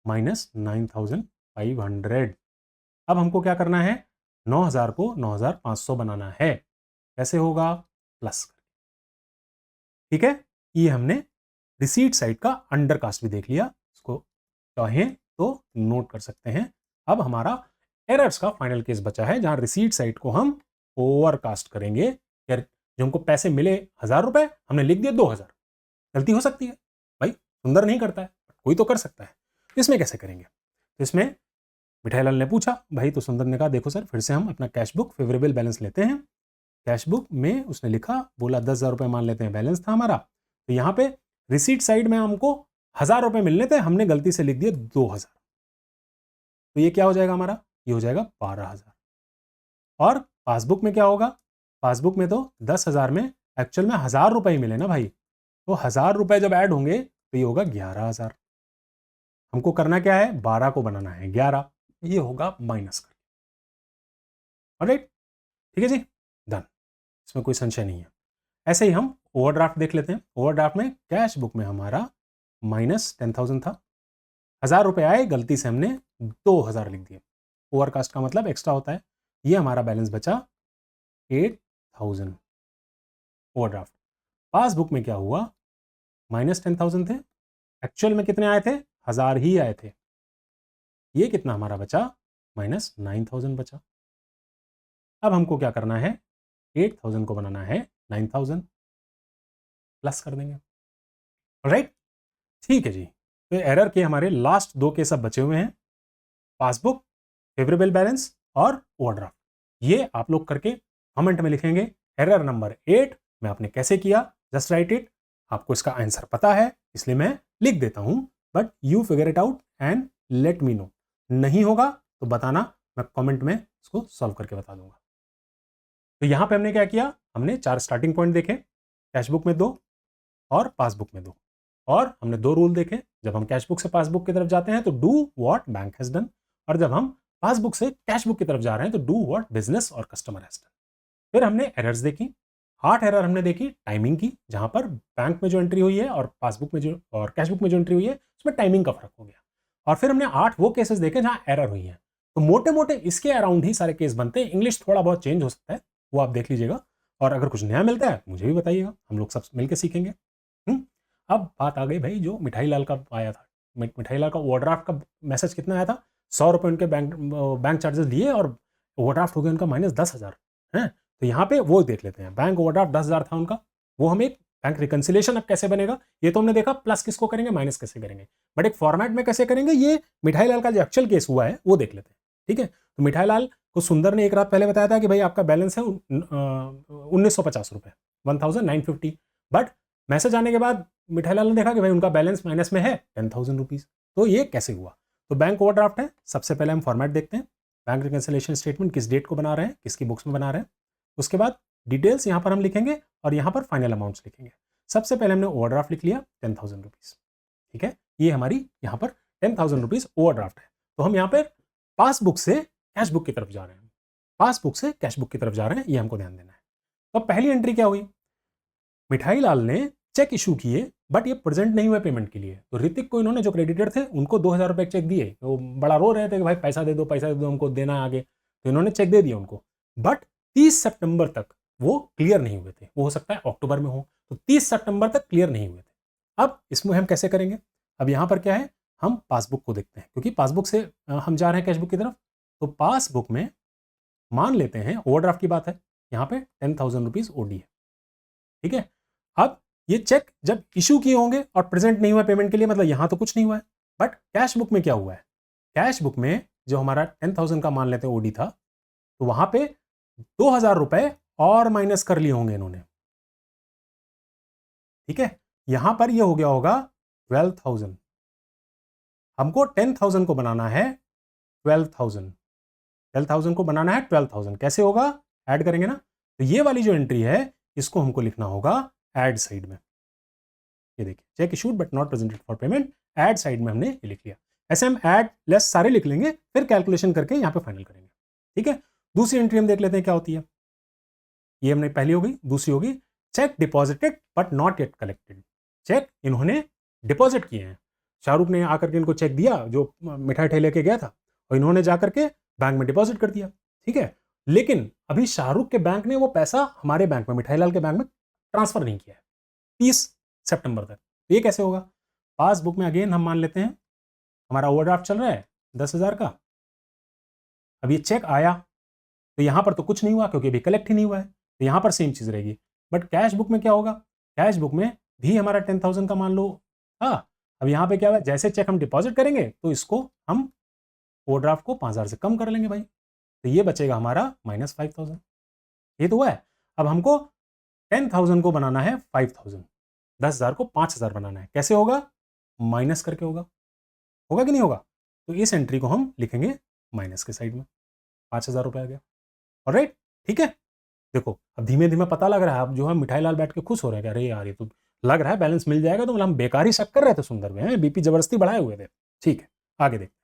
-9,500। अब हमको क्या करना है, 9,000 को 9,500 बनाना है, कैसे होगा, प्लस, ठीक है। ये हमने रिसीट साइड का अंडर कास्ट भी देख लिया, इसको चाहें तो नोट कर सकते हैं। अब हमारा एरर्स का फाइनल केस बचा है, जहां रिसीट साइड को हम ओवरकास्ट करेंगे। यार जो हमको पैसे मिले 1,000 रुपए, हमने लिख दिया 2,000, गलती हो सकती है भाई, सुंदर नहीं करता है, कोई तो कर सकता है, इसमें कैसे करेंगे। तो इसमें मिठाई लाल ने पूछा भाई, तो सुंदर ने कहा देखो सर, फिर से हम अपना कैश बुक फेवरेबल बैलेंस लेते हैं। कैश बुक में उसने लिखा, बोला 10,000 रुपए मान लेते हैं बैलेंस था हमारा, तो यहाँ पे रिसीट साइड में हमको 1,000 रुपए मिलने थे, हमने गलती से लिख दिए 2,000, तो ये क्या हो जाएगा हमारा, ये हो जाएगा 12,000। और पासबुक में क्या होगा, पासबुक में तो 10,000 में एक्चुअल में 1,000 रुपए ही मिले ना भाई, तो 1,000 रुपए जब ऐड होंगे तो ये होगा 11,000। हमको करना क्या है, 12 को बनाना है 11, ये होगा माइनस कर। ऑलराइट, ठीक है जी, डन, इसमें कोई संशय नहीं है। ऐसे ही हम ओवरड्राफ्ट देख लेते हैं। ओवरड्राफ्ट में कैश बुक में हमारा माइनस 10,000 था, 1,000 रुपए आए, गलती से हमने 2,000 लिख दिए। ओवरकास्ट का मतलब एक्स्ट्रा होता है। ये हमारा बैलेंस बचा 8,000 ओवरड्राफ्ट। पासबुक में क्या हुआ, माइनस 10,000 थे, एक्चुअल में कितने आए थे, 1,000 ही आए थे। ये कितना हमारा बचा, माइनस 9,000 बचा। अब हमको क्या करना है, 8,000 को बनाना है 9,000, प्लस कर देंगे। राइट, ठीक है जी। तो एरर के हमारे लास्ट 2 केस अब बचे हुए हैं, पासबुक, फेवरेबल बैलेंस और ओवरड्राफ्ट। ये आप लोग करके कमेंट में लिखेंगे एरर नंबर 8 में आपने कैसे किया, जस्ट राइट इट। आपको इसका आंसर पता है इसलिए मैं लिख देता हूं, but you figure it out and let me know. नहीं होगा तो बताना, मैं कमेंट में इसको सॉल्व करके बता दूंगा। तो यहां पे हमने क्या किया, हमने 4 स्टार्टिंग पॉइंट देखे, कैशबुक में 2 और पासबुक में 2, और हमने 2 रूल देखे। जब हम कैशबुक से पासबुक की तरफ जाते हैं तो do what bank has done, और जब हम पासबुक से कैशबुक की तरफ जा रहे हैं तो डू व्हाट बिजनेस और कस्टमर हैज डन। फिर हमने एरर्स देखी, 8 एरर हमने देखी टाइमिंग की, जहां पर बैंक में जो एंट्री हुई है और पासबुक में जो और कैशबुक में जो एंट्री हुई है उसमें टाइमिंग का फर्क हो गया। और फिर हमने 8 वो केसेस देखे जहां एरर हुई है। तो मोटे मोटे इसके अराउंड ही सारे केस बनते हैं। इंग्लिश थोड़ा बहुत चेंज हो सकता है, वो आप देख लीजिएगा, और अगर कुछ नया मिलता है मुझे भी बताइएगा, हम लोग सब मिलकर सीखेंगे। अब बात आ गई भाई जो मिठाई लाल का आया था, मिठाई लाल का ओवरड्राफ्ट का मैसेज कितना आया था, 100 रुपये उनके बैंक चार्जेस लिए और ओवरड्राफ्ट हो गया उनका माइनस 10,000 है। तो यहाँ पे वो देख लेते हैं, बैंक ओवरड्राफ्ट 10,000 था उनका, वो हम एक बैंक रिकंसिलेशन अब कैसे बनेगा ये तो हमने देखा, प्लस किसको करेंगे, माइनस कैसे करेंगे, बट एक फॉर्मेट में कैसे करेंगे, ये मिठाई लाल का जो एक्चुअल केस हुआ है वो देख लेते हैं। ठीक है, तो मिठाई लाल को सुंदर ने एक रात पहले बताया था कि भाई आपका बैलेंस है 1,950 रुपये, 1,950, बट मैसेज आने के बाद मिठाई लाल ने देखा कि भाई उनका बैलेंस माइनस में है 10,000 रुपीज। तो ये कैसे हुआ, तो बैंक ओवरड्राफ्ट है, सबसे पहले हम फॉर्मेट देखते हैं, बैंक रिकंसिलेशन स्टेटमेंट किस डेट को बना रहे हैं, किसकी बुक्स में बना रहे हैं, उसके बाद डिटेल्स यहाँ पर हम लिखेंगे और यहाँ पर फाइनल अमाउंट्स लिखेंगे। सबसे पहले हमने ओवरड्राफ्ट लिख लिया 10,000 रुपीज, ठीक है, ये हमारी यहाँ पर 10,000 रुपीज ओवरड्राफ्ट है। तो हम यहाँ पर पासबुक से कैश बुक की तरफ जा रहे हैं, पासबुक से कैश बुक की तरफ जा रहे हैं, ये हमको ध्यान देना है। तो पहली एंट्री क्या हुई, मिठाई लाल ने चेक इशू किए बट ये प्रेजेंट नहीं हुए पेमेंट के लिए, तो ऋतिक को इन्होंने जो क्रेडिटर थे उनको 2,000 रुपए चेक दिए, तो बड़ा रो रहे थे कि भाई पैसा दे दो हमको देना आगे, तो इन्होंने चेक दे दिया उनको, बट 30 सितंबर तक वो क्लियर नहीं हुए थे, वो हो सकता है अक्टूबर में हो, तो 30 सितंबर तक क्लियर नहीं हुए थे। अब इसमें हम कैसे करेंगे, अब यहाँ पर क्या है, हम पासबुक को देखते हैं, क्योंकि पासबुक से हम जा रहे हैं कैशबुक की तरफ, तो पासबुक में मान लेते हैं ओवरड्राफ्ट की बात है, यहाँ पे 10,000 रुपीज ओडी है, ठीक है। अब ये चेक जब इशू किए होंगे और प्रेजेंट नहीं हुआ पेमेंट के लिए, मतलब यहां तो कुछ नहीं हुआ है, बट कैश बुक में क्या हुआ है, कैश बुक में जो हमारा 10,000 का मान लेते हैं ओडी था, तो वहां पे 2,000 रुपए और माइनस कर लिए होंगे इन्होंने, ठीक है। यहां पर ये हो गया होगा 12,000, हमको 10,000 को बनाना है 12,000, 12,000 को बनाना है 12,000, कैसे होगा, ऐड करेंगे ना, तो ये वाली जो एंट्री है इसको हमको लिखना होगा ऐड साइड में, ये देखिए check issued but not presented for payment, add side में हमने ये लिख लिया। ऐसे हम ऐड लेस सारे लिख लेंगे, फिर कैलकुलेशन करके यहाँ पे फाइनल करेंगे, ठीक है। दूसरी एंट्री हम देख लेते हैं क्या होती है, ये हमने पहली हो गई, दूसरी होगी cheque deposited but not yet collected, cheque इन्होंने डिपॉजिट किए हैं, शाहरुख ने आकर के इनको चेक दिया जो मिठाई ठेले के गया था, और इन्होंने जाकर के बैंक में डिपॉजिट कर दिया, ठीक है, लेकिन अभी शाहरुख के बैंक ने वो पैसा हमारे बैंक में, मिठाई लाल के बैंक में ट्रांसफर नहीं किया है 30 सितंबर तक, ये कैसे होगा, पासबुक में अगेन हम मान लेते हैं हमारा ओवरड्राफ्ट चल रहा है 10,000 का, अब ये चेक आया तो यहां पर तो कुछ नहीं हुआ क्योंकि अभी कलेक्ट ही नहीं हुआ है, तो यहां पर सेम चीज रहेगी, बट कैश बुक में क्या होगा, कैश बुक में भी हमारा 10,000 का मान लो, हाँ, अब यहां पे क्या हुआ, जैसे चेक हम डिपॉजिट करेंगे तो इसको हम ओवरड्राफ्ट को 5,000 से कम कर लेंगे भाई, तो ये बचेगा हमारा -5,000, ये तो हुआ है। अब हमको 10,000 को बनाना है 5,000, 10,000 को 5,000 बनाना है, कैसे होगा, माइनस करके होगा, होगा कि नहीं होगा, तो इस एंट्री को हम लिखेंगे माइनस के साइड में, 5,000 रुपए आ गया, ऑलराइट, ठीक है। देखो अब धीमे धीमे पता लग रहा है, अब जो है मिठाई लाल बैठ के खुश हो रहे हैं कि अरे यार ये तो लग रहा है बैलेंस मिल जाएगा, तो मतलब हम बेकार ही शक कर रहे थे सुंदर में, हैं बीपी जबरदस्ती बढ़ाए हुए थे। ठीक है, आगे देखते हैं।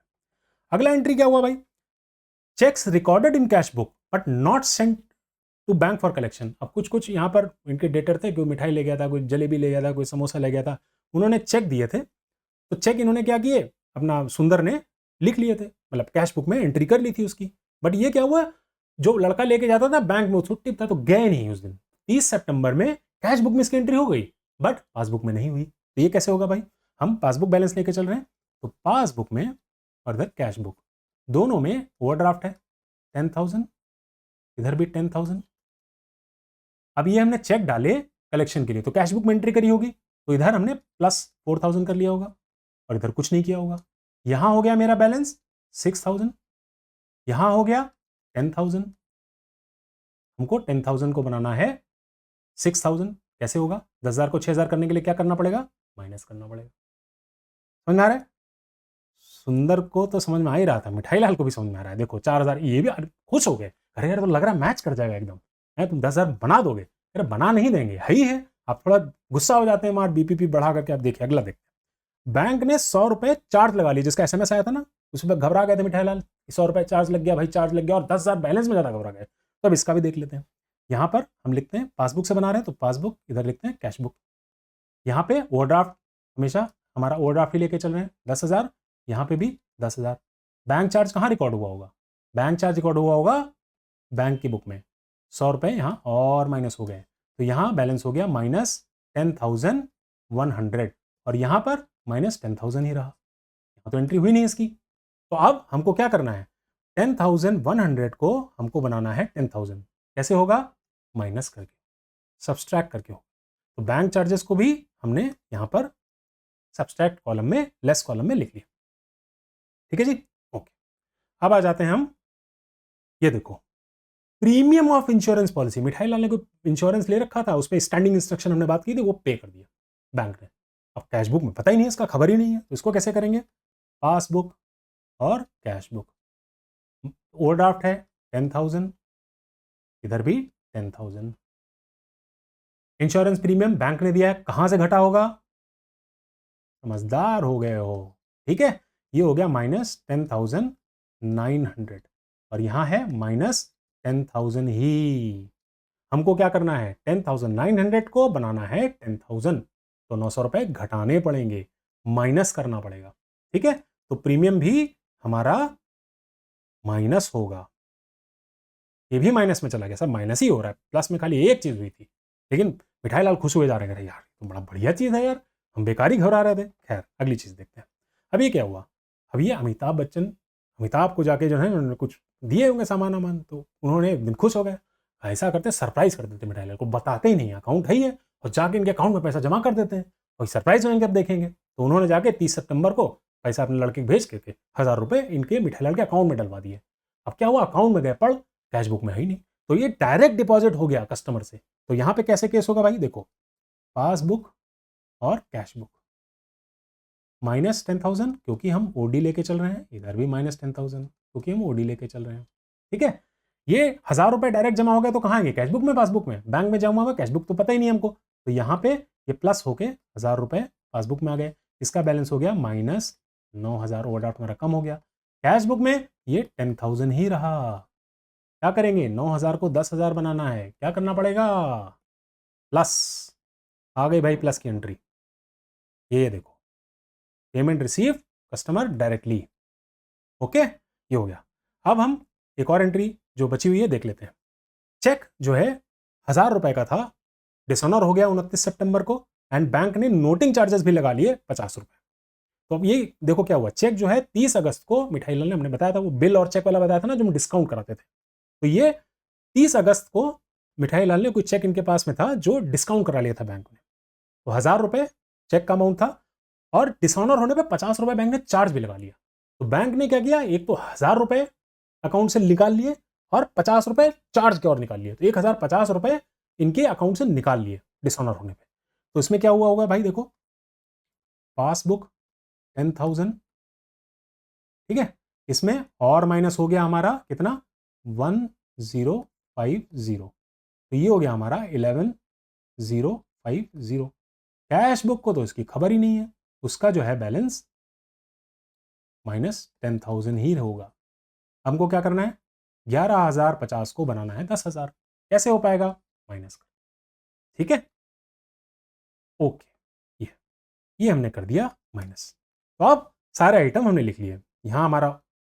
अगला एंट्री क्या हुआ भाई, cheques recorded in cash book but not sent to bank for collection. अब कुछ कुछ यहाँ पर इनके डेटर थे, कोई मिठाई ले गया था, कोई जलेबी ले गया था, कोई समोसा ले गया था, उन्होंने चेक दिए थे, तो चेक इन्होंने क्या किए, अपना सुंदर ने लिख लिए थे, मतलब कैश बुक में एंट्री कर ली थी उसकी। बट ये क्या हुआ, जो लड़का लेके जाता था बैंक में, छुट्टी था तो गए नहीं उस दिन। 30 सितंबर में कैश बुक में इसकी एंट्री हो गई बट पासबुक में नहीं हुई, तो ये कैसे होगा भाई, हम पासबुक बैलेंस लेके चल रहे हैं, तो पासबुक में और इधर कैश बुक दोनों में ओवरड्राफ्ट है 10,000, इधर भी 10,000। अब ये हमने चेक डाले कलेक्शन के लिए, तो कैश बुक में एंट्री करी होगी, तो इधर हमने प्लस 4,000 कर लिया होगा और इधर कुछ नहीं किया होगा। यहां हो गया मेरा बैलेंस 6,000, यहां हो गया 10,000, हमको 10,000 को बनाना है 6,000, कैसे होगा, 10,000 को 6,000 करने के लिए क्या करना पड़ेगा, माइनस करना पड़ेगा। समझ में आ रहा है, सुंदर को तो समझ में आ ही रहा था, मिठाई लाल को भी समझ में आ रहा है। देखो 4,000, ये भी खुश हो गए, अरे यार तो लग रहा है मैच कर जाएगा एकदम, है तुम 10,000 बना दोगे, अरे बना नहीं देंगे, है ही है। आप थोड़ा गुस्सा हो जाते हैं, मार बीपीपी बढ़ा करके। आप देखिए अगला देखते हैं, बैंक ने 100 रुपए चार्ज लगा लिया, जिसका एसएमएस आया था ना, उसमें घबरा गए थे मिठाई लाल, 100 रुपए चार्ज लग गया भाई, चार्ज लग गया, और 10,000 बैलेंस में ज्यादा घबरा गए। तो अब इसका भी देख लेते हैं। यहाँ पर हम लिखते हैं पासबुक से बना रहे हैं, तो पासबुक, इधर लिखते हैं कैश बुक। यहाँ पे ओवरड्राफ्ट, हमेशा हमारा ओवरड्राफ्ट ही लेके चल रहे हैं 10,000, यहाँ पे भी 10,000। बैंक चार्ज कहाँ रिकॉर्ड हुआ होगा, बैंक चार्ज रिकॉर्ड हुआ होगा बैंक की बुक में, 100 रुपए यहाँ और माइनस हो गए, तो यहाँ बैलेंस हो गया -10,100, और यहाँ पर -10,000 ही रहा, यहाँ तो एंट्री हुई नहीं इसकी। तो अब हमको क्या करना है, 10,100 को हमको बनाना है 10,000, कैसे होगा, माइनस करके, सब्सट्रैक्ट करके हो। तो बैंक चार्जेस को भी हमने यहाँ पर सब्सट्रैक्ट कॉलम में, लेस कॉलम में लिख लिया। ठीक है जी, ओके। अब आ जाते हैं हम, ये देखो प्रीमियम ऑफ इंश्योरेंस पॉलिसी, मिठाई लाल ने कोई इंश्योरेंस ले रखा था, उसमें स्टैंडिंग इंस्ट्रक्शन हमने बात की थी, वो पे कर दिया बैंक ने। अब कैश बुक में पता ही नहीं है, इसका खबर ही नहीं है, तो इसको कैसे करेंगे, पासबुक और कैश बुक। ओवरड्राफ्ट है 10,000, इधर भी 10,000। इंश्योरेंस प्रीमियम बैंक ने दिया है, कहां से घटा होगा, समझदार हो गए हो, ठीक है। ये हो गया -10,900, और यहां है -10,000 ही। हमको क्या करना है, 10,900 को बनाना है 10,000, तो 900 रुपए घटाने पड़ेंगे, माइनस करना पड़ेगा, ठीक है। तो प्रीमियम भी हमारा माइनस होगा, ये भी माइनस में चला गया, सब माइनस ही हो रहा है, प्लस में खाली एक चीज हुई थी। लेकिन मिठाई लाल खुश हुए जा रहे हैं, यार तो बड़ा बढ़िया चीज है यार, हम बेकार ही घबरा रहे थे। खैर अगली चीज देखते हैं। अब ये क्या हुआ, अब ये अमिताभ बच्चन, अमिताभ को जाके जो है उन्होंने कुछ दिए होंगे सामान वामान, तो उन्होंने एक दिन खुश हो गए, ऐसा करते सरप्राइज कर देते मिठाई लाल को, बताते ही नहीं अकाउंट है ही है, और जाके इनके अकाउंट में पैसा जमा कर देते हैं, और सरप्राइज होंगे अब देखेंगे। तो उन्होंने जाके 30 सितंबर को पैसा अपने लड़के को भेज के 1,000 रुपए इनके मिठाई लाल के अकाउंट में डलवा दिए। अब क्या हुआ, अकाउंट में गए पढ़, कैश बुक में है ही नहीं, तो ये डायरेक्ट डिपॉजिट हो गया कस्टमर से। तो यहां पे कैसे केस होगा भाई, देखो पासबुक और कैश बुक, -10,000 क्योंकि हम ओडी लेके चल रहे हैं, इधर भी -10,000 क्योंकि हम ओडी लेके चल रहे हैं, ठीक है। ये 1,000 रुपए डायरेक्ट जमा हो गए, तो कहाँ आएंगे, कैश बुक में, पासबुक में, बैंक में जमा हुआ, कैश बुक तो पता ही नहीं हमको, तो यहाँ पे ये प्लस होके 1,000 रुपए पासबुक में आ गए, इसका बैलेंस हो गया -9,000, ओवरड्राफ्ट मेरा कम हो गया। कैश बुक में ये 10,000 ही रहा, क्या करेंगे, 9,000 को 10,000 बनाना है, क्या करना पड़ेगा, प्लस, आ गई भाई प्लस की एंट्री, ये देखो payment receive customer directly, okay, ये हो गया। अब हम एक और एंट्री जो बची हुई है देख लेते हैं। चेक जो है 1,000 रुपए का था, डिसऑनर हो गया 29 सितंबर को, एंड बैंक ने नोटिंग चार्जेस भी लगा लिए 50 रुपए। तो अब ये देखो क्या हुआ, चेक जो है 30 अगस्त को, मिठाई लाल ने हमने बताया था, वो बिल और चेक वाला बताया था ना जो हम डिस्काउंट कराते थे, तो ये 30 अगस्त को मिठाई लाल ने कोई चेक इनके पास में था जो डिस्काउंट करा लिया था बैंक ने, तो 1,000 रुपए चेक का अमाउंट था, और डिसऑनर होने पे 50 रुपए बैंक ने चार्ज भी लगा लिया। तो बैंक ने क्या किया, एक तो 1,000 रुपए अकाउंट से निकाल लिए, और 50 रुपए चार्ज के और निकाल लिए, तो 1,050 रुपए इनके अकाउंट से निकाल लिए डिसऑनर होने पे। तो इसमें क्या हुआ होगा भाई, देखो पासबुक 10,000, ठीक है, इसमें और माइनस हो गया हमारा कितना, 1,050, तो ये हो गया हमारा 11,050। कैश बुक को तो इसकी खबर ही नहीं है, उसका जो है बैलेंस -10,000 ही होगा। हमको क्या करना है, 11,050 को बनाना है 10,000। कैसे हो पाएगा, माइनस कर, ठीक है, ओके। ये हमने कर दिया माइनस। तो अब सारे आइटम हमने लिख लिए। यहाँ हमारा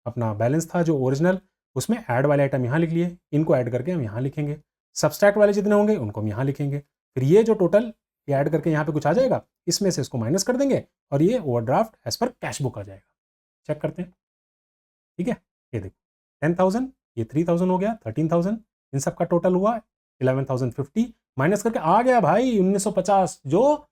अपना बैलेंस था जो ओरिजिनल, उसमें ऐड वाले आइटम यहाँ लिख लिए, इनको ऐड करके हम यहाँ लिखेंगे। सब्सट्रैक्ट वाले जितने होंगे उनको हम यहाँ लिखेंगे। फिर ये जो टोटल ये ऐड करके यहाँ पे कुछ आ जाएगा, इसमें से इसको माइनस कर देंगे और ये overdraft as per cash book आ जाएगा। चेक करते हैं, ठीक है। ये देखो 10,000, ये 3,000 हो गया, 13,000, इन सब का टोटल हुआ 11,050, माइनस करके आ गया भाई 1,950, जो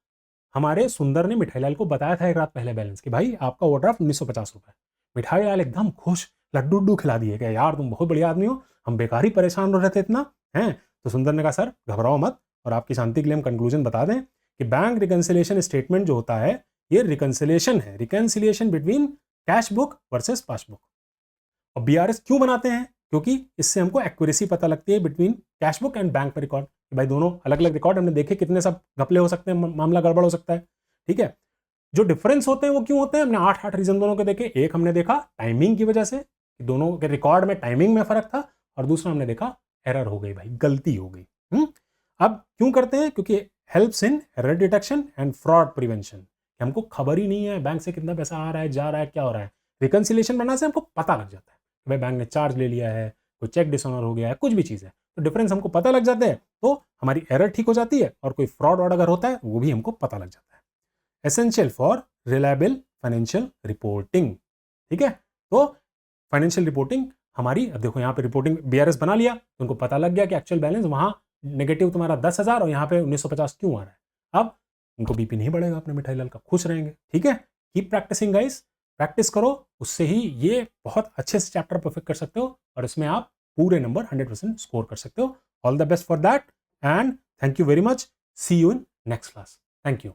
हमारे सुंदर ने मिठाई लाल को बताया था एक रात पहले बैलेंस कि भाई आपका ओवरड्राफ्ट 1,950 रुपए। मिठाई लाल एकदम खुश, लड्डू उड्डू खिला दिए कि यार तुम बहुत बढ़िया आदमी हो, हम बेकार ही परेशान हो रहे थे इतना हैं। तो सुंदर ने कहा सर घबराओ मत, और आपकी शांति के लिए हम कंक्लूजन बता दें कि बैंक रिकंसिलिएशन स्टेटमेंट जो होता है ये रिकंसिलिएशन है, reconciliation between cash book versus passbook. और बीआरएस क्यों बनाते हैं, क्योंकि इससे हमको एक्यूरेसी पता लगती है between cash book and bank record. भाई दोनों अलग अलग रिकॉर्ड हमने देखे, कितने सब घपले हो सकते हैं, मामला गड़बड़ हो सकता है, ठीक है। जो डिफरेंस होते हैं वो क्यों होते हैं, हमने 8 रीजन दोनों के देखे। एक हमने देखा टाइमिंग की वजह से, दोनों के रिकॉर्ड में टाइमिंग में फर्क था, और दूसरा हमने देखा एरर हो गई भाई, गलती हो गई। अब क्यों करते हैं, क्योंकि helps in error detection and fraud prevention. हमको खबर ही नहीं है बैंक से कितना पैसा आ रहा है, जा रहा है, क्या हो रहा है। रिकंसिलिएशन बनने से हमको पता लग जाता है भाई बैंक ने चार्ज ले लिया है, कोई चेक डिसऑनर हो गया है, कुछ भी चीज़ है, तो डिफरेंस हमको पता लग जाते हैं, तो हमारी एरर ठीक हो जाती है, और कोई फ्रॉड ऑर्डर अगर होता है वो भी हमको पता लग जाता है। Essential for reliable financial reporting, ठीक है। तो फाइनेंशियल रिपोर्टिंग हमारी, अब देखो यहाँ पे रिपोर्टिंग बीआरएस बना लिया तो उनको पता लग गया कि एक्चुअल बैलेंस वहां नेगेटिव तुम्हारा 10,000 और यहाँ पे 1,950 क्यों आ रहा है। अब उनको बीपी नहीं बढ़ेगा अपने मिठाई लाल का, खुश रहेंगे, ठीक है। कीप प्रैक्टिसिंग गाइस, प्रैक्टिस करो, उससे ही ये बहुत अच्छे से चैप्टर परफेक्ट कर सकते हो, और इसमें आप पूरे नंबर 100% स्कोर कर सकते हो। All the best for that and thank you very much, see you in next class, thank you.